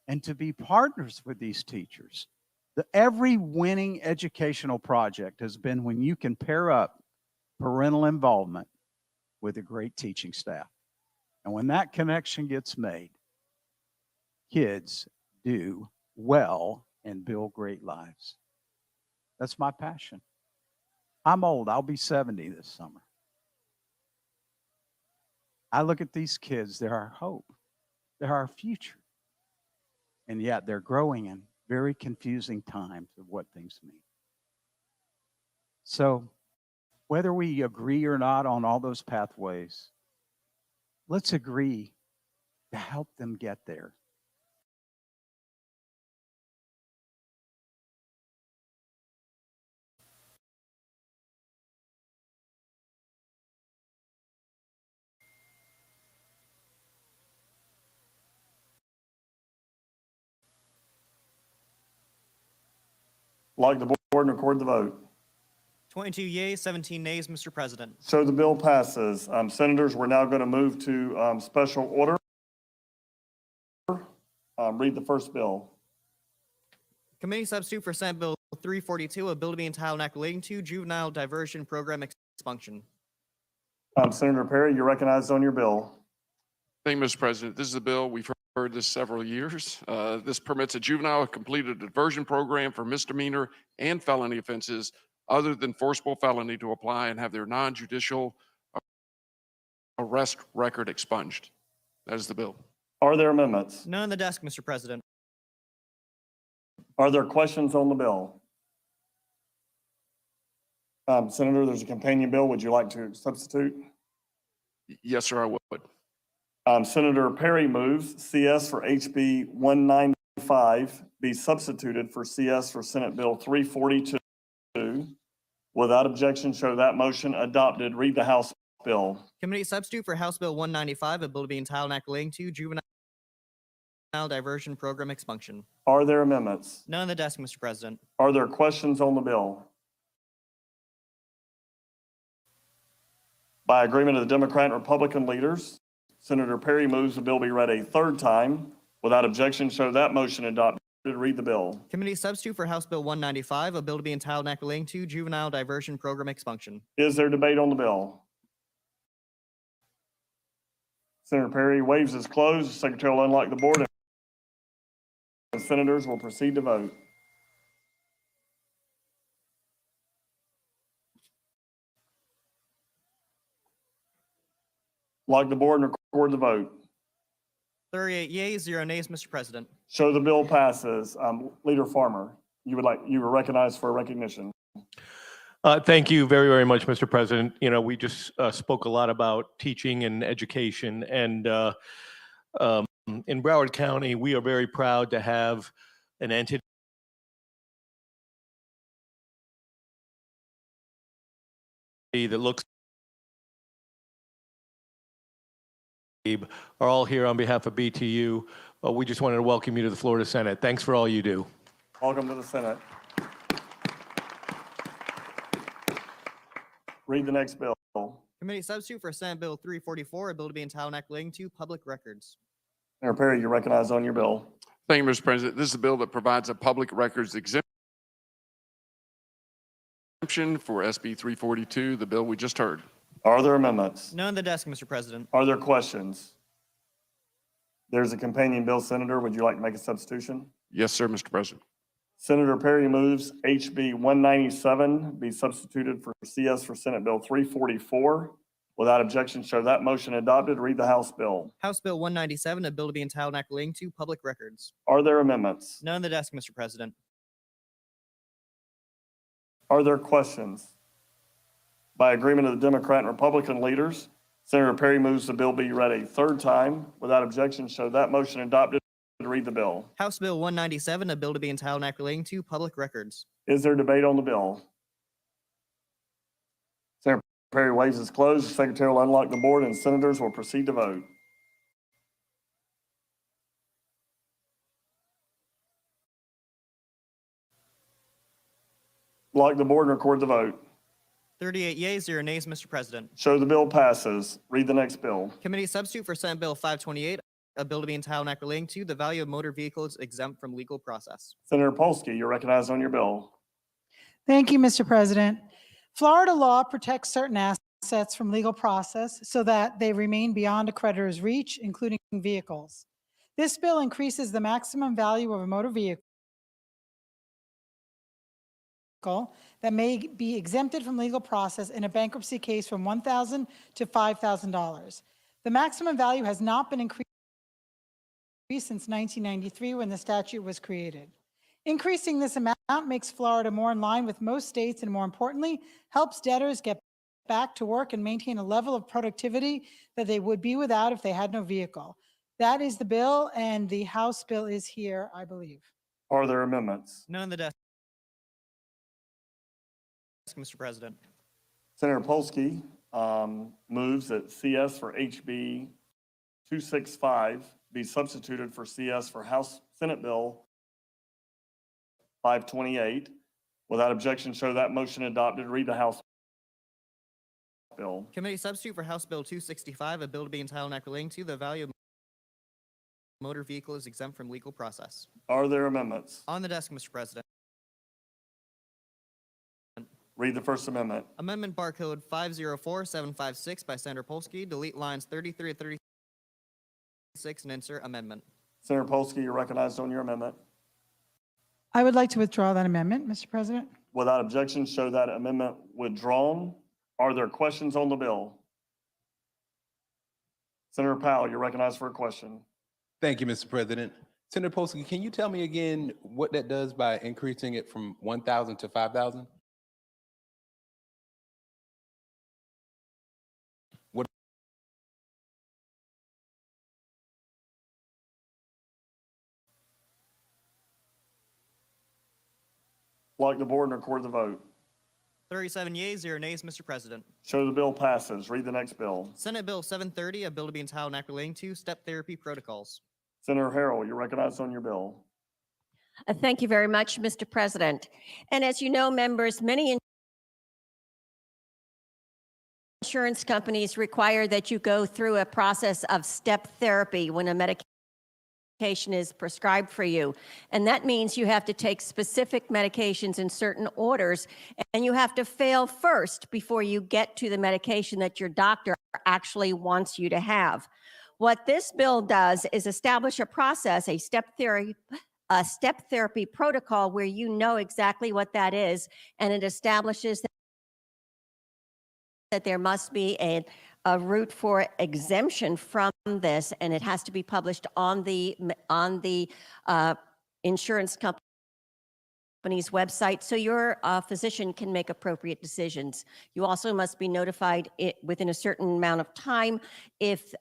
and to be partners with these teachers. Every winning educational project has been when you can pair up parental involvement with a great teaching staff. And when that connection gets made, kids do well and build great lives. That's my passion. I'm old. I'll be 70 this summer. I look at these kids. They're our hope. They're our future. And yet they're growing in very confusing times of what things mean. So whether we agree or not on all those pathways, let's agree to help them get there. Like the board and record the vote. 22 yeas, 17 nays, Mr. President. So the bill passes. Senators, we're now going to move to special order. Read the first bill. Committee substitute for Senate Bill 342, a bill to be entitled and Act relating to Juvenile Diversion Program Expunction. Senator Perry, you're recognized on your bill. Thank you, Mr. President. This is a bill we've heard this several years. This permits a juvenile to complete a diversion program for misdemeanor and felony offenses other than forcible felony to apply and have their non-judicial arrest record expunged. That is the bill. Are there amendments? None on the desk, Mr. President. Are there questions on the bill? Senator, there's a companion bill. Would you like to substitute? Yes, sir, I would. Senator Perry moves CS for HB 195 be substituted for CS for Senate Bill 342. Without objection, show that motion adopted. Read the House bill. Committee substitute for House Bill 195, a bill to be entitled and Act relating to Juvenile Diversion Program Expunction. Are there amendments? None on the desk, Mr. President. Are there questions on the bill? By agreement of the Democrat and Republican leaders, Senator Perry moves the bill be read a third time. Without objection, show that motion adopted. Read the bill. Committee substitute for House Bill 195, a bill to be entitled and Act relating to Juvenile Diversion Program Expunction. Is there debate on the bill? Senator Perry waves is closed. The Secretary will unlock the board and senators will proceed to vote. Lock the board and record the vote. 38 yeas, 0 nays, Mr. President. Show the bill passes. Leader Farmer, you were recognized for recognition. Thank you very, very much, Mr. President. You know, we just spoke a lot about teaching and education, and in Broward County, we are very proud to have an entity that looks are all here on behalf of BTU. We just wanted to welcome you to the Florida Senate. Thanks for all you do. Welcome to the Senate. Read the next bill. Committee substitute for Senate Bill 344, a bill to be entitled and relating to public records. Senator Perry, you're recognized on your bill. Thank you, Mr. President. This is a bill that provides a public records exemption for SB 342, the bill we just heard. Are there amendments? None on the desk, Mr. President. Are there questions? There's a companion bill, Senator. Would you like to make a substitution? Yes, sir, Mr. President. Senator Perry moves HB 197 be substituted for CS for Senate Bill 344. Without objection, show that motion adopted. Read the House bill. House Bill 197, a bill to be entitled and relating to public records. Are there amendments? None on the desk, Mr. President. Are there questions? By agreement of the Democrat and Republican leaders, Senator Perry moves the bill be read a third time. Without objection, show that motion adopted. Read the bill. House Bill 197, a bill to be entitled and relating to public records. Is there debate on the bill? Senator Perry waves is closed. The Secretary will unlock the board and senators will proceed to vote. Lock the board and record the vote. 38 yeas, 0 nays, Mr. President. Show the bill passes. Read the next bill. Committee substitute for Senate Bill 528, a bill to be entitled and relating to the value of motor vehicles exempt from legal process. Senator Polsky, you're recognized on your bill. Thank you, Mr. President. Florida law protects certain assets from legal process so that they remain beyond a creditor's reach, including vehicles. This bill increases the maximum value of a motor vehicle that may be exempted from legal process in a bankruptcy case from $1,000 to $5,000. The maximum value has not been increased since 1993 when the statute was created. Increasing this amount makes Florida more in line with most states and, more importantly, helps debtors get back to work and maintain a level of productivity that they would be without if they had no vehicle. That is the bill, and the House bill is here, I believe. Are there amendments? None on the desk, Mr. President. Senator Polsky moves that CS for HB 265 be substituted for CS for Senate Bill 528. Without objection, show that motion adopted. Read the House bill. Committee substitute for House Bill 265, a bill to be entitled and relating to the value of motor vehicles exempt from legal process. Are there amendments? On the desk, Mr. President. Read the First Amendment. Amendment barcode 504756 by Senator Polsky. Delete lines 33 to 36 and insert amendment. Senator Polsky, you're recognized on your amendment. I would like to withdraw that amendment, Mr. President. Without objection, show that amendment withdrawn. Are there questions on the bill? Senator Powell, you're recognized for a question. Thank you, Mr. President. Senator Polsky, can you tell me again what that does by increasing it from 1,000 to 5,000? Lock the board and record the vote. 37 yeas, 0 nays, Mr. President. Show the bill passes. Read the next bill. Senate Bill 730, a bill to be entitled and relating to step therapy protocols. Senator Harrell, you're recognized on your bill. Thank you very much, Mr. President. And as you know, members, many insurance companies require that you go through a process of step therapy when a medication is prescribed for you. And that means you have to take specific medications in certain orders, and you have to fail first before you get to the medication that your doctor actually wants you to have. What this bill does is establish a process, a step therapy protocol where you know exactly what that is, and it establishes that there must be a route for exemption from this, and it has to be published on the insurance company's website so your physician can make appropriate decisions. You also must be notified within a certain amount of time if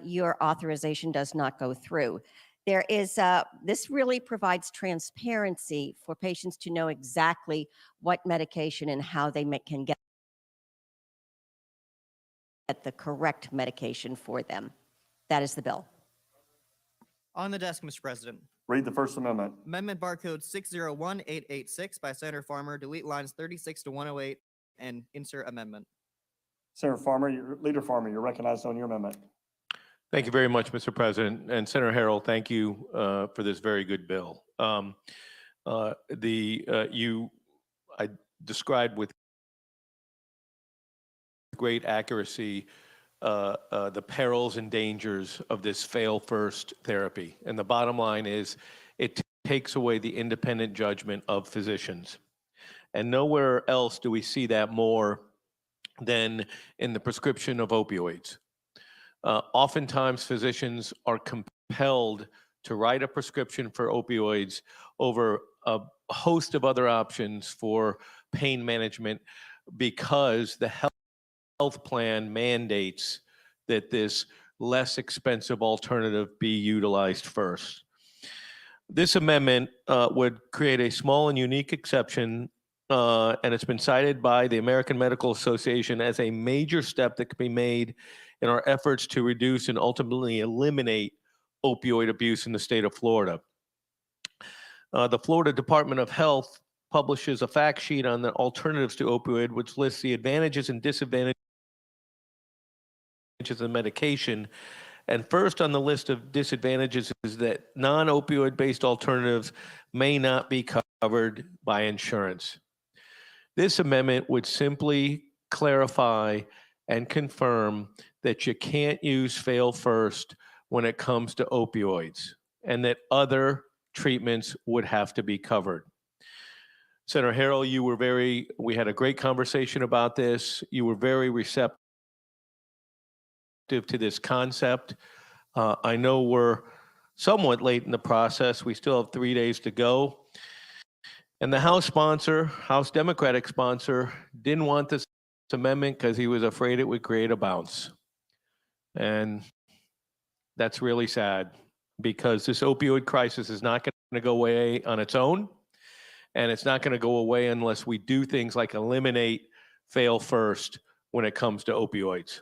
your authorization does not go through. There is, this really provides transparency for patients to know exactly what medication and how they can get the correct medication for them. That is the bill. On the desk, Mr. President. Read the First Amendment. Amendment barcode 601886 by Senator Farmer. Delete lines 36 to 108 and insert amendment. Senator Farmer, Leader Farmer, you're recognized on your amendment. Thank you very much, Mr. President. And Senator Harrell, thank you for this very good bill. I described with great accuracy the perils and dangers of this fail-first therapy. And the bottom line is it takes away the independent judgment of physicians. And nowhere else do we see that more than in the prescription of opioids. Oftentimes, physicians are compelled to write a prescription for opioids over a host of other options for pain management because the health plan mandates that this less expensive alternative be utilized first. This amendment would create a small and unique exception, and it's been cited by the American Medical Association as a major step that can be made in our efforts to reduce and ultimately eliminate opioid abuse in the state of Florida. The Florida Department of Health publishes a fact sheet on the alternatives to opioid, which lists the advantages and disadvantages of medication. And first on the list of disadvantages is that non-opioid based alternatives may not be covered by insurance. This amendment would simply clarify and confirm that you can't use fail first when it comes to opioids, and that other treatments would have to be covered. Senator Harrell, we had a great conversation about this. You were very receptive to this concept. I know we're somewhat late in the process. We still have 3 days to go. And the House Democratic sponsor, didn't want this amendment because he was afraid it would create a bounce. And that's really sad because this opioid crisis is not going to go away on its own. And it's not going to go away unless we do things like eliminate fail first when it comes to opioids.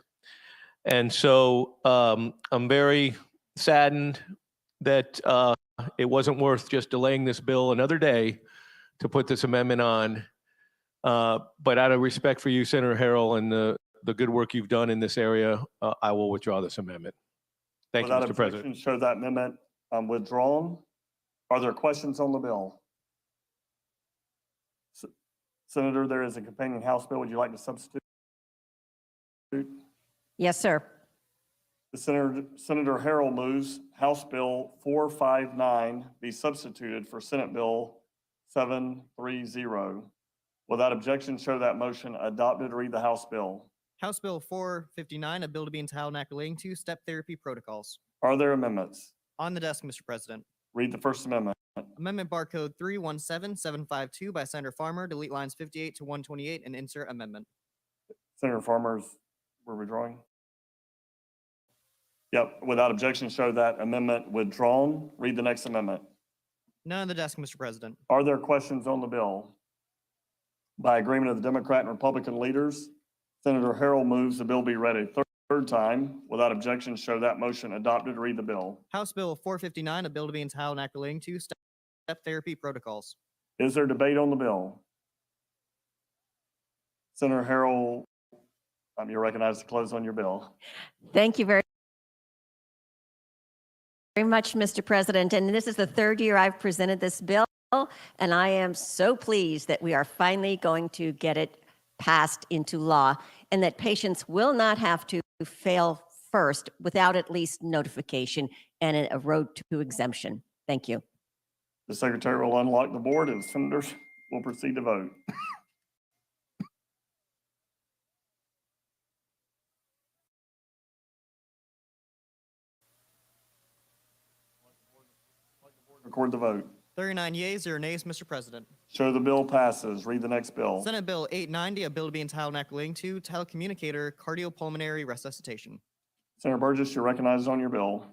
And so I'm very saddened that it wasn't worth just delaying this bill another day to put this amendment on. But out of respect for you, Senator Harrell, and the good work you've done in this area, I will withdraw this amendment. Thank you, Mr. President. Show that amendment withdrawn. Are there questions on the bill? Senator, there is a companion House bill. Would you like to substitute? Yes, sir. Senator Harrell moves House Bill 459 be substituted for Senate Bill 730. Without objection, show that motion adopted. Read the House bill. House Bill 459, a bill to be entitled and relating to step therapy protocols. Are there amendments? On the desk, Mr. President. Read the first amendment. Amendment barcode 317752 by Senator Farmer, delete lines 58 to 128 and insert amendment. Senator Farmer's, we're withdrawing. Yep, without objection, show that amendment withdrawn. Read the next amendment. None on the desk, Mr. President. Are there questions on the bill? By agreement of the Democrat and Republican leaders, Senator Harrell moves the bill be read a third time. Without objection, show that motion adopted. Read the bill. House Bill 459, a bill to be entitled and relating to step therapy protocols. Is there debate on the bill? Senator Harrell, you're recognized to close on your bill. Thank you very much, Mr. President. And this is the third year I've presented this bill, and I am so pleased that we are finally going to get it passed into law and that patients will not have to fail first without at least notification and a road to exemption. Thank you. The Secretary will unlock the board and senators will proceed to vote. Record the vote. 39 yeas, 0 nays, Mr. President. Show the bill passes. Read the next bill. Senate Bill 890, a bill to be entitled and relating to telecommunicator cardiopulmonary resuscitation. Senator Burgess, you're recognized on your bill.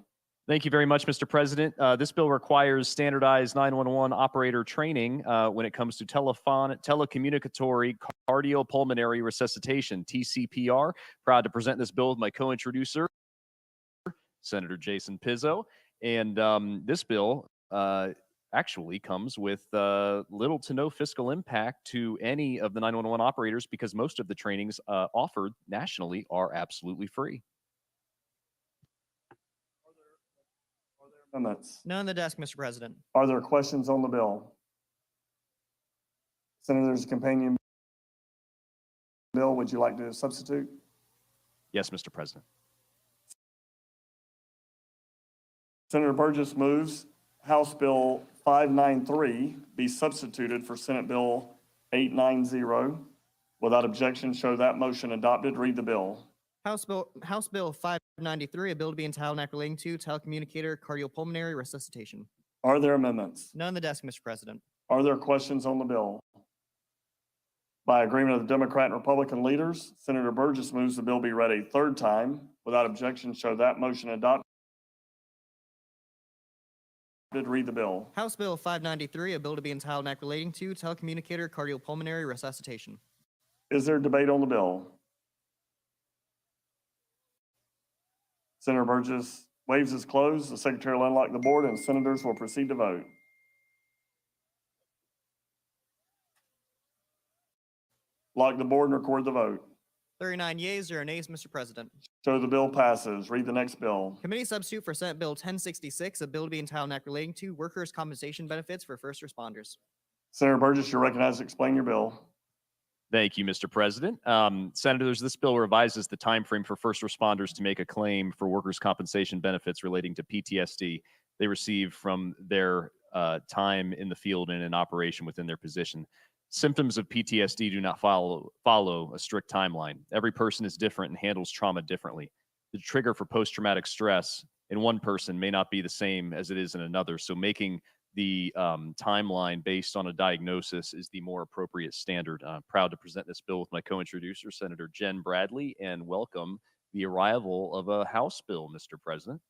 Thank you very much, Mr. President. This bill requires standardized 911 operator training when it comes to telecommunicatory cardiopulmonary resuscitation, TCPR. Proud to present this bill with my co-introducer, Senator Jason Pizzo. And this bill actually comes with little to no fiscal impact to any of the 911 operators because most of the trainings offered nationally are absolutely free. Amendments. None on the desk, Mr. President. Are there questions on the bill? Senator's companion bill, would you like to substitute? Yes, Mr. President. Senator Burgess moves House Bill 593 be substituted for Senate Bill 890. Without objection, show that motion adopted. Read the bill. House Bill 593, a bill to be entitled Act relating to telecommunicator cardiopulmonary resuscitation. Are there amendments? None on the desk, Mr. President. Are there questions on the bill? By agreement of the Democrat and Republican leaders, Senator Burgess moves the bill be read a third time. Without objection, show that motion adopted. Read the bill. House Bill 593, a bill to be entitled Act relating to telecommunicator cardiopulmonary resuscitation. Is there debate on the bill? Senator Burgess waves is closed. The secretary will unlock the board and senators will proceed to vote. Lock the board and record the vote. 39 yeas, 0 nays, Mr. President. Show the bill passes. Read the next bill. Committee substitute for Senate Bill 1066, a bill to be entitled Act relating to workers' compensation benefits for first responders. Senator Burgess, you're recognized to explain your bill. Thank you, Mr. President. Senators, this bill revises the time frame for first responders to make a claim for workers' compensation benefits relating to PTSD they receive from their time in the field and in operation within their position. Symptoms of PTSD do not follow a strict timeline. Every person is different and handles trauma differently. The trigger for post-traumatic stress in one person may not be the same as it is in another, so making the timeline based on a diagnosis is the more appropriate standard. I'm proud to present this bill with my co-introducer, Senator Jen Bradley, and welcome the arrival of a House bill, Mr. President.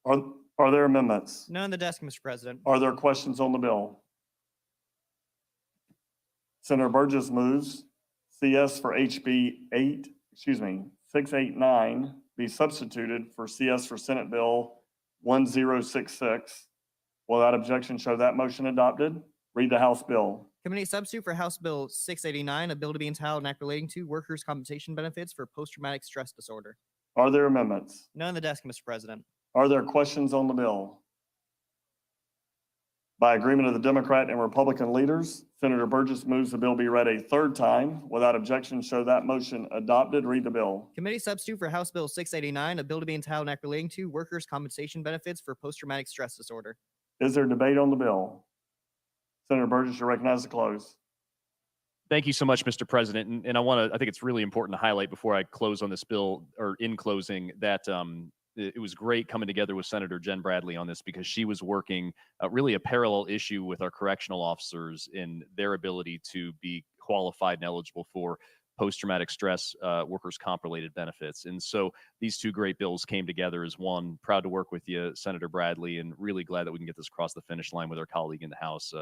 Are there amendments? None on the desk, Mr. President. Are there questions on the bill? Senator Burgess moves CS for HB 689 be substituted for CS for Senate Bill 1066. Without objection, show that motion adopted. Read the House bill. Committee substitute for House Bill 689, a bill to be entitled Act relating to workers' compensation benefits for post-traumatic stress disorder. Are there amendments? None on the desk, Mr. President. Are there questions on the bill? By agreement of the Democrat and Republican leaders, Senator Burgess moves the bill be read a third time. Without objection, show that motion adopted. Read the bill. Committee substitute for House Bill 689, a bill to be entitled Act relating to workers' compensation benefits for post-traumatic stress disorder. Is there debate on the bill? Senator Burgess, you're recognized to close. Thank you so much, Mr. President. And I think it's really important to highlight before I close on this bill, or in closing, that it was great coming together with Senator Jen Bradley on this because she was working really a parallel issue with our correctional officers in their ability to be qualified and eligible for post-traumatic stress workers' comp related benefits. And so these two great bills came together as one. Proud to work with you, Senator Bradley, and really glad that we can get this across the finish line with our colleague in the House,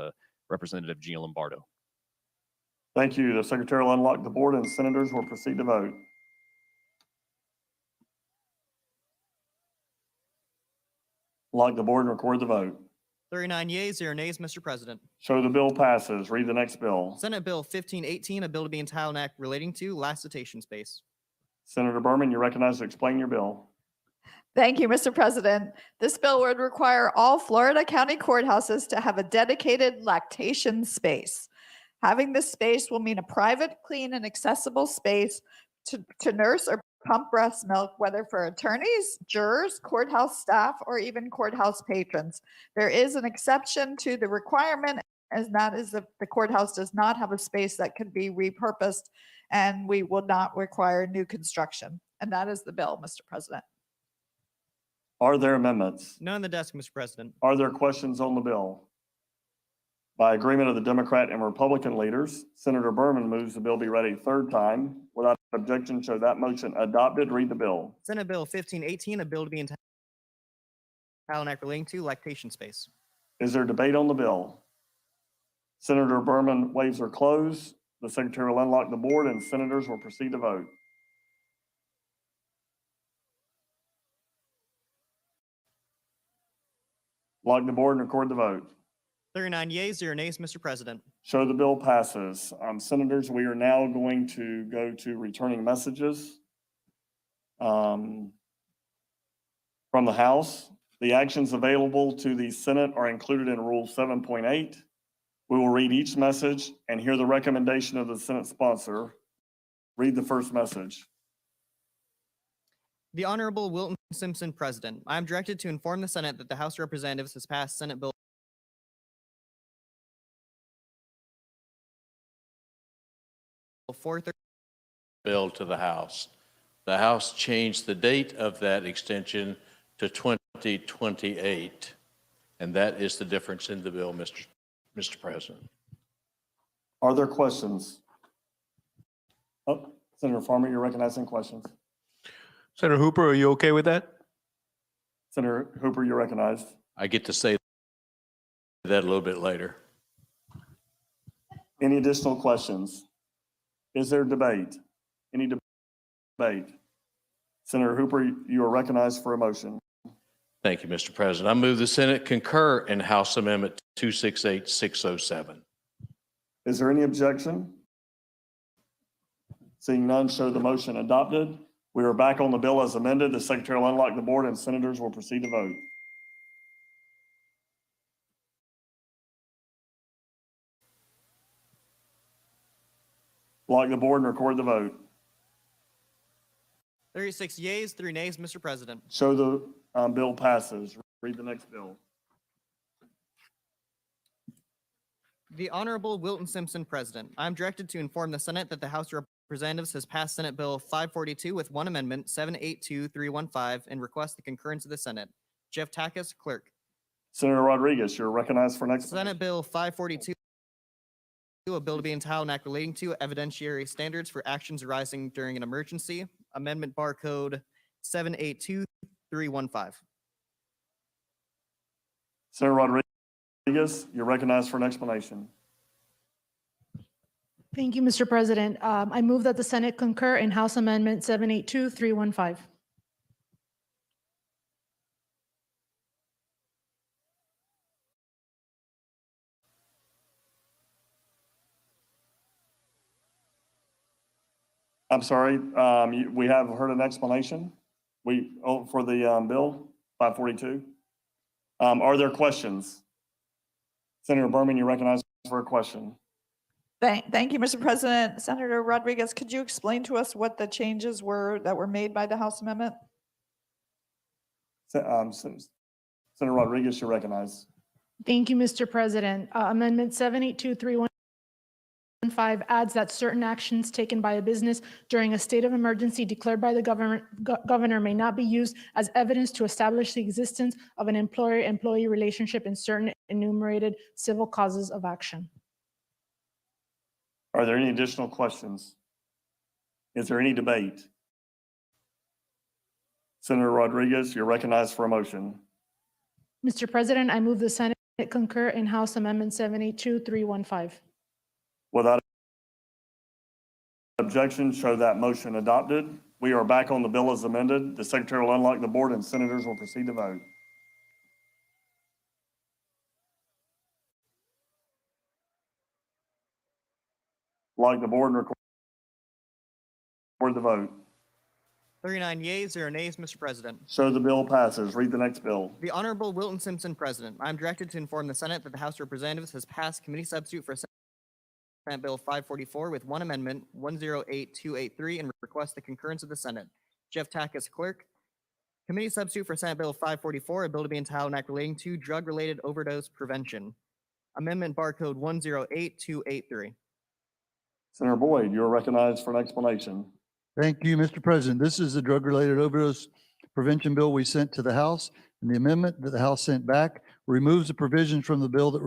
Representative Gina Lombardo. Thank you. The secretary will unlock the board and senators will proceed to vote. Lock the board and record the vote. 39 yeas, 0 nays, Mr. President. Show the bill passes. Read the next bill. Senate Bill 1518, a bill to be entitled Act relating to lactation space. Senator Berman, you're recognized to explain your bill. Thank you, Mr. President. This bill would require all Florida County courthouses to have a dedicated lactation space. Having this space will mean a private, clean, and accessible space to nurse or pump breast milk, whether for attorneys, jurors, courthouse staff, or even courthouse patrons. There is an exception to the requirement, as that is if the courthouse does not have a space that could be repurposed, and we will not require new construction. And that is the bill, Mr. President. Are there amendments? None on the desk, Mr. President. Are there questions on the bill? By agreement of the Democrat and Republican leaders, Senator Berman moves the bill be read a third time. Without objection, show that motion adopted. Read the bill. Senate Bill 1518, a bill to be entitled Act relating to lactation space. Is there debate on the bill? Senator Berman waves are closed. The secretary will unlock the board and senators will proceed to vote. Lock the board and record the vote. 39 yeas, 0 nays, Mr. President. Show the bill passes. Senators, we are now going to go to returning messages from the House. The actions available to the Senate are included in Rule 7.8. We will read each message and hear the recommendation of the Senate sponsor. Read the first message. The Honorable Wilton Simpson, President. I am directed to inform the Senate that the House of Representatives has passed Senate Bill 430. Bill to the House. The House changed the date of that extension to 2028, and that is the difference in the bill, Mr. President. Are there questions? Oh, Senator Farmer, you're recognizing questions. Senator Hooper, are you okay with that? Senator Hooper, you're recognized. I get to say that a little bit later. Any additional questions? Is there debate? Any debate? Senator Hooper, you are recognized for a motion. Thank you, Mr. President. I move the Senate concur in House Amendment 268607. Is there any objection? Seeing none, show the motion adopted. We are back on the bill as amended. The Secretary will unlock the board and senators will proceed to vote. Lock the board and record the vote. 36 yeas, 3 nays, Mr. President. Show the bill passes. Read the next bill. The Honorable Wilton Simpson, President. I am directed to inform the Senate that the House of Representatives has passed Senate Bill 542 with one amendment, 782315, and request the concurrence of the Senate. Jeff Takacs, Clerk. Senator Rodriguez, you're recognized for next. Senate Bill 542, a bill to be entitled an act relating to evidentiary standards for actions arising during an emergency. Amendment barcode 782315. Senator Rodriguez, you're recognized for an explanation. Thank you, Mr. President. I move that the Senate concur in House Amendment 782315. I'm sorry, we have heard an explanation. For the bill 542. Are there questions? Senator Berman, you're recognized for a question. Thank you, Mr. President. Senator Rodriguez, could you explain to us what the changes were that were made by the House amendment? Senator Rodriguez, you're recognized. Thank you, Mr. President. Amendment 782315 adds that certain actions taken by a business during a state of emergency declared by the governor may not be used as evidence to establish the existence of an employer-employee relationship in certain enumerated civil causes of action. Are there any additional questions? Is there any debate? Senator Rodriguez, you're recognized for a motion. Mr. President, I move the Senate concur in House Amendment 782315. Without objection, show that motion adopted. We are back on the bill as amended. The Secretary will unlock the board and senators will proceed to vote. Lock the board and record the vote. 39 yeas, 0 nays, Mr. President. Show the bill passes. Read the next bill. The Honorable Wilton Simpson, President. I am directed to inform the Senate that the House of Representatives has passed committee substitute for Senate Bill 544 with one amendment, 108283, and request the concurrence of the Senate. Jeff Takacs, Clerk. Committee substitute for Senate Bill 544, a bill to be entitled an act relating to drug-related overdose prevention. Amendment barcode 108283. Senator Boyd, you are recognized for an explanation. Thank you, Mr. President. This is the drug-related overdose prevention bill we sent to the House, and the amendment that the House sent back removes the provisions from the bill that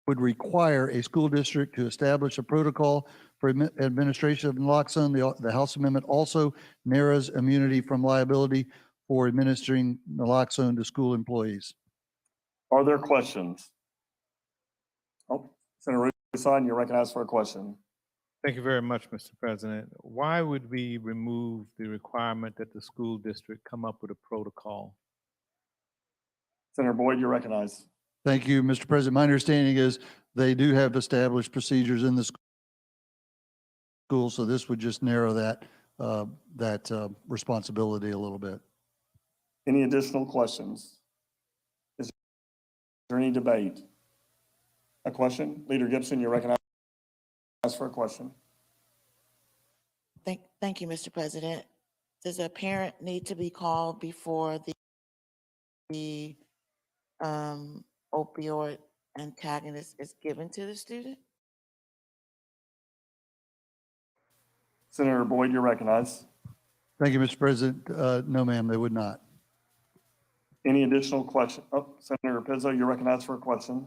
would require a school district to establish a protocol for administration of naloxone. The House amendment also narrows immunity from liability for administering naloxone to school employees. Are there questions? Oh, Senator Rusan, you're recognized for a question. Thank you very much, Mr. President. Why would we remove the requirement that the school district come up with a protocol? Senator Boyd, you're recognized. Thank you, Mr. President. My understanding is they do have established procedures in the school, so this would just narrow that responsibility a little bit. Any additional questions? Is there any debate? A question? Leader Gibson, you're recognized for a question. Thank you, Mr. President. Does a parent need to be called before the opioid antagonist is given to the student? Senator Boyd, you're recognized. Thank you, Mr. President. No, ma'am, they would not. Any additional question? Oh, Senator Pizzo, you're recognized for a question.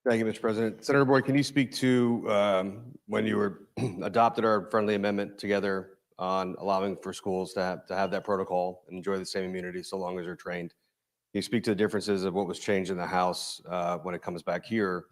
Thank you, Mr. President. Senator Boyd, can you speak to when you were adopted our friendly amendment together on allowing for schools to have that protocol and enjoy the same immunity so long as they're trained? Can you speak to the differences of what was changed in the House when it comes back here